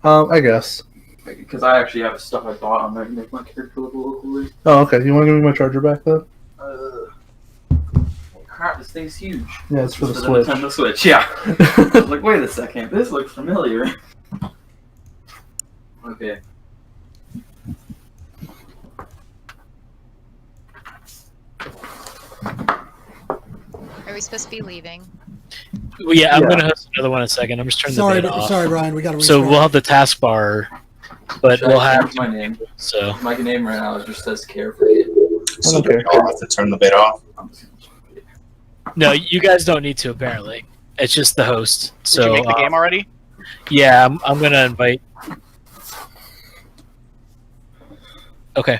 [SPEAKER 9] I guess.
[SPEAKER 12] Because I actually have stuff I bought on there to make my character look a little cooler.
[SPEAKER 9] Oh, okay. You want to give me my charger back then?
[SPEAKER 12] Crap, this thing's huge.
[SPEAKER 9] Yeah, it's for the
[SPEAKER 12] This is
[SPEAKER 9] Switch.
[SPEAKER 12] Nintendo Switch, yeah. I was like, wait a second, this looks familiar. Okay.
[SPEAKER 10] Are we supposed to be leaving?
[SPEAKER 4] Well, yeah, I'm
[SPEAKER 9] Yeah.
[SPEAKER 4] gonna host another one in a second. I'm just turning
[SPEAKER 1] Sorry,
[SPEAKER 4] the beta off.
[SPEAKER 1] sorry, Brian. We got to.
[SPEAKER 4] So we'll have the taskbar, but
[SPEAKER 12] Should
[SPEAKER 4] we'll
[SPEAKER 12] I
[SPEAKER 4] have
[SPEAKER 12] change my name?
[SPEAKER 4] so.
[SPEAKER 12] My name right now is just says Carefree.
[SPEAKER 8] So
[SPEAKER 9] Okay.
[SPEAKER 8] we all have to turn the beta off.
[SPEAKER 12] I'm just gonna change it.
[SPEAKER 4] No, you guys don't need to apparently. It's just the host.
[SPEAKER 7] Did
[SPEAKER 4] So
[SPEAKER 7] you make the game already?
[SPEAKER 4] yeah, I'm gonna invite. Okay.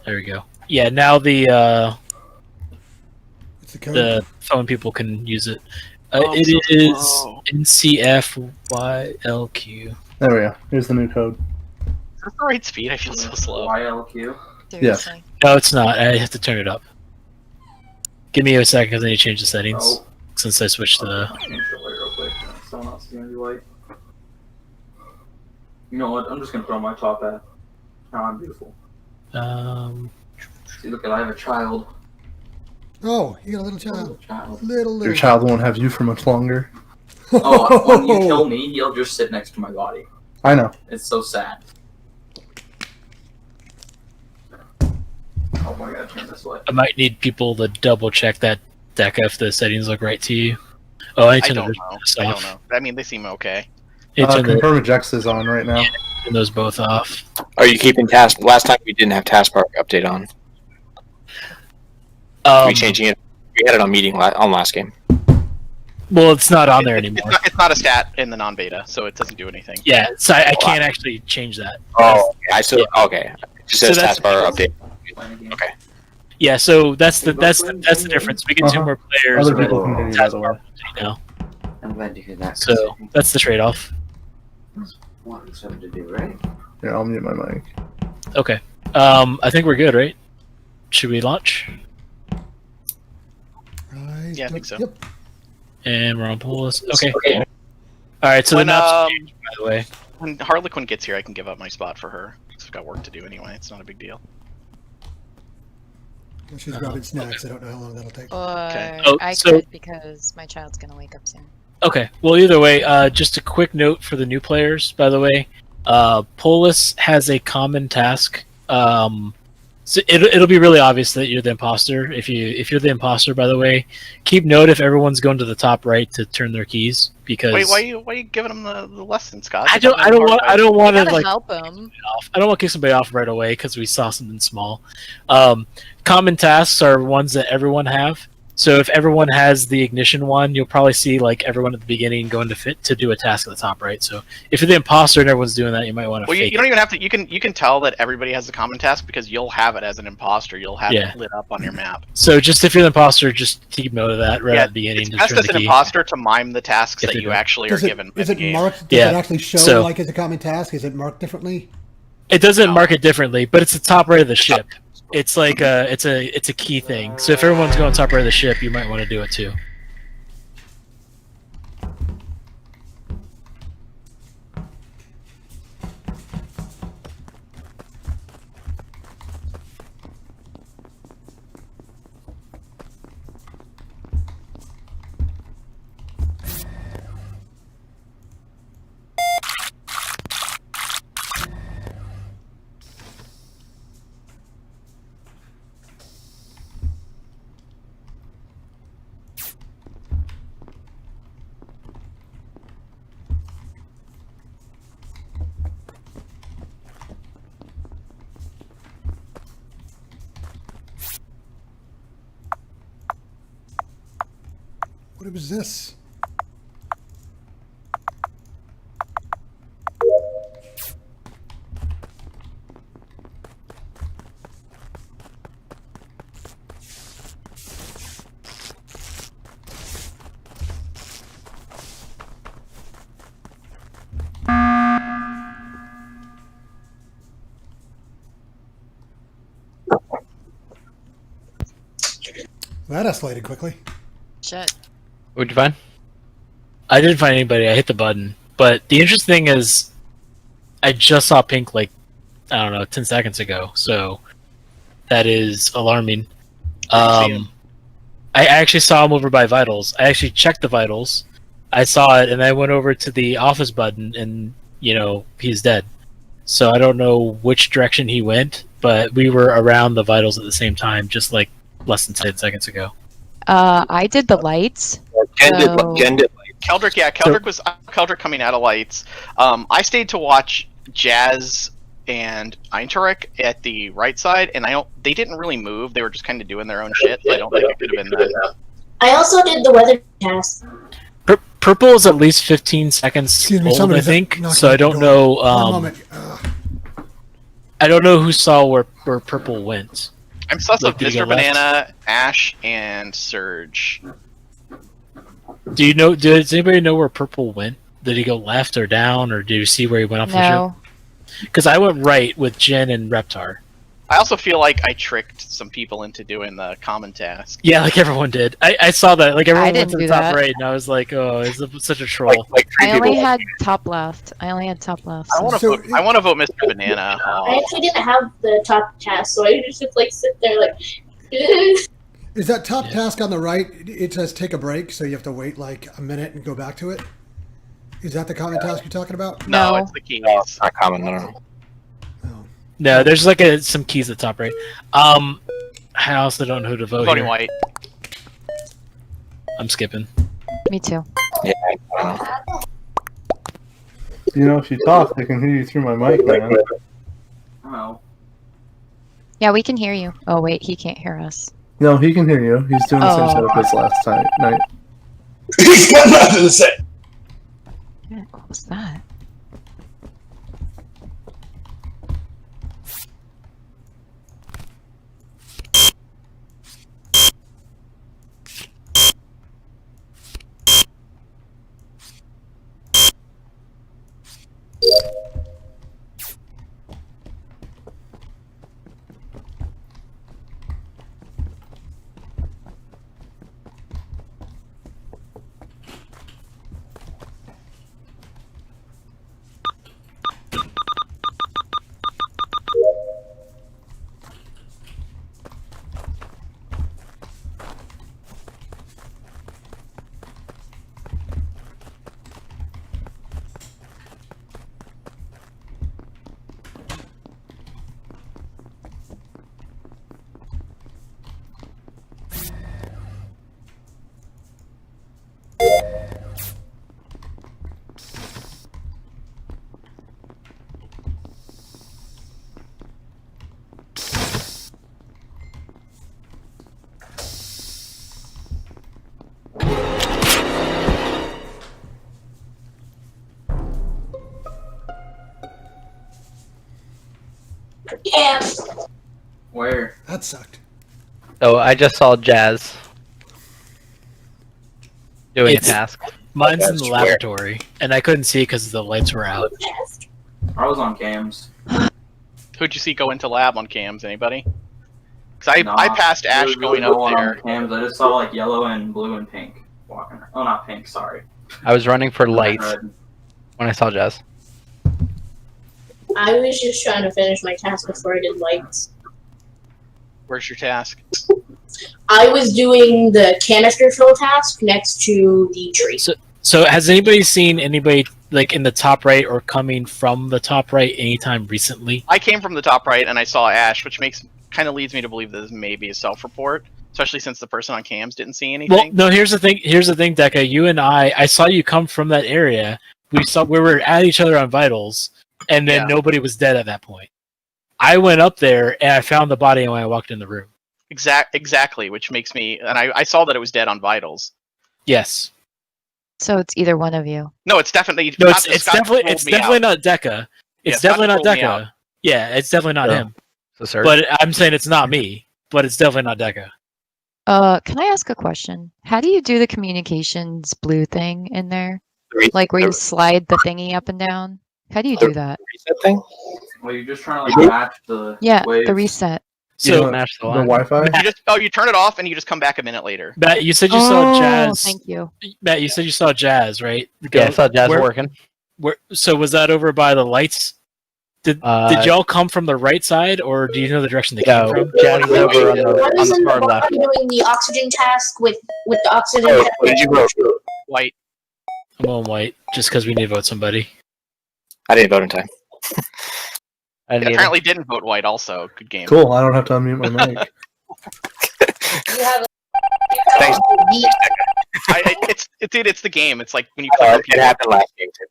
[SPEAKER 4] There we go. Yeah, now the
[SPEAKER 1] It's the code.
[SPEAKER 4] the phone people can use it.
[SPEAKER 7] Oh,
[SPEAKER 4] It
[SPEAKER 7] so
[SPEAKER 4] is
[SPEAKER 7] slow.
[SPEAKER 4] NCFYLQ.
[SPEAKER 9] There we go. Here's the new code.
[SPEAKER 7] Is that the right speed? I feel so slow.
[SPEAKER 12] YLQ.
[SPEAKER 10] Seriously.
[SPEAKER 4] No, it's not. I have to turn it up. Give me a second because I need to change the settings
[SPEAKER 12] Oh,
[SPEAKER 4] since I switched to the.
[SPEAKER 12] I'll change the white real quick. Someone else is gonna be white. You know what? I'm just gonna put on my top hat. Now I'm beautiful. See, look at I have a child.
[SPEAKER 1] Oh, you got a little child. Little.
[SPEAKER 9] Your child won't have you for much longer.
[SPEAKER 12] Oh, when you kill me, he'll just sit next to my body.
[SPEAKER 9] I know.
[SPEAKER 12] It's so sad. Oh my god, turn this way.
[SPEAKER 4] I might need people to double check that deck if the settings look right to you. Oh, I
[SPEAKER 7] I
[SPEAKER 4] turned
[SPEAKER 7] don't
[SPEAKER 4] the
[SPEAKER 7] know.
[SPEAKER 4] this
[SPEAKER 7] I
[SPEAKER 4] off.
[SPEAKER 7] don't know. I mean, they seem okay.
[SPEAKER 4] I turned the-
[SPEAKER 9] Confirm ejects is on right now.
[SPEAKER 4] turn those both off.
[SPEAKER 2] Are you keeping task? Last time we didn't have taskbar update on. Are we changing it? We had it on meeting on last game.
[SPEAKER 4] Well, it's not on there anymore.
[SPEAKER 7] It's not a stat in the non-beta, so it doesn't do anything.
[SPEAKER 4] Yeah, so I can't actually change that.
[SPEAKER 2] Oh, I still okay. It just
[SPEAKER 4] So
[SPEAKER 2] says
[SPEAKER 4] that's-
[SPEAKER 2] taskbar update.
[SPEAKER 12] Playing a game.
[SPEAKER 2] Okay.
[SPEAKER 4] Yeah, so that's the difference. We get two
[SPEAKER 9] Uh-huh.
[SPEAKER 4] more players.
[SPEAKER 9] Other
[SPEAKER 4] but
[SPEAKER 9] people can hear you, by the way.
[SPEAKER 4] now.
[SPEAKER 13] I'm glad to hear that.
[SPEAKER 4] So that's the trade-off.
[SPEAKER 13] Wanting something to do, right?
[SPEAKER 9] Yeah, I'll mute my mic.
[SPEAKER 4] Okay. I think we're good, right? Should we launch?
[SPEAKER 7] Yeah, I think so.
[SPEAKER 1] Yep.
[SPEAKER 4] And we're on Polus. Okay. All right. So
[SPEAKER 7] When,
[SPEAKER 4] the map's changed, by the way.
[SPEAKER 7] When Harlequin gets here, I can give up my spot for her. 'Cause I've got work to do anyway. It's not a big deal.
[SPEAKER 1] Well, she's grabbing snacks. I don't know how long that'll take.
[SPEAKER 10] Or
[SPEAKER 4] Oh,
[SPEAKER 10] I
[SPEAKER 4] so-
[SPEAKER 10] could because my child's gonna wake up soon.
[SPEAKER 4] Okay. Well, either way, just a quick note for the new players, by the way. Polus has a common task. So it'll be really obvious that you're the imposter. If you're the imposter, by the way, keep note if everyone's going to the top right to turn their keys because.
[SPEAKER 7] Wait, why are you giving them the lesson, Scott?
[SPEAKER 4] I don't want to
[SPEAKER 10] I gotta
[SPEAKER 4] like
[SPEAKER 10] help him.
[SPEAKER 4] off. I don't want to kick somebody off right away because we saw something small. Common tasks are ones that everyone have. So if everyone has the ignition one, you'll probably see like everyone at the beginning going to fit to do a task at the top right. So if you're the imposter and everyone's doing that, you might want to.
[SPEAKER 7] Well, you
[SPEAKER 4] fake
[SPEAKER 7] don't
[SPEAKER 4] it.
[SPEAKER 7] even have to. You can tell that everybody has the common task because you'll have it as an imposter. You'll have
[SPEAKER 4] Yeah.
[SPEAKER 7] it lit up on your map.
[SPEAKER 4] So just if you're the imposter, just keep note of that right
[SPEAKER 7] Yeah,
[SPEAKER 4] at the beginning.
[SPEAKER 7] it's
[SPEAKER 4] to
[SPEAKER 7] best
[SPEAKER 4] turn
[SPEAKER 7] as
[SPEAKER 4] the
[SPEAKER 7] an
[SPEAKER 4] key.
[SPEAKER 7] imposter to mime the tasks
[SPEAKER 4] If
[SPEAKER 7] that
[SPEAKER 4] they
[SPEAKER 7] you
[SPEAKER 4] do.
[SPEAKER 7] actually are
[SPEAKER 1] Does it,
[SPEAKER 7] given.
[SPEAKER 1] is
[SPEAKER 7] by
[SPEAKER 1] it
[SPEAKER 7] the game.
[SPEAKER 1] marked? Does
[SPEAKER 4] Yeah.
[SPEAKER 1] it actually show
[SPEAKER 4] So-
[SPEAKER 1] like as a common task? Is it marked differently?
[SPEAKER 4] It doesn't
[SPEAKER 7] No.
[SPEAKER 4] mark it differently, but it's the top right of the ship. It's like it's a key thing. So if everyone's going top right of the ship, you might want to do it too.
[SPEAKER 1] What was this? That escalated quickly.
[SPEAKER 10] Shit.
[SPEAKER 5] What'd you find?
[SPEAKER 4] I didn't find anybody. I hit the button. But the interesting thing is, I just saw Pink like, I don't know, 10 seconds ago. So that is alarming.
[SPEAKER 7] Where'd you see him?
[SPEAKER 4] I actually saw him over by vitals. I actually checked the vitals. I saw it, and I went over to the office button, and he's dead. So I don't know which direction he went, but we were around the vitals at the same time, just like less than 10 seconds ago.
[SPEAKER 10] I did the lights.
[SPEAKER 2] Jen did,
[SPEAKER 10] So-
[SPEAKER 2] Jen did.
[SPEAKER 7] Keldrick, yeah, Keldrick was Keldrick coming out of lights. I stayed to watch Jazz and Eintarek at the right side, and they didn't really move. They were just kind of doing their own shit. So I don't think it could have been that.
[SPEAKER 14] I also did the weather task.
[SPEAKER 4] Purple is at least 15 seconds
[SPEAKER 1] Excuse me,
[SPEAKER 4] old, I
[SPEAKER 1] somebody's
[SPEAKER 4] think.
[SPEAKER 1] knocking
[SPEAKER 4] So I
[SPEAKER 1] at the
[SPEAKER 4] don't
[SPEAKER 1] door.
[SPEAKER 4] know.
[SPEAKER 1] One moment.
[SPEAKER 4] I don't know who saw where Purple went.
[SPEAKER 7] I'm sus
[SPEAKER 4] Like,
[SPEAKER 7] of
[SPEAKER 4] did he go
[SPEAKER 7] Mr.
[SPEAKER 4] left?
[SPEAKER 7] Banana, Ashe, and Surge.
[SPEAKER 4] Do you know? Does anybody know where Purple went? Did he go left or down, or did you see where he went off the
[SPEAKER 10] No.
[SPEAKER 4] ship? Because I went right with Jen and Reptar.
[SPEAKER 7] I also feel like I tricked some people into doing the common task.
[SPEAKER 4] Yeah, like everyone did. I saw that. Like everyone went
[SPEAKER 10] didn't
[SPEAKER 4] to the
[SPEAKER 10] do
[SPEAKER 4] top
[SPEAKER 10] that.
[SPEAKER 4] right, and I was like, "Oh, is such a troll."
[SPEAKER 2] Like three
[SPEAKER 10] I only
[SPEAKER 2] people.
[SPEAKER 10] had top left. I only had top left.
[SPEAKER 7] I want to
[SPEAKER 1] So
[SPEAKER 7] vote. I want to vote Mr. Banana.
[SPEAKER 14] I actually didn't have the top task, so I just like sit there like.
[SPEAKER 1] Is that top task on the right? It says take a break, so you have to wait like a minute and go back to it. Is that the common task you're talking about?
[SPEAKER 7] No,
[SPEAKER 10] No.
[SPEAKER 7] it's the keys.
[SPEAKER 2] No, it's not common. No.
[SPEAKER 1] Oh.
[SPEAKER 4] No, there's like some keys at the top right. I also don't know who to vote
[SPEAKER 7] Voting
[SPEAKER 4] here.
[SPEAKER 7] white.
[SPEAKER 4] I'm skipping.
[SPEAKER 10] Me too.
[SPEAKER 2] Yeah, I don't know.
[SPEAKER 9] You know, if you talk, I can hear you through my mic, man.
[SPEAKER 12] Oh.
[SPEAKER 10] Yeah, we can hear you. Oh wait, he can't hear us.
[SPEAKER 9] No, he can hear you. He's doing the same
[SPEAKER 10] Oh.
[SPEAKER 9] setup as last night.
[SPEAKER 8] He's got nothing to say.
[SPEAKER 10] What was that?
[SPEAKER 14] Yeah.
[SPEAKER 12] Where?
[SPEAKER 1] That sucked.
[SPEAKER 5] So I just saw Jazz doing
[SPEAKER 4] It's-
[SPEAKER 5] a task.
[SPEAKER 4] Mine's in the
[SPEAKER 2] That's where-
[SPEAKER 4] laboratory, and I couldn't see because the lights were out.
[SPEAKER 12] I was on cams.
[SPEAKER 7] Who'd you see go into lab on cams? Anybody? Because I
[SPEAKER 12] Nah,
[SPEAKER 7] passed
[SPEAKER 12] there
[SPEAKER 7] Ash
[SPEAKER 12] was
[SPEAKER 7] going
[SPEAKER 12] really
[SPEAKER 7] up
[SPEAKER 12] no one on
[SPEAKER 7] there.
[SPEAKER 12] the cams. I just saw like yellow and blue and pink walking. Oh, not pink. Sorry.
[SPEAKER 5] I was running for
[SPEAKER 12] And
[SPEAKER 5] lights
[SPEAKER 12] red.
[SPEAKER 5] when I saw Jazz.
[SPEAKER 14] I was just trying to finish my task before I did lights.
[SPEAKER 7] Where's your task?
[SPEAKER 14] I was doing the canister fill task next to the tree.
[SPEAKER 4] So has anybody seen anybody like in the top right or coming from the top right anytime recently?
[SPEAKER 7] I came from the top right and I saw Ash, which kind of leads me to believe that this may be a self-report, especially since the person on cams didn't see anything.
[SPEAKER 4] Well, no. Here's the thing, Deca. You and I saw you come from that area. We were at each other on vitals, and then
[SPEAKER 7] Yeah.
[SPEAKER 4] nobody was dead at that point. I went up there and I found the body when I walked in the room.
[SPEAKER 7] Exactly, which makes me, and I saw that it was dead on vitals.
[SPEAKER 4] Yes.
[SPEAKER 10] So it's either one of you.
[SPEAKER 7] No, it's definitely
[SPEAKER 4] No,
[SPEAKER 7] not.
[SPEAKER 4] it's
[SPEAKER 7] Scott
[SPEAKER 4] definitely
[SPEAKER 7] ruled
[SPEAKER 4] it's
[SPEAKER 7] me
[SPEAKER 4] definitely
[SPEAKER 7] out.
[SPEAKER 4] not Deca. It's
[SPEAKER 7] Scott
[SPEAKER 4] definitely not
[SPEAKER 7] ruled me out.
[SPEAKER 4] Deca. Yeah, it's definitely not
[SPEAKER 5] Yeah.
[SPEAKER 4] him.
[SPEAKER 5] So, sir.
[SPEAKER 4] But I'm saying it's not me. But it's definitely not Deca.
[SPEAKER 10] Can I ask a question? How do you do the communications blue thing in there? Like where you slide the thingy up and down? How do you do that?
[SPEAKER 2] Reset thing?
[SPEAKER 12] Well, you're just trying to like match the
[SPEAKER 10] Yeah,
[SPEAKER 12] waves.
[SPEAKER 10] the reset.
[SPEAKER 5] You
[SPEAKER 4] So
[SPEAKER 5] don't match the
[SPEAKER 9] The
[SPEAKER 5] line.
[SPEAKER 9] Wi-Fi.
[SPEAKER 7] You turn it off and you just come back a minute later.
[SPEAKER 4] Matt, you said you saw Jazz.
[SPEAKER 10] Thank you.
[SPEAKER 4] Matt, you said you saw Jazz, right?
[SPEAKER 5] Yeah, I saw Jazz
[SPEAKER 4] where-
[SPEAKER 5] working.
[SPEAKER 4] So was that over by the lights? Did y'all come from the right side, or do you know the direction they came
[SPEAKER 5] No,
[SPEAKER 4] from?
[SPEAKER 5] Jazz is over on
[SPEAKER 14] I
[SPEAKER 5] the
[SPEAKER 14] was in the
[SPEAKER 5] far
[SPEAKER 14] bottom
[SPEAKER 5] left.
[SPEAKER 14] doing the oxygen task with the oxygen.
[SPEAKER 2] Oh, what did you vote?
[SPEAKER 7] White.
[SPEAKER 4] I'm on white, just because we need to vote somebody.
[SPEAKER 2] I didn't vote in time.
[SPEAKER 5] I didn't either.
[SPEAKER 7] Apparently didn't vote white. Also, good game.
[SPEAKER 9] Cool. I don't have to unmute my mic.
[SPEAKER 14] You have
[SPEAKER 2] Thanks.
[SPEAKER 7] It's the game. It's like when you click on
[SPEAKER 2] It
[SPEAKER 7] people.
[SPEAKER 2] happened last game too.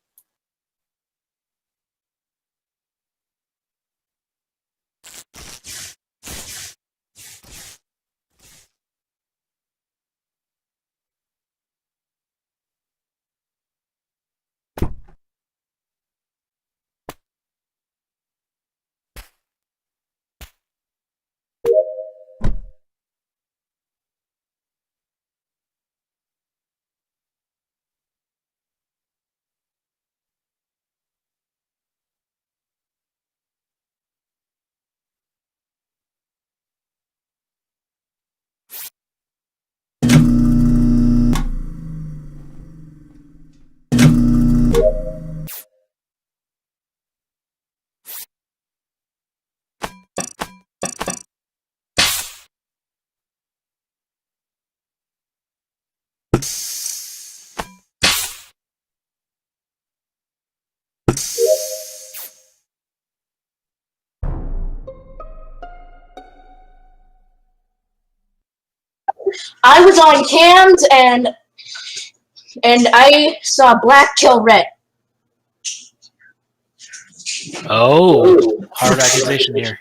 [SPEAKER 14] I was on cams and I saw black kill red.
[SPEAKER 4] Oh, hard accusation here.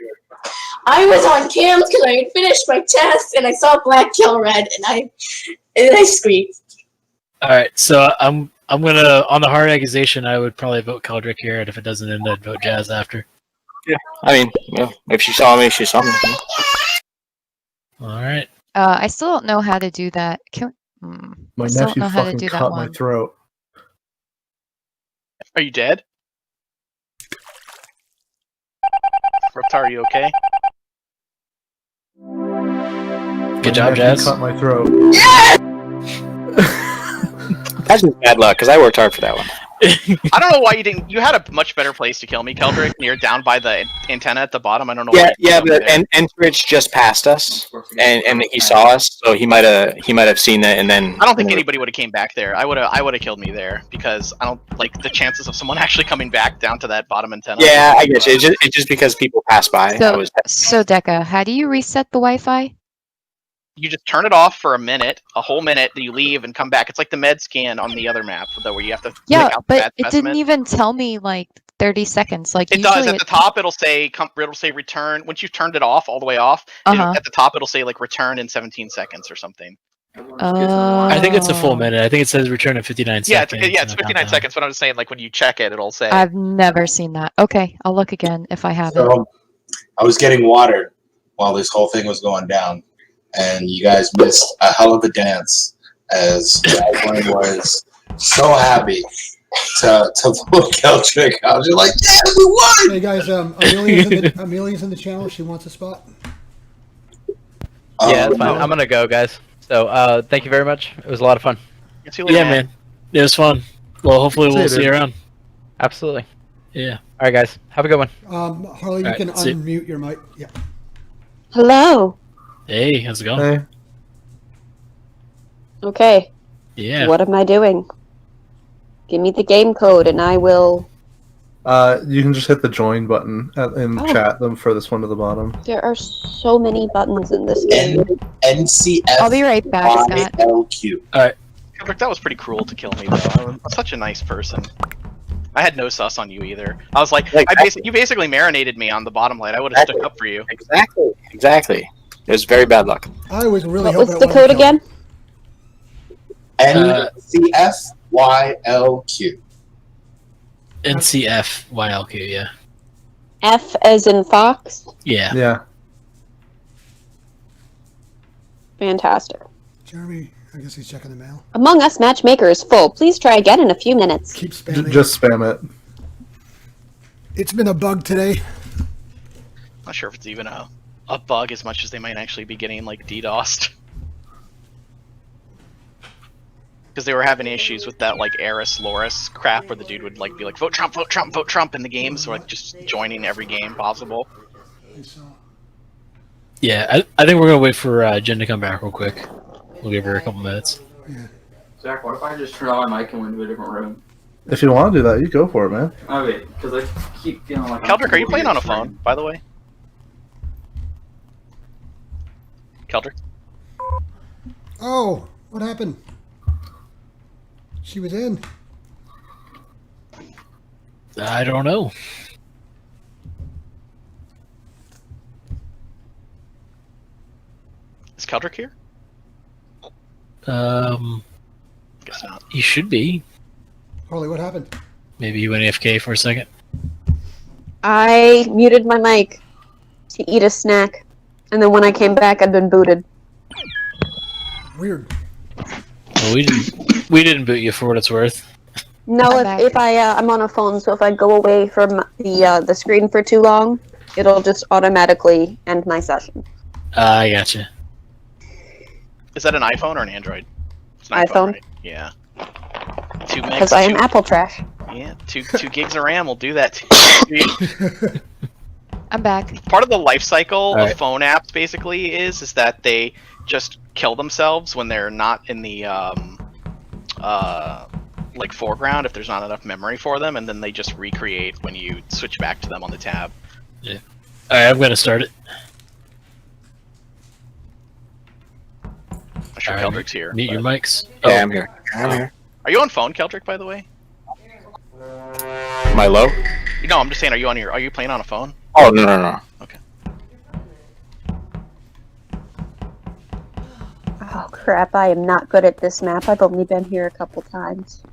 [SPEAKER 14] I was on cams because I had finished my test and I saw black kill red and I screamed.
[SPEAKER 4] All right, so I'm gonna on the hard accusation. I would probably vote Keldrick here, and if it doesn't, then I'd vote Jazz after.
[SPEAKER 2] Yeah. I mean, yeah, if she saw me, she saw me.
[SPEAKER 4] All right.
[SPEAKER 10] I still don't know how to do that.
[SPEAKER 9] My
[SPEAKER 10] I still don't
[SPEAKER 9] nephew
[SPEAKER 10] know how to
[SPEAKER 9] fucking
[SPEAKER 10] do that
[SPEAKER 9] cut my
[SPEAKER 10] one.
[SPEAKER 9] throat.
[SPEAKER 7] Are you dead? Reptar, are you okay?
[SPEAKER 4] Good job,
[SPEAKER 9] My nephew
[SPEAKER 4] Jazz.
[SPEAKER 9] cut my throat.
[SPEAKER 2] That's just bad luck because I worked hard for that one.
[SPEAKER 7] I don't know why you didn't. You had a much better place to kill me, Keldrick. Near down by the antenna at the bottom. I don't know.
[SPEAKER 2] Yeah,
[SPEAKER 7] why you
[SPEAKER 2] yeah,
[SPEAKER 7] killed me
[SPEAKER 2] but
[SPEAKER 7] there.
[SPEAKER 2] Enterich just passed us, and he saw us, so he might have seen it, and then.
[SPEAKER 7] I don't think anybody would have came back there. I would have killed me there because I don't like the chances of someone actually coming back down to that bottom antenna.
[SPEAKER 2] Yeah, I get you. It's just because people pass by.
[SPEAKER 10] So Deca, how do you reset the Wi-Fi?
[SPEAKER 7] You just turn it off for a whole minute, then you leave and come back. It's like the med scan on the other map, though, where you have to
[SPEAKER 10] Yeah,
[SPEAKER 7] take out the
[SPEAKER 10] but
[SPEAKER 7] bad
[SPEAKER 10] it
[SPEAKER 7] specimen.
[SPEAKER 10] didn't even tell me like 30 seconds. Like
[SPEAKER 7] It does.
[SPEAKER 10] usually
[SPEAKER 7] At the top, it'll say return. Once you've turned it off all the way off,
[SPEAKER 10] Uh-huh.
[SPEAKER 7] at the top it'll say like return in 17 seconds or something.
[SPEAKER 4] I think it's a full minute. I think it says return in 59
[SPEAKER 7] Yeah,
[SPEAKER 4] seconds.
[SPEAKER 7] it's 59 seconds. But I'm just saying, like when you check it, it'll say.
[SPEAKER 10] I've never seen that. Okay, I'll look again if I have it.
[SPEAKER 8] So, I was getting water while this whole thing was going down, and you guys missed a hell of a dance as Raglan was so happy to pull Keldrick. I was just like, yeah, we won!
[SPEAKER 1] Hey guys, Amelia's in the channel. She wants a spot.
[SPEAKER 5] Yeah, that's fine. I'm gonna go, guys. So, thank you very much. It was a lot of fun.
[SPEAKER 4] Yeah, man. It was fun. Well, hopefully we'll see you around.
[SPEAKER 5] Absolutely.
[SPEAKER 4] Yeah.
[SPEAKER 5] All right, guys. Have a good one.
[SPEAKER 1] Harley, you
[SPEAKER 4] All right,
[SPEAKER 1] can
[SPEAKER 4] see-
[SPEAKER 1] unmute your mic. Yeah.
[SPEAKER 3] Hello.
[SPEAKER 4] Hey, how's it going?
[SPEAKER 9] Hey.
[SPEAKER 3] Okay.
[SPEAKER 4] Yeah.
[SPEAKER 3] What am I doing? Give me the game code and I will.
[SPEAKER 9] You can just hit the join button in
[SPEAKER 3] Oh.
[SPEAKER 9] chat them for this one to the bottom.
[SPEAKER 3] There are so many buttons in this game.
[SPEAKER 8] NCF.
[SPEAKER 10] I'll be right back, Scott.
[SPEAKER 8] LQ.
[SPEAKER 4] All right.
[SPEAKER 7] Kendrick, that was pretty cruel to kill me, though. I'm such a nice person. I had no sus on you either. I was like, you basically marinated me on the bottom light. I would have stuck up for you.
[SPEAKER 2] Exactly. It was very bad luck.
[SPEAKER 1] I was really
[SPEAKER 3] What
[SPEAKER 1] hoping
[SPEAKER 3] was
[SPEAKER 1] it
[SPEAKER 3] the
[SPEAKER 1] wasn't
[SPEAKER 3] code
[SPEAKER 1] Kelly.
[SPEAKER 3] again?
[SPEAKER 8] NCFYLQ.
[SPEAKER 4] NCFYLQ, yeah.
[SPEAKER 3] F as in Fox?
[SPEAKER 4] Yeah.
[SPEAKER 9] Yeah.
[SPEAKER 3] Fantastic.
[SPEAKER 1] Jeremy, I guess he's checking the mail.
[SPEAKER 3] Among Us matchmaker is full. Please try again in a few minutes.
[SPEAKER 1] Keep spamming.
[SPEAKER 9] Just spam it.
[SPEAKER 1] It's been a bug today.
[SPEAKER 7] Not sure if it's even a bug as much as they might actually be getting like DDoSed. Because they were having issues with that like Eris Loris crap where the dude would like be like vote Trump, vote Trump, vote Trump in the game, so like just joining every game possible.
[SPEAKER 4] Yeah, I think we're going to wait for Jen to come back real quick. We'll give her a couple minutes.
[SPEAKER 12] Zach, what if I just turn on my mic and went to a different room?
[SPEAKER 9] If you want to do that, you go for it, man.
[SPEAKER 12] Oh wait, because I keep feeling like.
[SPEAKER 7] Keldrick, are you playing on a phone, by the way? Keldrick?
[SPEAKER 1] Oh, what happened? She was in.
[SPEAKER 4] I don't know.
[SPEAKER 7] Is Keldrick here? Guess not.
[SPEAKER 4] He should be.
[SPEAKER 1] Harley, what happened?
[SPEAKER 4] Maybe he went AFK for a second.
[SPEAKER 3] I muted my mic to eat a snack, and then when I came back, I'd been booted.
[SPEAKER 1] Weird.
[SPEAKER 4] Well, we didn't boot you for what it's worth.
[SPEAKER 3] No, if I'm on a phone, so if I go away from the screen for too long, it'll just automatically end my session.
[SPEAKER 4] I gotcha.
[SPEAKER 7] Is that an iPhone or an Android? It's an
[SPEAKER 3] iPhone.
[SPEAKER 7] right? Yeah. 2 megs.
[SPEAKER 3] Because I am Apple trash.
[SPEAKER 7] Yeah, two gigs of RAM will do that to you.
[SPEAKER 10] I'm back.
[SPEAKER 7] Part of the life cycle
[SPEAKER 4] Alright.
[SPEAKER 7] of phone apps basically is that they just kill themselves when they're not in the like foreground if there's not enough memory for them, and then they just recreate when you switch back to them on the tab.
[SPEAKER 4] Yeah. Alright, I'm gonna start it.
[SPEAKER 7] I'm sure
[SPEAKER 4] Alright,
[SPEAKER 7] Keldrick's here.
[SPEAKER 4] Mute your
[SPEAKER 7] but-
[SPEAKER 4] mics.
[SPEAKER 2] Yeah, I'm here. I'm here.
[SPEAKER 7] Are you on phone, Keldrick, by the way?
[SPEAKER 2] Am I low?
[SPEAKER 7] No, I'm just saying, are you playing on a phone?
[SPEAKER 2] Oh, no.
[SPEAKER 7] Okay.
[SPEAKER 3] Oh crap, I am not good at this map. I've only been here a couple times.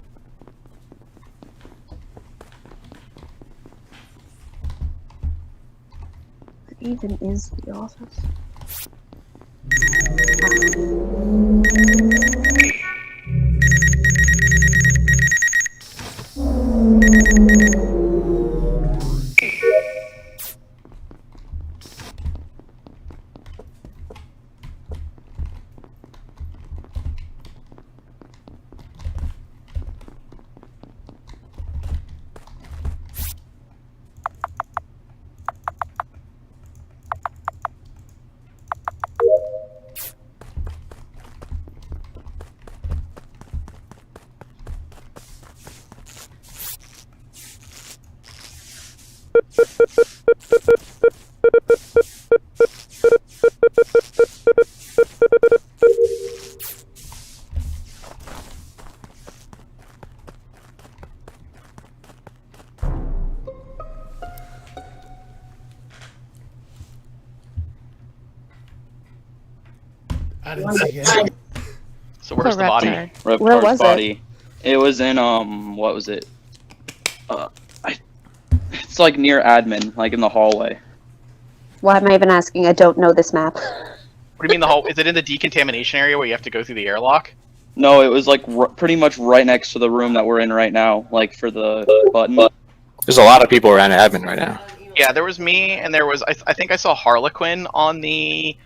[SPEAKER 3] What even is the office?
[SPEAKER 1] I didn't see it.
[SPEAKER 7] So where's the body?
[SPEAKER 3] Where
[SPEAKER 15] Reptar's
[SPEAKER 3] was it?
[SPEAKER 15] body. It was in what was it? It's like near admin, like in the hallway.
[SPEAKER 3] Why am I even asking? I don't know this map.
[SPEAKER 7] What do you mean the whole? Is it in the decontamination area where you have to go through the airlock?
[SPEAKER 15] No, it was like pretty much right next to the room that we're in right now, like for the button.
[SPEAKER 2] There's a lot of people around admin right now.
[SPEAKER 7] Yeah, there was me, and there was I think I saw Harlequin on the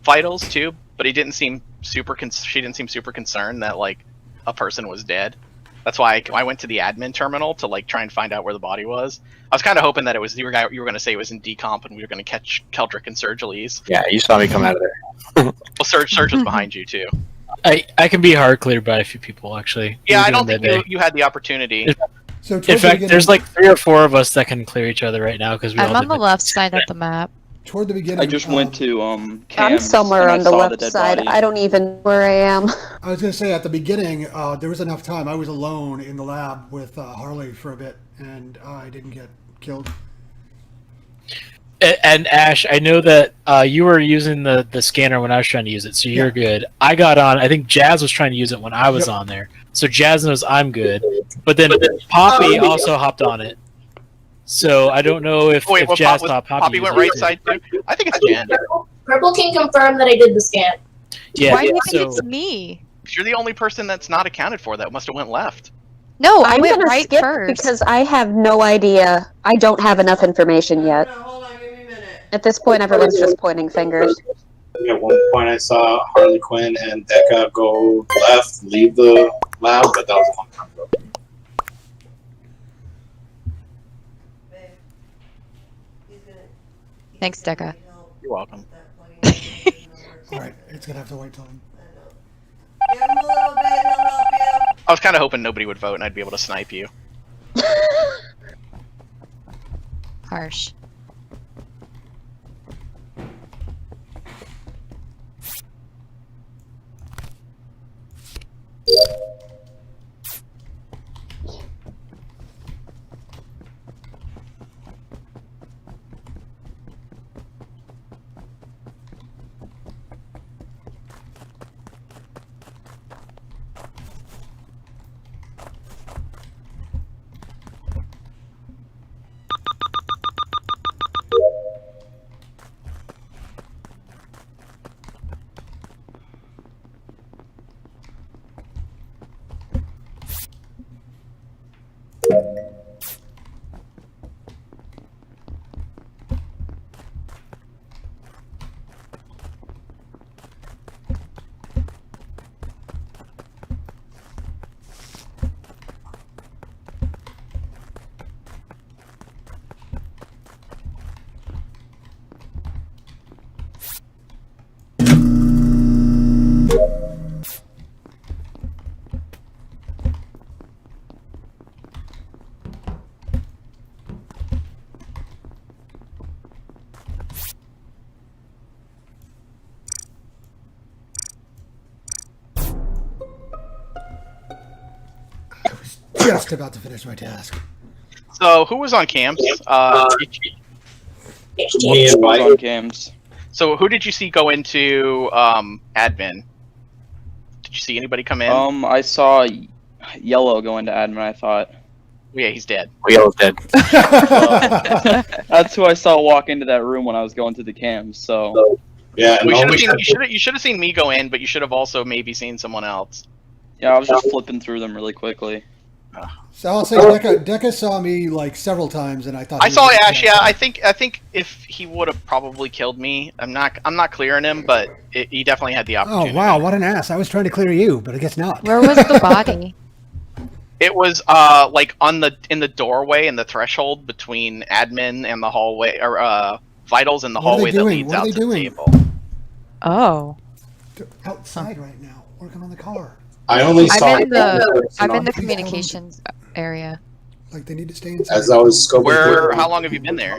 [SPEAKER 7] vitals too, but he didn't seem super. She didn't seem super concerned that like a person was dead. That's why I went to the admin terminal to like try and find out where the body was. I was kind of hoping that it was you were going to say it was in decomp, and we were going to catch Keldrick and Serge Elise.
[SPEAKER 2] Yeah, you saw me come out of there.
[SPEAKER 7] Well, Serge was behind you too.
[SPEAKER 4] I can be hard cleared by a few people actually.
[SPEAKER 7] Yeah, I don't think you had the opportunity.
[SPEAKER 1] So
[SPEAKER 4] in fact, there's like 3 or 4 of us that can clear each other right now because we
[SPEAKER 10] I'm
[SPEAKER 4] all
[SPEAKER 10] on
[SPEAKER 4] did
[SPEAKER 10] the
[SPEAKER 4] it.
[SPEAKER 10] left side of the map.
[SPEAKER 1] Toward the beginning.
[SPEAKER 15] I just went to
[SPEAKER 3] I'm
[SPEAKER 15] Cam's
[SPEAKER 3] somewhere
[SPEAKER 15] and I
[SPEAKER 3] on the
[SPEAKER 15] saw
[SPEAKER 3] left
[SPEAKER 15] dead
[SPEAKER 3] side.
[SPEAKER 15] body.
[SPEAKER 3] I don't even know where I am.
[SPEAKER 1] I was going to say at the beginning, there was enough time. I was alone in the lab with Harley for a bit, and I didn't get killed.
[SPEAKER 4] And Ash, I know that you were using the scanner when I was trying to use it, so you're good. I got on. I think Jazz was trying to use it when I was on there, so Jazz knows I'm good. But then Poppy also hopped on it, so I don't know if,
[SPEAKER 7] Wait,
[SPEAKER 4] if Jazz thought
[SPEAKER 7] Poppy went right side too? I think it's Jan.
[SPEAKER 14] Purple can confirm that I did the scan.
[SPEAKER 4] Yeah.
[SPEAKER 10] Why do you think
[SPEAKER 4] so
[SPEAKER 10] it's me?
[SPEAKER 7] You're the only person that's not accounted for that must have went left.
[SPEAKER 10] No, I
[SPEAKER 3] I'm
[SPEAKER 10] went
[SPEAKER 3] gonna
[SPEAKER 10] right
[SPEAKER 3] skip
[SPEAKER 10] first.
[SPEAKER 3] because I have no idea. I don't have enough information yet.
[SPEAKER 6] Hold on, give me a minute.
[SPEAKER 3] At this point, everyone's just pointing fingers.
[SPEAKER 8] At one point, I saw Harley Quinn and Deca go left, leave the lab, but that was a long time ago.
[SPEAKER 10] Thanks, Deca.
[SPEAKER 7] You're welcome.
[SPEAKER 1] All right, it's going to have to wait till then.
[SPEAKER 6] Give him a little bit, he'll help you.
[SPEAKER 7] I was kind of hoping nobody would vote and I'd be able to snipe you.
[SPEAKER 10] Harsh.
[SPEAKER 1] Just about to finish my task.
[SPEAKER 7] So who was on cams?
[SPEAKER 8] Me and
[SPEAKER 15] was on
[SPEAKER 8] Mike.
[SPEAKER 15] cams.
[SPEAKER 7] So who did you see go into admin? Did you see anybody come in?
[SPEAKER 15] I saw Yellow go into admin. I thought
[SPEAKER 7] Yeah, he's dead.
[SPEAKER 2] Yellow's dead.
[SPEAKER 15] that's who I saw walk into that room when I was going to the cams. So
[SPEAKER 8] Yeah, and
[SPEAKER 7] We
[SPEAKER 8] only-
[SPEAKER 7] you should have seen me go in, but you should have also maybe seen someone else.
[SPEAKER 15] yeah, I was just flipping through them really quickly.
[SPEAKER 1] So I'll say Deca saw me like several times, and I thought
[SPEAKER 7] I
[SPEAKER 1] he
[SPEAKER 7] saw
[SPEAKER 1] was-
[SPEAKER 7] Ash. Yeah, I think if he would have probably killed me, I'm not clearing him, but he definitely had the
[SPEAKER 1] Oh
[SPEAKER 7] opportunity.
[SPEAKER 1] wow, what an ass! I was trying to clear you, but I guess not.
[SPEAKER 10] Where was the body?
[SPEAKER 7] It was like in the doorway and the threshold between admin and the hallway, or vitals and the
[SPEAKER 1] What are they
[SPEAKER 7] hallway that
[SPEAKER 1] doing?
[SPEAKER 7] leads
[SPEAKER 1] What are
[SPEAKER 7] out
[SPEAKER 1] they
[SPEAKER 7] to the
[SPEAKER 1] doing?
[SPEAKER 7] table.
[SPEAKER 10] Oh.
[SPEAKER 1] They're outside right now, working on the car.
[SPEAKER 8] I only saw
[SPEAKER 10] I'm in the
[SPEAKER 8] on-
[SPEAKER 10] communications area.
[SPEAKER 1] Like they need to stay inside.
[SPEAKER 8] as I was scoping.
[SPEAKER 7] How long have you been there?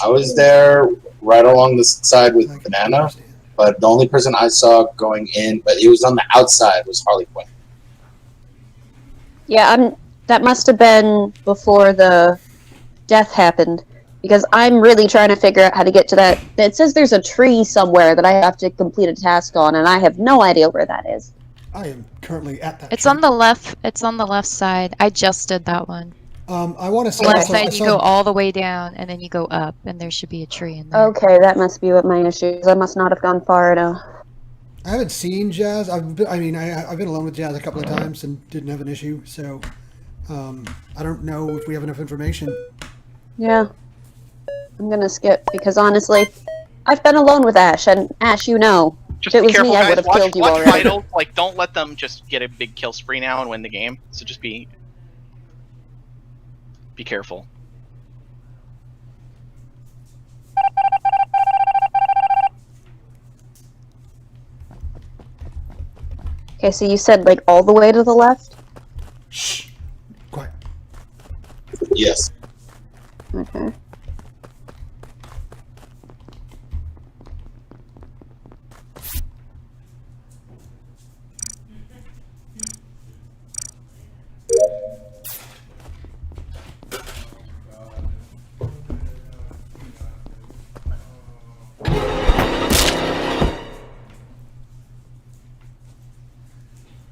[SPEAKER 8] I was there right along the side with Banana, but the only person I saw going in, but it was on the outside, was Harley Quinn.
[SPEAKER 3] Yeah, that must have been before the death happened, because I'm really trying to figure out how to get to that. It says there's a tree somewhere that I have to complete a task on, and I have no idea where that is.
[SPEAKER 1] I am currently at that.
[SPEAKER 10] It's
[SPEAKER 1] tree.
[SPEAKER 10] on the left. It's on the left side. I just did that one.
[SPEAKER 1] I want to say
[SPEAKER 10] Left
[SPEAKER 1] also, I
[SPEAKER 10] side, you
[SPEAKER 1] saw-
[SPEAKER 10] go all the way down, and then you go up, and there should be a tree in there.
[SPEAKER 3] Okay, that must be what my issue is. I must not have gone far enough.
[SPEAKER 1] I haven't seen Jazz. I've been alone with Jazz a couple of times and didn't have an issue. So I don't know if we have enough information.
[SPEAKER 3] Yeah. I'm gonna skip because honestly, I've been alone with Ashe, and Ashe, you know,
[SPEAKER 7] Just
[SPEAKER 3] if it
[SPEAKER 7] be
[SPEAKER 3] was
[SPEAKER 7] careful,
[SPEAKER 3] me, I
[SPEAKER 7] guys.
[SPEAKER 3] would have
[SPEAKER 7] Watch,
[SPEAKER 3] killed you
[SPEAKER 7] watch
[SPEAKER 3] already.
[SPEAKER 7] vitals. Like, don't let them just get a big kill spree now and win the game. So just be careful.
[SPEAKER 3] Okay, so you said like all the way to the left?
[SPEAKER 1] Shh. Quiet.
[SPEAKER 8] Yes.
[SPEAKER 3] Okay.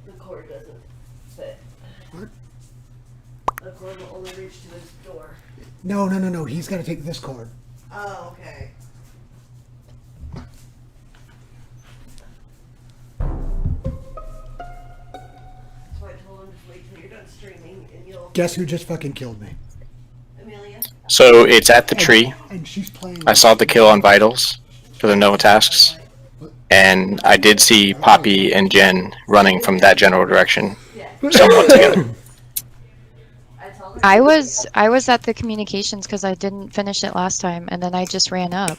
[SPEAKER 6] The cord doesn't fit.
[SPEAKER 1] What?
[SPEAKER 6] The cord will only reach to his door.
[SPEAKER 1] No. He's got to take this cord.
[SPEAKER 6] Oh, okay. So I told him to wait till you're done streaming and you'll...
[SPEAKER 1] Guess who just fucking killed me?
[SPEAKER 6] Amelia?
[SPEAKER 2] So it's at the tree.
[SPEAKER 1] And she's playing.
[SPEAKER 2] I saw the kill on vitals for the no tasks, and I did see Poppy and Jen running from that general direction, somewhat together.
[SPEAKER 10] I was at the communications because I didn't finish it last time, and then I just ran up.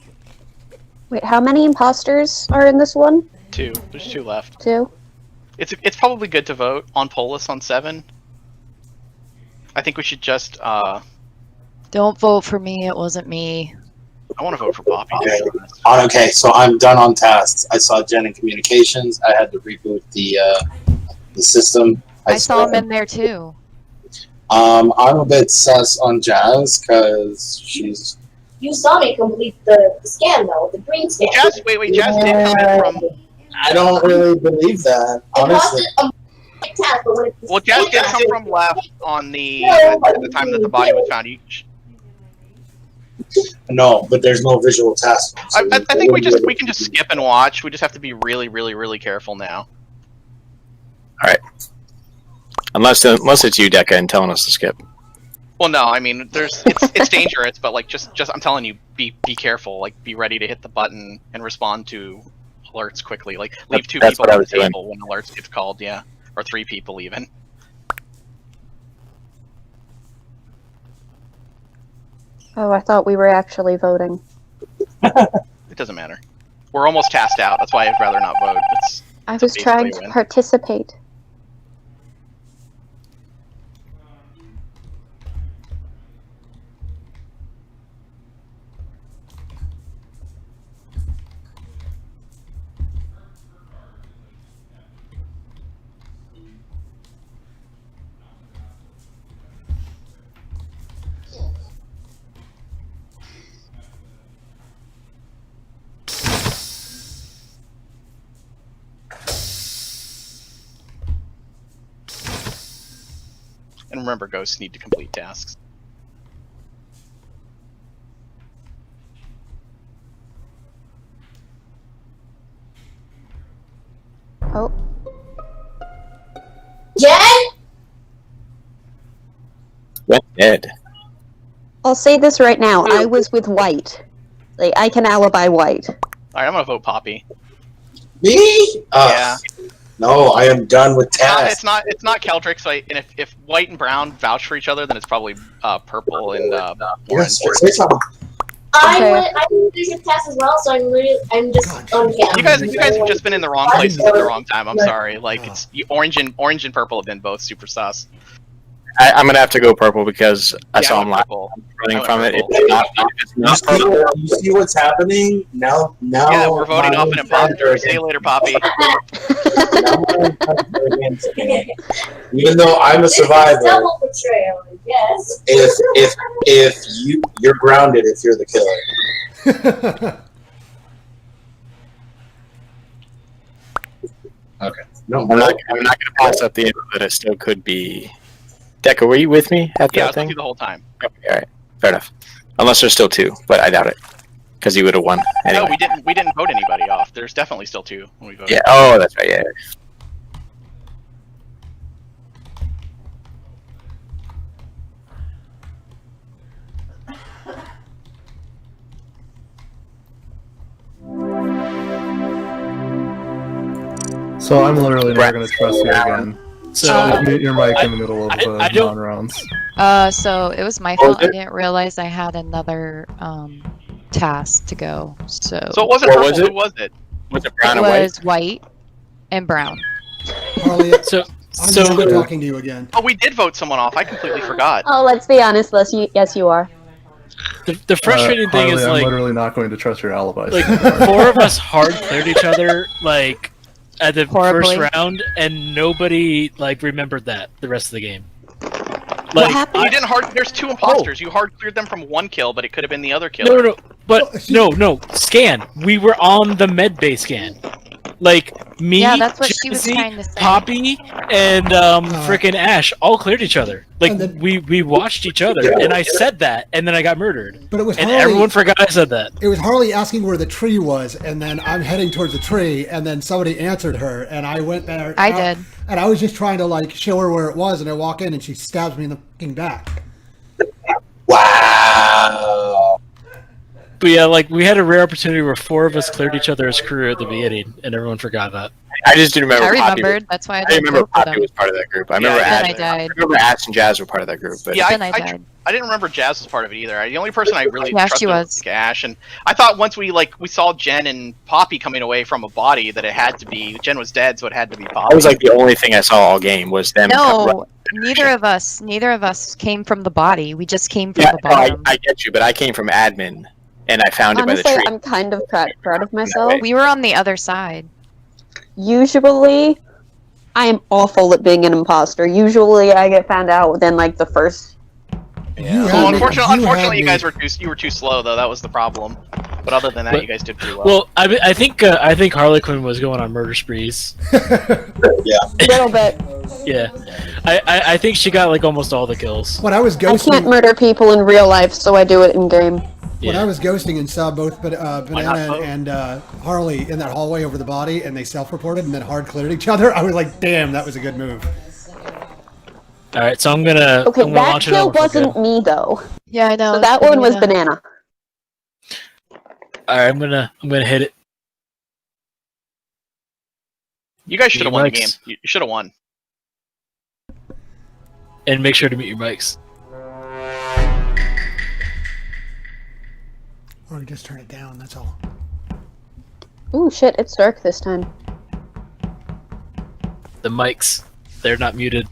[SPEAKER 3] Wait, how many imposters are in this one?
[SPEAKER 7] 2. There's 2 left.
[SPEAKER 3] 2?
[SPEAKER 7] It's probably good to vote on Polis on 7. I think we should just
[SPEAKER 10] Don't vote for me. It wasn't me.
[SPEAKER 7] I want to vote for Poppy.
[SPEAKER 8] Okay. Okay, so I'm done on tasks. I saw Jen in communications. I had to reboot the system.
[SPEAKER 10] I saw him in there too.
[SPEAKER 8] I'm a bit sus on Jazz because she's.
[SPEAKER 14] You saw me complete the scan though, the green scan.
[SPEAKER 7] Jazz, wait, Jazz did come in from.
[SPEAKER 8] I don't really believe that, honestly.
[SPEAKER 7] Well, Jazz did come from left on the at the time that the body was found.
[SPEAKER 8] No, but there's no visual task. So
[SPEAKER 7] I think we can just skip and watch. We just have to be really careful now.
[SPEAKER 2] All right. Unless it's you, Deca, and telling us to skip.
[SPEAKER 7] Well, no, I mean, it's dangerous, but like just I'm telling you, be careful. Like, be ready to hit the button and respond to alerts quickly. Like, leave 2
[SPEAKER 2] That's
[SPEAKER 7] people
[SPEAKER 2] what I
[SPEAKER 7] on the
[SPEAKER 2] was doing.
[SPEAKER 7] table when alerts get called, yeah, or 3 people even.
[SPEAKER 3] Oh, I thought we were actually voting.
[SPEAKER 7] It doesn't matter. We're almost tasked out. That's why I'd rather not vote.
[SPEAKER 3] I
[SPEAKER 7] it's a
[SPEAKER 3] was trying
[SPEAKER 7] basically
[SPEAKER 3] to
[SPEAKER 7] win.
[SPEAKER 3] participate.
[SPEAKER 7] And remember, ghosts need to complete tasks.
[SPEAKER 3] Oh.
[SPEAKER 14] Jen?
[SPEAKER 2] Went dead.
[SPEAKER 3] I'll say this right now. I was with White. Like, I can alibi White.
[SPEAKER 7] Alright, I'm gonna vote Poppy.
[SPEAKER 8] Me?
[SPEAKER 7] Yeah.
[SPEAKER 8] No, I am done with tasks.
[SPEAKER 7] It's not Keldrick, so and if White and Brown vouch for each other, then it's probably Purple and Orange.
[SPEAKER 14] I didn't finish the test as well, so I'm just on camera.
[SPEAKER 7] You guys have just been in the wrong places at the wrong time. I'm sorry. Like, it's Orange and Purple have been both super sus.
[SPEAKER 2] I'm gonna have to go purple because I saw him last. Running from it. It's not purple.
[SPEAKER 8] You see what's happening now?
[SPEAKER 7] Yeah, we're voting off an imposter. See you later, Poppy.
[SPEAKER 8] Even though I'm a survivor,
[SPEAKER 14] Double betrayal, yes.
[SPEAKER 8] if you're grounded if you're the killer. Okay. No,
[SPEAKER 2] I'm not gonna pass up the info that it still could be Deca, were you with me at
[SPEAKER 7] Yeah, I
[SPEAKER 2] that
[SPEAKER 7] was with
[SPEAKER 2] thing?
[SPEAKER 7] you the whole time.
[SPEAKER 2] Okay, all right, fair enough. Unless there's still 2, but I doubt it, because he would have won anyway.
[SPEAKER 7] No, we didn't vote anybody off. There's definitely still 2 when we voted.
[SPEAKER 2] Yeah. Oh, that's right. Yeah.
[SPEAKER 9] So I'm literally never going to trust you again.
[SPEAKER 4] So
[SPEAKER 9] Just mute your mic in the middle of
[SPEAKER 4] I don't-
[SPEAKER 9] non-rounds.
[SPEAKER 10] So it was my
[SPEAKER 2] What was
[SPEAKER 10] fault. I
[SPEAKER 2] it?
[SPEAKER 10] didn't realize I had another task to go. So
[SPEAKER 7] So it wasn't
[SPEAKER 2] What
[SPEAKER 7] purple.
[SPEAKER 2] was it?
[SPEAKER 7] Who was it?
[SPEAKER 2] Was it
[SPEAKER 10] it
[SPEAKER 2] brown and white?
[SPEAKER 10] was white and brown.
[SPEAKER 1] Harley,
[SPEAKER 4] So
[SPEAKER 1] I'm
[SPEAKER 4] so
[SPEAKER 1] never talking to you again.
[SPEAKER 7] Oh, we did vote someone off. I completely forgot.
[SPEAKER 3] Oh, let's be honest, yes, you are.
[SPEAKER 4] the frustrating thing
[SPEAKER 9] Harley,
[SPEAKER 4] is
[SPEAKER 9] I'm
[SPEAKER 4] like
[SPEAKER 9] literally not going to trust your alibi.
[SPEAKER 4] like 4 of us hard cleared each other like at the
[SPEAKER 10] Horribly.
[SPEAKER 4] first round, and nobody like remembered that the rest of the game.
[SPEAKER 3] What
[SPEAKER 4] Like,
[SPEAKER 3] happened?
[SPEAKER 7] You didn't hard. There's 2 imposters. You hard cleared them from 1 kill, but it could have been the other
[SPEAKER 4] No,
[SPEAKER 7] killer.
[SPEAKER 4] no, but no. Scan. We were on the med bay scan. Like me,
[SPEAKER 10] Yeah, that's what she was
[SPEAKER 4] Jesse,
[SPEAKER 10] trying to say.
[SPEAKER 4] Poppy, and frickin' Ash all cleared each other. Like
[SPEAKER 1] And then-
[SPEAKER 4] we watched each other, and I said that, and then I got murdered,
[SPEAKER 1] But it was
[SPEAKER 4] and
[SPEAKER 1] Harley.
[SPEAKER 4] everyone forgot I said that.
[SPEAKER 1] It was Harley asking where the tree was, and then I'm heading towards the tree, and then somebody answered her, and I went there.
[SPEAKER 10] I did.
[SPEAKER 1] And I was just trying to like show her where it was, and I walk in, and she stabs me in the fucking back.
[SPEAKER 8] Wow.
[SPEAKER 4] But yeah, like we had a rare opportunity where 4 of us cleared each other as crew at the beginning, and everyone forgot that.
[SPEAKER 2] I just didn't remember.
[SPEAKER 10] I
[SPEAKER 2] Poppy.
[SPEAKER 10] remembered. That's why I
[SPEAKER 2] I
[SPEAKER 10] didn't
[SPEAKER 2] remember
[SPEAKER 10] vote for
[SPEAKER 2] Poppy
[SPEAKER 10] them.
[SPEAKER 2] was part of that group. I remember
[SPEAKER 10] Then
[SPEAKER 2] Ash.
[SPEAKER 10] I died.
[SPEAKER 2] I remember Ash and Jazz were part of that group. But
[SPEAKER 7] Yeah,
[SPEAKER 10] Then I died.
[SPEAKER 7] I didn't remember Jazz was part of it either. The only person I really
[SPEAKER 10] Yeah, she
[SPEAKER 7] trusted
[SPEAKER 10] was.
[SPEAKER 7] Ash, and I thought once we saw Jen and Poppy coming away from a body that it had to be Jen was dead, so it had to be Poppy.
[SPEAKER 2] that was like the only thing I saw all game was them.
[SPEAKER 10] No, neither of us came from the body. We just came from
[SPEAKER 2] Yeah,
[SPEAKER 10] the
[SPEAKER 2] no,
[SPEAKER 10] bottom.
[SPEAKER 2] I get you, but I came from admin, and I found it by
[SPEAKER 3] Honestly,
[SPEAKER 2] the tree.
[SPEAKER 3] I'm kind of proud of myself.
[SPEAKER 10] We were on the other side.
[SPEAKER 3] Usually, I am awful at being an imposter. Usually, I get found out within like the first.
[SPEAKER 1] You
[SPEAKER 7] Well,
[SPEAKER 1] had me-
[SPEAKER 7] unfortunately, you
[SPEAKER 1] had
[SPEAKER 7] guys
[SPEAKER 1] me-
[SPEAKER 7] were too slow though. That was the problem. But other than that,
[SPEAKER 4] But-
[SPEAKER 7] you guys did pretty well.
[SPEAKER 4] Well, I think Harlequin was going on murder sprees.
[SPEAKER 3] A little bit.
[SPEAKER 4] Yeah, I think she got like almost all the kills.
[SPEAKER 1] When I was
[SPEAKER 3] I can't
[SPEAKER 1] ghosting,
[SPEAKER 3] murder people in real life, so I do it in game.
[SPEAKER 1] when
[SPEAKER 4] Yeah.
[SPEAKER 1] I was ghosting and saw both
[SPEAKER 7] Why
[SPEAKER 1] Banana
[SPEAKER 7] not both?
[SPEAKER 1] and Harley in that hallway over the body, and they self-reported and then hard cleared each other, I was like, "Damn, that was a good move."
[SPEAKER 4] All right, so I'm gonna
[SPEAKER 3] Okay,
[SPEAKER 4] I'm gonna
[SPEAKER 3] that
[SPEAKER 4] launch it
[SPEAKER 3] kill
[SPEAKER 4] over for
[SPEAKER 3] wasn't
[SPEAKER 4] good.
[SPEAKER 3] me though.
[SPEAKER 10] Yeah, I know.
[SPEAKER 3] So that one was banana.
[SPEAKER 4] All right, I'm gonna hit it.
[SPEAKER 7] You guys should have won the game.
[SPEAKER 4] Mics.
[SPEAKER 7] You should have won.
[SPEAKER 4] And make sure to mute your mics.
[SPEAKER 1] Or just turn it down. That's all.
[SPEAKER 3] Ooh, shit! It's dark this time.
[SPEAKER 4] The mics, they're not muted.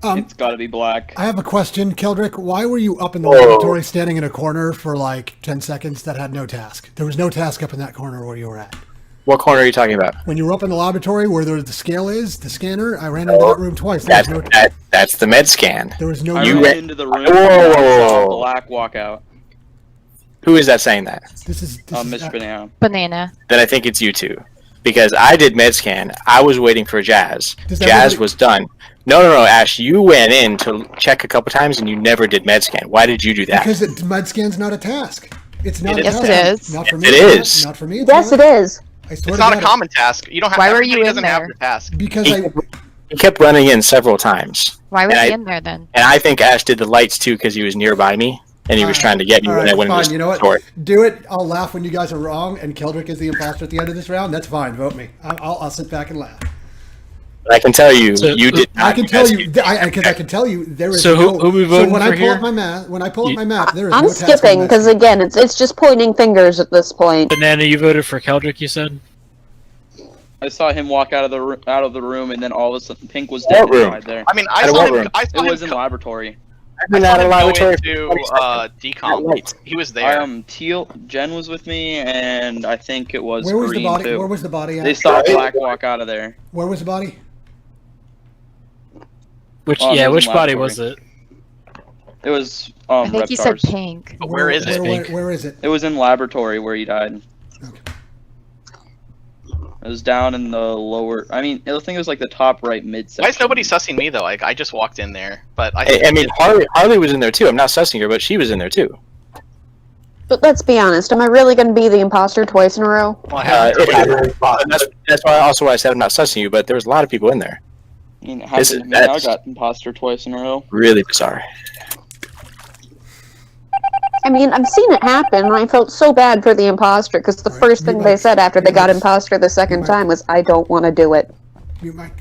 [SPEAKER 15] It's got to be black.
[SPEAKER 1] I have a question, Keldrick. Why were you up in the
[SPEAKER 2] Whoa.
[SPEAKER 1] laboratory standing in a corner for like 10 seconds that had no task? There was no task up in that corner where you were at.
[SPEAKER 2] What corner are you talking about?
[SPEAKER 1] When you were up in the laboratory where the scale is, the scanner, I ran into that room twice. There
[SPEAKER 2] That's
[SPEAKER 1] was no,
[SPEAKER 2] that's the med scan.
[SPEAKER 1] there was no
[SPEAKER 15] I
[SPEAKER 2] You
[SPEAKER 15] ran
[SPEAKER 2] ran-
[SPEAKER 15] into the room.
[SPEAKER 2] Whoa,
[SPEAKER 15] and
[SPEAKER 2] whoa,
[SPEAKER 15] I saw
[SPEAKER 2] whoa.
[SPEAKER 15] black walkout.
[SPEAKER 2] Who is that saying that?
[SPEAKER 1] This is
[SPEAKER 15] Miss Banana.
[SPEAKER 10] Banana.
[SPEAKER 2] Then I think it's you two, because I did med scan. I was waiting for Jazz.
[SPEAKER 1] Does
[SPEAKER 2] Jazz
[SPEAKER 1] everybody-
[SPEAKER 2] was done. No, Ash. You went in to check a couple times and you never did med scan. Why did you do that?
[SPEAKER 1] because med scan's not a task. It's not.
[SPEAKER 7] It
[SPEAKER 1] a
[SPEAKER 7] is.
[SPEAKER 1] task.
[SPEAKER 10] Yes, it is.
[SPEAKER 1] Not for me.
[SPEAKER 2] It
[SPEAKER 1] it's
[SPEAKER 2] is.
[SPEAKER 1] Not for me. It's
[SPEAKER 3] Yes,
[SPEAKER 1] not.
[SPEAKER 3] it is.
[SPEAKER 1] I swear
[SPEAKER 7] It's
[SPEAKER 1] to
[SPEAKER 7] not a
[SPEAKER 1] God,
[SPEAKER 7] common task. You don't have.
[SPEAKER 10] Why were you
[SPEAKER 7] everybody
[SPEAKER 10] in
[SPEAKER 7] doesn't have
[SPEAKER 10] there?
[SPEAKER 7] the task.
[SPEAKER 1] because
[SPEAKER 2] He kept running in several times.
[SPEAKER 10] Why was
[SPEAKER 2] And
[SPEAKER 10] he
[SPEAKER 2] I-
[SPEAKER 10] in there then?
[SPEAKER 2] And I think Ash did the lights too because he was nearby me and he was
[SPEAKER 1] Alright.
[SPEAKER 2] trying to get me
[SPEAKER 1] All
[SPEAKER 2] when
[SPEAKER 1] right,
[SPEAKER 2] I went
[SPEAKER 1] fine.
[SPEAKER 2] into
[SPEAKER 1] You know what?
[SPEAKER 2] store.
[SPEAKER 1] Do it. I'll laugh when you guys are wrong, and Keldrick is the imposter at the end of this round. That's fine. Vote me. I'll sit back and laugh.
[SPEAKER 2] But I can tell you,
[SPEAKER 4] So-
[SPEAKER 2] you did not.
[SPEAKER 1] I can tell you, because I can tell you, there is
[SPEAKER 4] So who-
[SPEAKER 1] no.
[SPEAKER 4] who we
[SPEAKER 1] So
[SPEAKER 4] voting
[SPEAKER 1] when
[SPEAKER 4] for
[SPEAKER 1] I pull
[SPEAKER 4] here?
[SPEAKER 1] up my map, there is
[SPEAKER 3] I'm
[SPEAKER 1] no task on
[SPEAKER 3] skipping
[SPEAKER 1] that
[SPEAKER 3] because
[SPEAKER 1] sheet.
[SPEAKER 3] again, it's just pointing fingers at this point.
[SPEAKER 4] Banana, you voted for Keldrick, you said?
[SPEAKER 15] I saw him walk out of the room, and then all of a sudden, Pink was dead
[SPEAKER 2] What room?
[SPEAKER 15] inside there.
[SPEAKER 7] I mean, I
[SPEAKER 2] Out of
[SPEAKER 7] saw
[SPEAKER 2] what
[SPEAKER 7] him.
[SPEAKER 2] room?
[SPEAKER 7] I saw
[SPEAKER 15] It
[SPEAKER 7] him.
[SPEAKER 15] was in laboratory.
[SPEAKER 2] I've been out of
[SPEAKER 7] Go
[SPEAKER 2] laboratory
[SPEAKER 7] into
[SPEAKER 2] for 20 seconds.
[SPEAKER 7] decom.
[SPEAKER 2] Lights.
[SPEAKER 7] He was there.
[SPEAKER 15] Teal, Jen was with me, and I think it was
[SPEAKER 1] Where was the
[SPEAKER 15] Green
[SPEAKER 1] body?
[SPEAKER 15] too.
[SPEAKER 1] Where was the body
[SPEAKER 15] They
[SPEAKER 1] at?
[SPEAKER 15] saw Black walk out of there.
[SPEAKER 1] Where was the body?
[SPEAKER 4] Which
[SPEAKER 15] It was in
[SPEAKER 4] which body
[SPEAKER 15] laboratory.
[SPEAKER 4] was it?
[SPEAKER 15] It was
[SPEAKER 10] I think he said
[SPEAKER 15] Reptar's.
[SPEAKER 10] pink.
[SPEAKER 7] But where is it?
[SPEAKER 1] Where is it?
[SPEAKER 15] It was in laboratory where he died.
[SPEAKER 1] Okay.
[SPEAKER 15] It was down in the lower. I mean, I think it was like the top right mid section.
[SPEAKER 7] Why is nobody sussing me though? Like I just walked in there, but
[SPEAKER 2] I mean, Harley was in there too. I'm not sussing her, but she was in there too.
[SPEAKER 3] But let's be honest, am I really going to be the imposter twice in a row?
[SPEAKER 7] Well, I haven't
[SPEAKER 2] It happened. That's why I said I'm not sussing you, but there was a lot of people in there.
[SPEAKER 15] I mean, it
[SPEAKER 2] This
[SPEAKER 15] happened
[SPEAKER 2] is-
[SPEAKER 15] to me. I
[SPEAKER 2] that's-
[SPEAKER 15] got imposter twice in a row.
[SPEAKER 2] Really bizarre.
[SPEAKER 3] I mean, I've seen it happen, and I felt so bad for the imposter because the
[SPEAKER 1] Right,
[SPEAKER 3] first
[SPEAKER 1] you
[SPEAKER 3] thing
[SPEAKER 1] might-
[SPEAKER 3] they said after they
[SPEAKER 1] you
[SPEAKER 3] got
[SPEAKER 1] might-
[SPEAKER 3] imposter the second
[SPEAKER 1] might-
[SPEAKER 3] time was, "I don't want to do it."
[SPEAKER 1] Mute mic.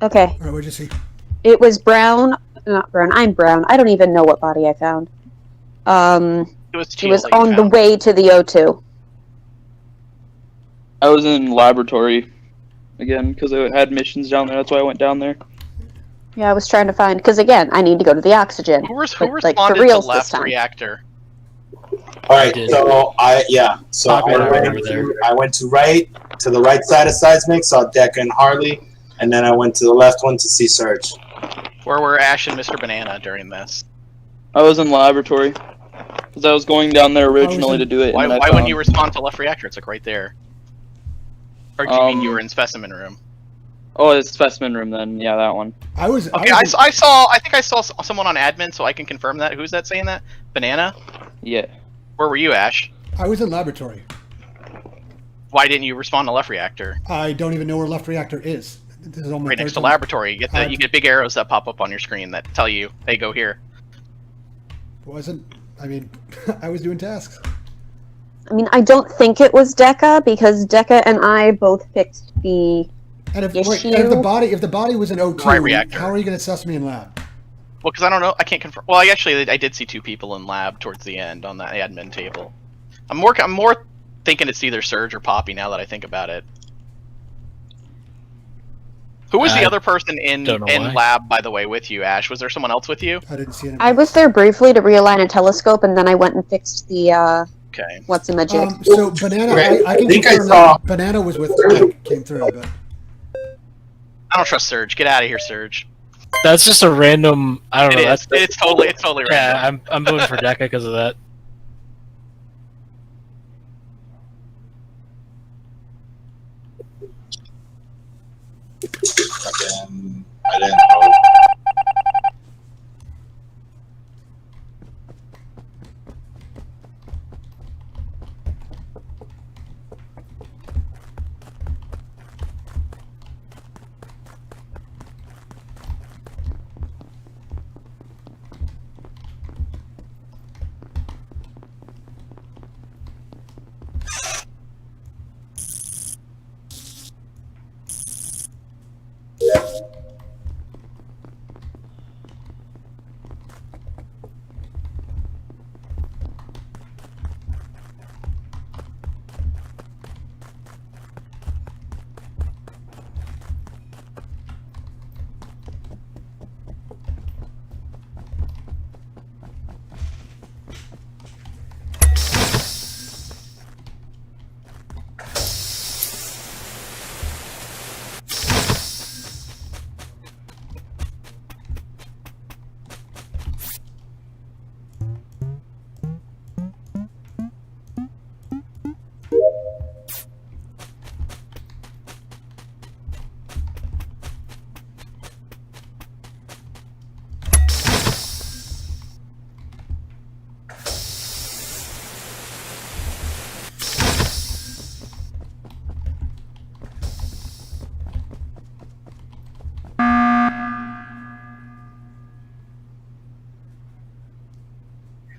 [SPEAKER 3] Okay,
[SPEAKER 1] All right, what'd you see?
[SPEAKER 3] it was brown. Not brown. I'm brown. I don't even know what body I found.
[SPEAKER 7] it was
[SPEAKER 3] It
[SPEAKER 7] teal
[SPEAKER 3] was
[SPEAKER 7] that you
[SPEAKER 3] on the
[SPEAKER 7] found.
[SPEAKER 3] way to the O2.
[SPEAKER 15] I was in laboratory again because I had missions down there. That's why I went down there.
[SPEAKER 3] Yeah, I was trying to find because again, I need to go to the oxygen.
[SPEAKER 7] Who
[SPEAKER 3] But, like, for
[SPEAKER 7] responded to
[SPEAKER 3] reals this
[SPEAKER 7] left
[SPEAKER 3] time.
[SPEAKER 7] reactor?
[SPEAKER 8] All right,
[SPEAKER 4] did.
[SPEAKER 8] so
[SPEAKER 4] Poppy and I were over there.
[SPEAKER 8] I went to the right side of seismic, saw Deca and Harley, and then I went to the left one to see Surge.
[SPEAKER 7] Where were Ash and Mr. Banana during this?
[SPEAKER 15] I was in laboratory because I was going down there originally to do it.
[SPEAKER 7] Why
[SPEAKER 15] and then I
[SPEAKER 7] wouldn't
[SPEAKER 15] found-
[SPEAKER 7] you respond to left reactor? It's like right there. Or do you mean you were in specimen room?
[SPEAKER 15] Oh, it's specimen room then. Yeah, that one.
[SPEAKER 1] I was.
[SPEAKER 7] Okay, I think I saw someone on admin, so I can confirm that. Who's that saying that? Banana?
[SPEAKER 15] Yeah.
[SPEAKER 7] Where were you, Ash?
[SPEAKER 1] I was in laboratory.
[SPEAKER 7] Why didn't you respond to left reactor?
[SPEAKER 1] I don't even know where left reactor is. This is on my
[SPEAKER 7] Right next
[SPEAKER 1] third
[SPEAKER 7] to
[SPEAKER 1] time.
[SPEAKER 7] laboratory. You get big arrows that pop up on your screen that tell you, "Hey, go here."
[SPEAKER 1] Wasn't. I mean, I was doing tasks.
[SPEAKER 3] I mean, I don't think it was Deca because Deca and I both picked the
[SPEAKER 1] And if,
[SPEAKER 3] issue.
[SPEAKER 1] wait, and if the body was an O2,
[SPEAKER 7] Right reactor.
[SPEAKER 1] how are you going to assess me in lab?
[SPEAKER 7] Well, because I don't know, I can't confirm. Well, I did see two people in lab towards the end on that admin table. I'm more thinking it's either Surge or Poppy now that I think about it. Who was the
[SPEAKER 4] I
[SPEAKER 7] other person in
[SPEAKER 4] don't know why.
[SPEAKER 7] lab, by the way, with you, Ash? Was there someone else with you?
[SPEAKER 1] I didn't see anybody.
[SPEAKER 3] I was there briefly to realign a telescope, and then I went and fixed the
[SPEAKER 7] Okay.
[SPEAKER 3] what's a magic.
[SPEAKER 1] So banana,
[SPEAKER 8] Okay,
[SPEAKER 1] I can
[SPEAKER 8] I think I
[SPEAKER 1] confirm
[SPEAKER 8] saw-
[SPEAKER 1] that banana was with me. Came through, but
[SPEAKER 7] I don't trust Surge. Get out of here, Surge.
[SPEAKER 4] That's just a random. I don't
[SPEAKER 7] It
[SPEAKER 4] know.
[SPEAKER 7] is. It's totally
[SPEAKER 4] Yeah,
[SPEAKER 7] random.
[SPEAKER 4] I'm voting for Deca because of that.
[SPEAKER 8] I didn't vote.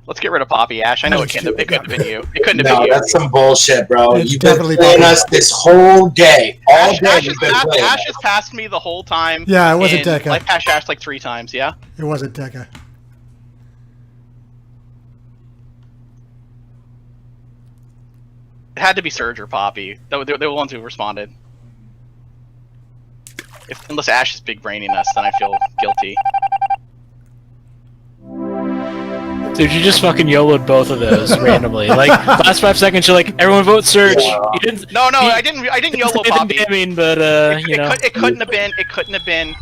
[SPEAKER 7] Let's get rid of Poppy, Ash. I know it couldn't have been you. It couldn't have
[SPEAKER 8] No,
[SPEAKER 7] been you.
[SPEAKER 8] that's some bullshit, bro.
[SPEAKER 1] It's
[SPEAKER 8] You've been
[SPEAKER 1] definitely
[SPEAKER 8] playing
[SPEAKER 1] Poppy.
[SPEAKER 8] us this whole day. All day
[SPEAKER 7] Ash
[SPEAKER 8] you've been playing
[SPEAKER 7] Ash
[SPEAKER 8] us.
[SPEAKER 7] has passed me the whole time.
[SPEAKER 1] Yeah, it wasn't
[SPEAKER 7] and
[SPEAKER 1] Deca.
[SPEAKER 7] I've passed Ash like 3 times, yeah?
[SPEAKER 1] It wasn't Deca.
[SPEAKER 7] It had to be Surge or Poppy. They were the ones who responded. Unless Ash is big braining us, then I feel guilty.
[SPEAKER 4] Dude, you just fucking YOLO'd both of those randomly. Like, last 5 seconds, you're like, everyone vote Surge. You didn't.
[SPEAKER 7] No, I didn't YOLO Poppy.
[SPEAKER 4] Damning, but you know.
[SPEAKER 7] It couldn't have been. It couldn't have been.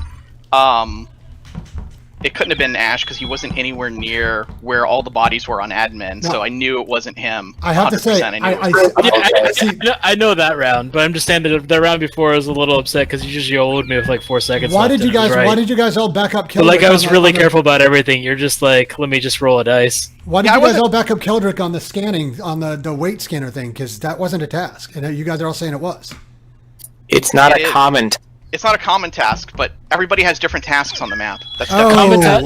[SPEAKER 7] It couldn't have been Ash because he wasn't anywhere near where all the bodies were on admin,
[SPEAKER 1] No.
[SPEAKER 7] so I knew it wasn't him.
[SPEAKER 1] I have to say,
[SPEAKER 7] 100%. I knew it was
[SPEAKER 4] I know that round, but I'm just saying that the round before I was a little upset because you just YOLO'd me with like 4 seconds.
[SPEAKER 1] Why
[SPEAKER 4] left
[SPEAKER 1] did you
[SPEAKER 4] and it was
[SPEAKER 1] guys?
[SPEAKER 4] right.
[SPEAKER 1] Why did you guys all back up?
[SPEAKER 4] But like, I was really
[SPEAKER 1] on
[SPEAKER 4] careful about everything. You're just like, let me just roll a dice.
[SPEAKER 1] Why did you guys all back up Keldrick on the scanning on the weight scanner thing? Because that wasn't a task, and you guys are all saying it was.
[SPEAKER 2] It's not
[SPEAKER 7] It
[SPEAKER 2] a
[SPEAKER 7] is.
[SPEAKER 2] common.
[SPEAKER 7] It's not a common task, but everybody has different tasks on the map. That's
[SPEAKER 1] Oh,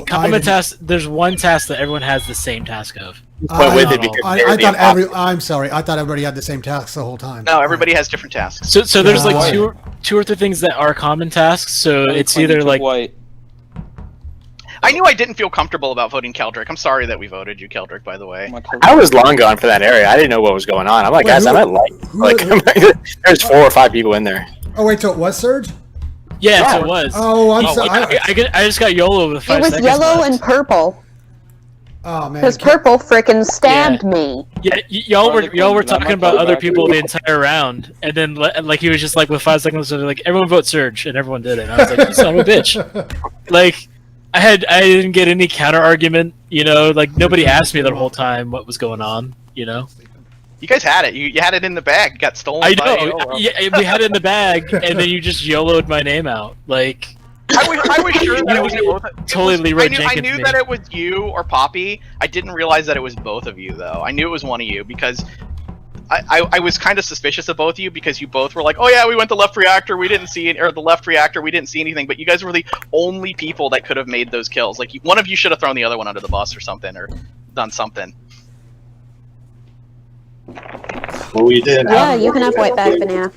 [SPEAKER 4] Common task. There's one task that everyone has the same task of.
[SPEAKER 1] I thought I'm sorry. I thought everybody had the same tasks the whole time.
[SPEAKER 7] No, everybody has different tasks.
[SPEAKER 4] So there's like
[SPEAKER 1] Yeah.
[SPEAKER 4] two or three things that are common tasks. So it's either like
[SPEAKER 7] I knew I didn't feel comfortable about voting Keldrick. I'm sorry that we voted you, Keldrick, by the way.
[SPEAKER 2] I was long gone for that area. I didn't know what was going on. I'm like, guys, I'm at light. Like, there's 4 or 5 people in there.
[SPEAKER 1] Oh wait, so it was Surge?
[SPEAKER 4] Yeah, so it was.
[SPEAKER 1] Oh, I'm sorry.
[SPEAKER 4] I just got YOLO with 5
[SPEAKER 3] It was
[SPEAKER 4] seconds
[SPEAKER 3] yellow
[SPEAKER 4] left.
[SPEAKER 3] and purple.
[SPEAKER 1] Oh man.
[SPEAKER 3] Because purple frickin' stabbed me.
[SPEAKER 4] Yeah, y'all were talking about other people the entire round, and then like he was just like with 5 seconds, so like everyone vote Surge, and everyone did it. And I was like, you son of a bitch. Like I didn't get any counter argument. You know, like nobody asked me the whole time what was going on. You know.
[SPEAKER 7] You guys had it. You had it in the bag. Got stolen.
[SPEAKER 4] I
[SPEAKER 7] by
[SPEAKER 4] know. Yeah, we had it in the bag, and then you just YOLO'd my name out. Like
[SPEAKER 7] I was sure that it was both.
[SPEAKER 4] Totally Leroy
[SPEAKER 7] I
[SPEAKER 4] Jenkins
[SPEAKER 7] knew
[SPEAKER 4] me.
[SPEAKER 7] that it was you or Poppy. I didn't realize that it was both of you, though. I knew it was one of you because I was kind of suspicious of both of you because you both were like, "Oh yeah, we went to left reactor. We didn't see it, or the left reactor. We didn't see anything." But you guys were the only people that could have made those kills. Like one of you should have thrown the other one under the bus or something, or done something.
[SPEAKER 8] Well, we did.
[SPEAKER 3] Yeah, you can have white bag banana.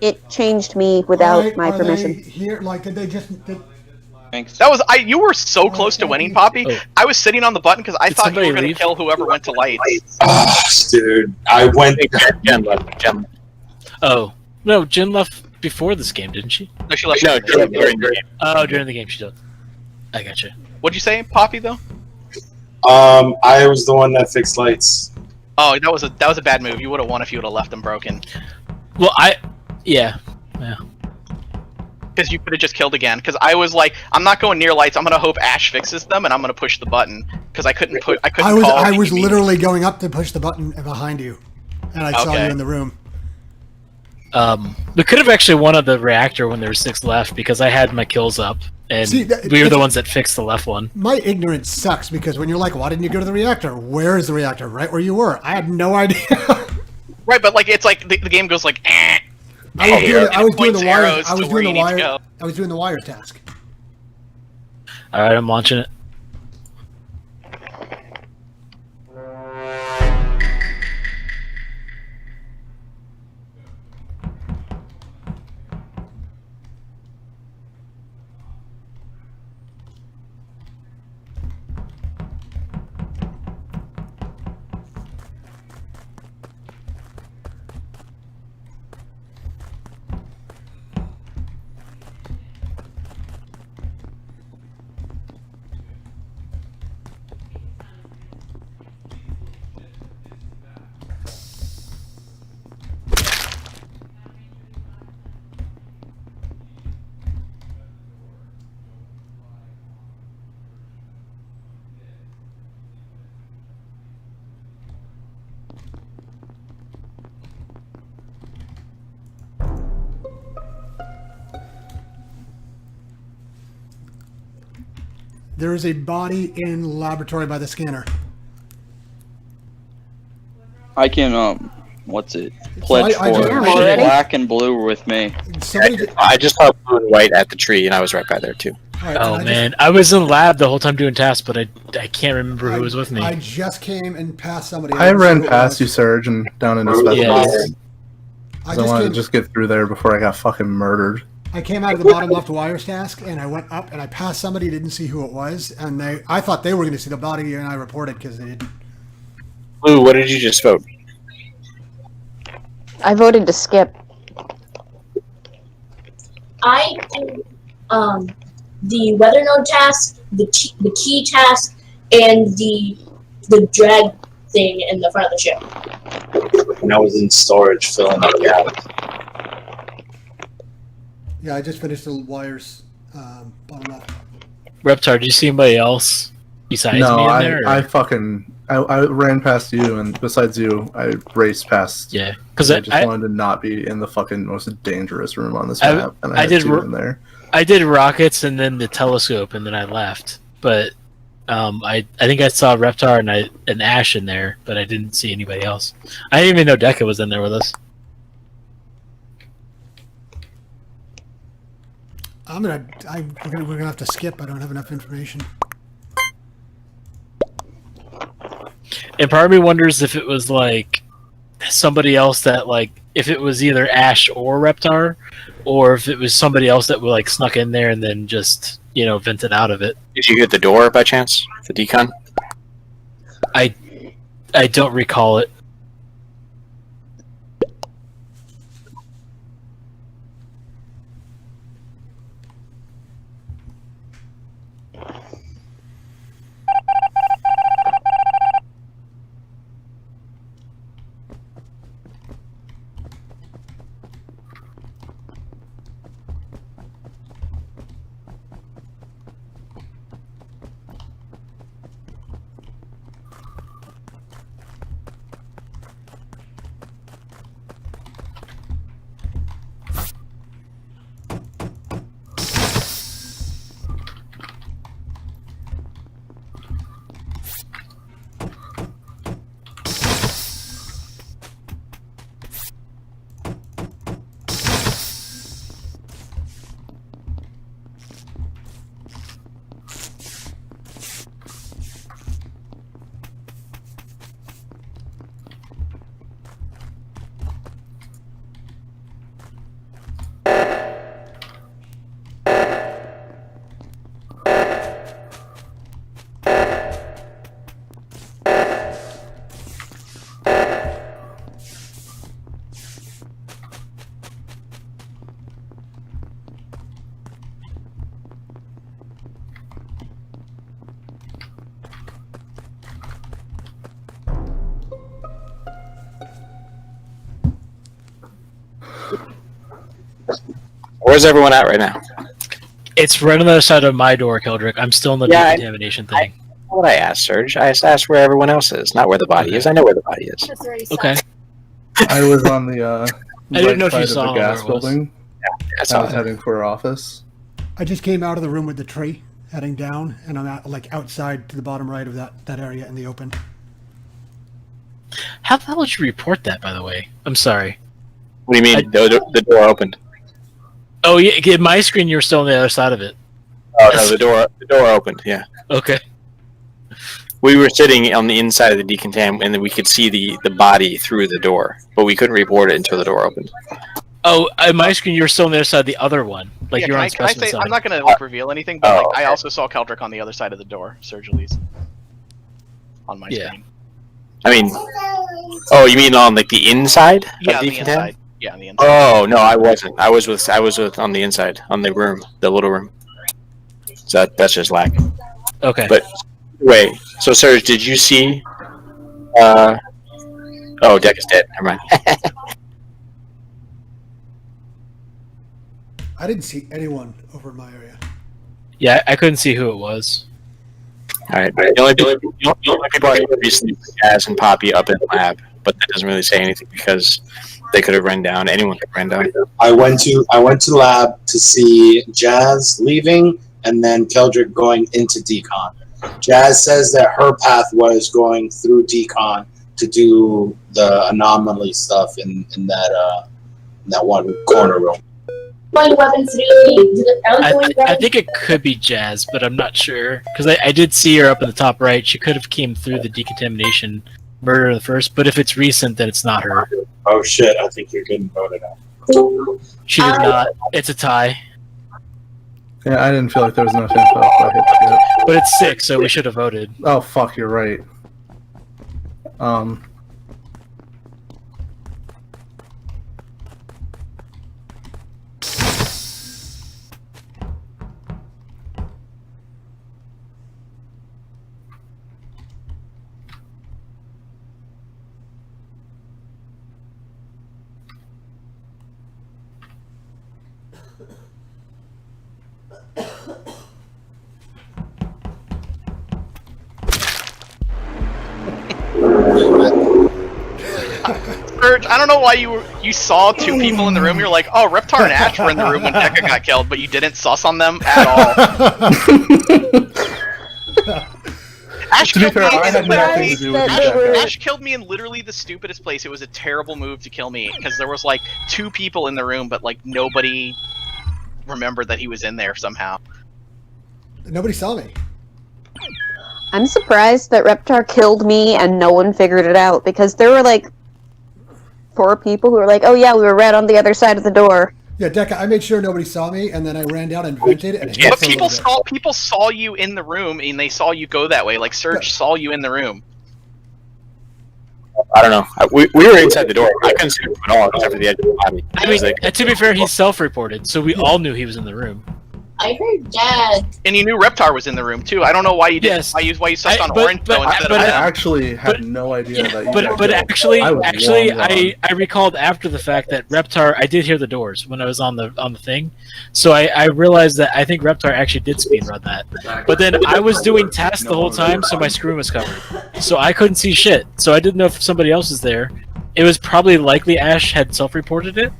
[SPEAKER 3] It changed me without my
[SPEAKER 1] Are
[SPEAKER 3] permission.
[SPEAKER 1] they here? Like, did they just?
[SPEAKER 7] That was you were so close to winning, Poppy.
[SPEAKER 4] Oh.
[SPEAKER 7] I was sitting on the button because I thought you
[SPEAKER 4] somebody
[SPEAKER 7] were going to
[SPEAKER 4] leave?
[SPEAKER 7] kill whoever went to lights.
[SPEAKER 8] Oh, dude, I went.
[SPEAKER 2] Jen left. Jen.
[SPEAKER 4] Oh no, Jen left before this game, didn't she?
[SPEAKER 7] No, she left.
[SPEAKER 2] No, during the game.
[SPEAKER 4] Oh, during the game she did. I gotcha.
[SPEAKER 7] What'd you say, Poppy? Though.
[SPEAKER 8] I was the one that fixed lights.
[SPEAKER 7] Oh, that was a bad move. You would have won if you would have left them broken.
[SPEAKER 4] Well, yeah.
[SPEAKER 7] Because you could have just killed again. Because I was like, I'm not going near lights. I'm gonna hope Ash fixes them, and I'm gonna push the button. Because I couldn't put. I couldn't.
[SPEAKER 1] I was literally going up to push the button behind you, and I saw you in the room.
[SPEAKER 4] We could have actually won on the reactor when there were 6 left because I had my kills up and
[SPEAKER 1] See,
[SPEAKER 4] we were the ones that fixed the left one.
[SPEAKER 1] My ignorance sucks because when you're like, why didn't you go to the reactor? Where is the reactor? Right where you were. I had no idea.
[SPEAKER 7] Right, but like it's like the game goes like. Eh.
[SPEAKER 1] I was doing
[SPEAKER 7] Points
[SPEAKER 1] the wires.
[SPEAKER 7] arrows
[SPEAKER 1] I was
[SPEAKER 7] to where
[SPEAKER 1] doing the
[SPEAKER 7] you need to
[SPEAKER 1] wires.
[SPEAKER 7] go.
[SPEAKER 1] I was doing the wires task.
[SPEAKER 4] All right, I'm launching it.
[SPEAKER 1] There is a body in laboratory by the scanner.
[SPEAKER 15] I can what's it? Pledge
[SPEAKER 1] I
[SPEAKER 15] for
[SPEAKER 1] just-
[SPEAKER 15] black and blue were with me.
[SPEAKER 1] Somebody.
[SPEAKER 2] I just saw blue and white at the tree, and I was right by there too.
[SPEAKER 1] All right,
[SPEAKER 4] Oh
[SPEAKER 1] and
[SPEAKER 4] man, I was in lab the whole time doing tasks, but I can't remember who was with me.
[SPEAKER 1] I just came and passed somebody.
[SPEAKER 9] I ran past you, Serge, and down into specimens.
[SPEAKER 1] I
[SPEAKER 9] I wanted to
[SPEAKER 1] came,
[SPEAKER 9] just get through there before I got fucking murdered.
[SPEAKER 1] I came out of the bottom left wires task, and I went up and I passed somebody. Didn't see who it was, and I thought they were going to see the body, and I reported because they didn't.
[SPEAKER 2] Blue, what did you just vote?
[SPEAKER 3] I voted to skip.
[SPEAKER 14] I do the weather node task, the key task, and the drag thing in the front of the ship.
[SPEAKER 8] And I was in storage filling up gaps.
[SPEAKER 1] Yeah, I just finished the wires bottom left.
[SPEAKER 4] Reptar, did you see anybody else besides
[SPEAKER 9] No,
[SPEAKER 4] me in
[SPEAKER 9] I,
[SPEAKER 4] there? or-
[SPEAKER 9] I fucking I ran past you, and besides you, I raced past.
[SPEAKER 4] Yeah, because
[SPEAKER 9] I just wanted to not be in the fucking most dangerous room on this
[SPEAKER 4] I-
[SPEAKER 9] map, and
[SPEAKER 4] I
[SPEAKER 9] I had
[SPEAKER 4] did
[SPEAKER 9] two
[SPEAKER 4] ro-
[SPEAKER 9] in there.
[SPEAKER 4] I did rockets and then the telescope, and then I left. But I think I saw Reptar and Ashe in there, but I didn't see anybody else. I didn't even know Deca was in there with us.
[SPEAKER 1] We're gonna have to skip. I don't have enough information.
[SPEAKER 4] And part of me wonders if it was like somebody else that like if it was either Ashe or Reptar, or if it was somebody else that like snuck in there and then just vented out of it.
[SPEAKER 2] Did you hit the door by chance? The decon?
[SPEAKER 4] I don't recall it.
[SPEAKER 2] Where's everyone at right now?
[SPEAKER 4] It's right on the other side of my door, Keldrick. I'm still in the
[SPEAKER 2] Yeah,
[SPEAKER 4] decontamination thing.
[SPEAKER 2] What I asked, Serge. I just asked where everyone else is, not where the body is. I know where the body is.
[SPEAKER 4] Okay.
[SPEAKER 9] I was on the
[SPEAKER 4] I didn't know if you
[SPEAKER 9] right side
[SPEAKER 4] saw
[SPEAKER 9] of the
[SPEAKER 4] where
[SPEAKER 9] gas
[SPEAKER 4] it was.
[SPEAKER 2] I
[SPEAKER 9] building. I
[SPEAKER 2] saw
[SPEAKER 9] was
[SPEAKER 2] that.
[SPEAKER 9] heading for our office.
[SPEAKER 1] I just came out of the room with the tree, heading down, and I'm outside to the bottom right of that area in the open.
[SPEAKER 4] How the hell did you report that, by the way? I'm sorry.
[SPEAKER 2] What do you mean? The door opened.
[SPEAKER 4] Oh, yeah, my screen, you were still on the other side of it.
[SPEAKER 2] Oh, no, the door opened, yeah.
[SPEAKER 4] Okay.
[SPEAKER 2] We were sitting on the inside of the decontam, and then we could see the body through the door, but we couldn't report it until the door opened.
[SPEAKER 4] Oh, on my screen, you were still on the other side of the other one. Like,
[SPEAKER 7] Yeah,
[SPEAKER 4] you're on
[SPEAKER 7] can I
[SPEAKER 4] specimen
[SPEAKER 7] say,
[SPEAKER 4] side.
[SPEAKER 7] I'm not going to reveal anything, but
[SPEAKER 2] Oh,
[SPEAKER 7] I also saw Keldrick on the other side of the door, Sergilese. On my screen.
[SPEAKER 2] I mean, oh, you mean on the inside?
[SPEAKER 7] Yeah,
[SPEAKER 2] of
[SPEAKER 7] on the
[SPEAKER 2] decontam?
[SPEAKER 7] inside. Yeah, on the inside.
[SPEAKER 2] Oh no, I wasn't. I was with on the inside, on the room, the little room. So that's just lag.
[SPEAKER 4] Okay.
[SPEAKER 2] But wait, so Serge, did you see? Oh, Deck is dead. Never mind.
[SPEAKER 1] I didn't see anyone over in my area.
[SPEAKER 4] Yeah, I couldn't see who it was.
[SPEAKER 2] All right. The only people I recently were Jazz and Poppy up in the lab, but that doesn't really say anything because they could have run down. Anyone could have run down.
[SPEAKER 8] I went to lab to see Jazz leaving and then Keldrick going into decon. Jazz says that her path was going through decon to do the anomaly stuff in that one corner room.
[SPEAKER 14] Find weapons today.
[SPEAKER 4] I think it could be Jazz, but I'm not sure because I did see her up in the top right. She could have came through the decontamination murder the first, but if it's recent, then it's not her.
[SPEAKER 8] Oh shit! I think you're getting voted out.
[SPEAKER 4] She did not. It's a tie.
[SPEAKER 9] Yeah, I didn't feel like there was enough info. So I hit skip.
[SPEAKER 4] But it's 6, so we should have voted.
[SPEAKER 9] Oh fuck, you're right.
[SPEAKER 7] Serge, I don't know why you saw two people in the room. You're like, oh, Reptar and Ashe were in the room when Deca got killed, but you didn't suss on them at all. Ash
[SPEAKER 9] To be
[SPEAKER 7] killed
[SPEAKER 9] fair,
[SPEAKER 7] me
[SPEAKER 9] I
[SPEAKER 7] in
[SPEAKER 9] had nothing
[SPEAKER 7] literally.
[SPEAKER 9] to do with Deca.
[SPEAKER 7] Ash killed me in literally the stupidest place. It was a terrible move to kill me because there was like two people in the room, but like nobody remembered that he was in there somehow.
[SPEAKER 1] Nobody saw me.
[SPEAKER 3] I'm surprised that Reptar killed me and no one figured it out because there were like 4 people who were like, "Oh yeah, we were right on the other side of the door."
[SPEAKER 1] Yeah, Deca, I made sure nobody saw me, and then I ran down and vented. And
[SPEAKER 7] But people saw you in the room, and they saw you go that way. Like Serge saw you in the room.
[SPEAKER 2] I don't know. We were inside the door. I couldn't see him at all except for the edge of the body.
[SPEAKER 4] I mean, to be fair, he's self-reported, so we all knew he was in the room.
[SPEAKER 14] I heard Dad.
[SPEAKER 7] And you knew Reptar was in the room too. I don't know why you didn't.
[SPEAKER 4] Yes.
[SPEAKER 7] Why you sussed on Orange though instead
[SPEAKER 9] I
[SPEAKER 7] of them.
[SPEAKER 9] actually had no idea that you
[SPEAKER 4] But
[SPEAKER 9] got
[SPEAKER 4] actually,
[SPEAKER 9] killed. I was long gone.
[SPEAKER 4] I recalled after the fact that Reptar. I did hear the doors when I was on the thing, so I realized that I think Reptar actually did speedrun that. But then I was doing tasks the whole time, so my screen was covered, so I couldn't see shit. So I didn't know if somebody else was there. It was probably likely Ashe had self-reported it,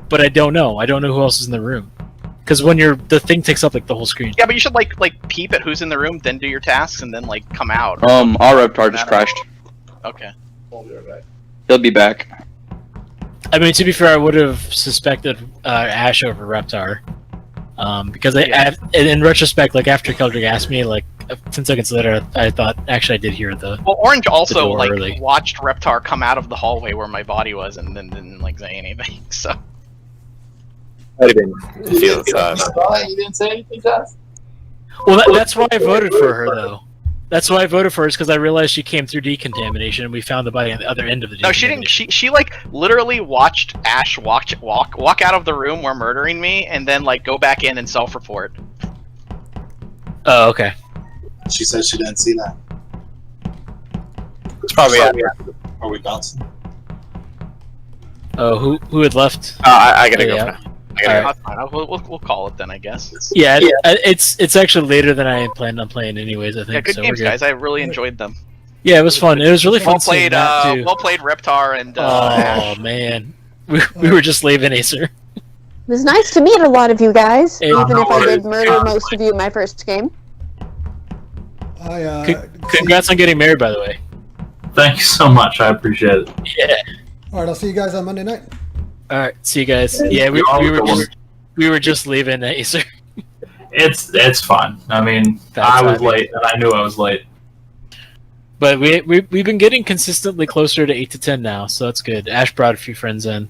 [SPEAKER 4] but I don't know. I don't know who else is in the room. Because when the thing takes up like the whole screen.
[SPEAKER 7] Yeah, but you should like peep at who's in the room, then do your tasks, and then like come out.
[SPEAKER 15] Our Reptar just crashed.
[SPEAKER 7] Okay.
[SPEAKER 15] He'll be back.
[SPEAKER 4] I mean, to be fair, I would have suspected Ashe over Reptar. Because in retrospect, like after Keldrick asked me, like 10 seconds later, I thought actually I did hear the.
[SPEAKER 7] Well, Orange also
[SPEAKER 4] door
[SPEAKER 7] like
[SPEAKER 4] early.
[SPEAKER 7] watched Reptar come out of the hallway where my body was, and then didn't like say anything. So.
[SPEAKER 2] Might have been field.
[SPEAKER 12] You didn't say anything, Josh?
[SPEAKER 4] Well, that's why I voted for her, though. That's why I voted for her, is because I realized she came through decontamination, and we found the body on the other end of the.
[SPEAKER 7] No, she didn't. She like literally watched Ashe walk out of the room where murdering me, and then like go back in and self-report.
[SPEAKER 4] Oh, okay.
[SPEAKER 8] She said she didn't see that.
[SPEAKER 2] It's probably out here.
[SPEAKER 8] Are we bouncing?
[SPEAKER 4] Oh, who had left?
[SPEAKER 2] I gotta go.
[SPEAKER 4] Yeah.
[SPEAKER 2] For now.
[SPEAKER 7] That's fine. We'll call it then, I guess.
[SPEAKER 4] Yeah, it's actually later than I planned on playing, anyways. I think.
[SPEAKER 7] Yeah, good
[SPEAKER 4] so
[SPEAKER 7] games,
[SPEAKER 4] we're good.
[SPEAKER 7] guys. I really enjoyed them.
[SPEAKER 4] Yeah, it was fun. It was really fun.
[SPEAKER 7] Well played.
[SPEAKER 4] seeing that, too.
[SPEAKER 7] Well played, Reptar and.
[SPEAKER 4] Oh
[SPEAKER 7] Ashe.
[SPEAKER 4] man, we were just leaving Acer.
[SPEAKER 3] It was nice to meet a lot of you guys,
[SPEAKER 4] Hey,
[SPEAKER 3] even if I
[SPEAKER 8] no
[SPEAKER 3] did
[SPEAKER 8] worries.
[SPEAKER 3] murder most of you in my first game.
[SPEAKER 4] Congrats on getting married, by the way.
[SPEAKER 8] Thank you so much. I appreciate it.
[SPEAKER 4] Yeah.
[SPEAKER 1] All right, I'll see you guys on Monday night.
[SPEAKER 4] All right. See you guys. Yeah, we were just leaving, Acer.
[SPEAKER 8] It's fine. I mean,
[SPEAKER 4] That's
[SPEAKER 8] I was
[SPEAKER 4] fine.
[SPEAKER 8] late, and I knew I was late.
[SPEAKER 4] But we've been getting consistently closer to 8 to 10 now, so that's good. Ash brought a few friends in.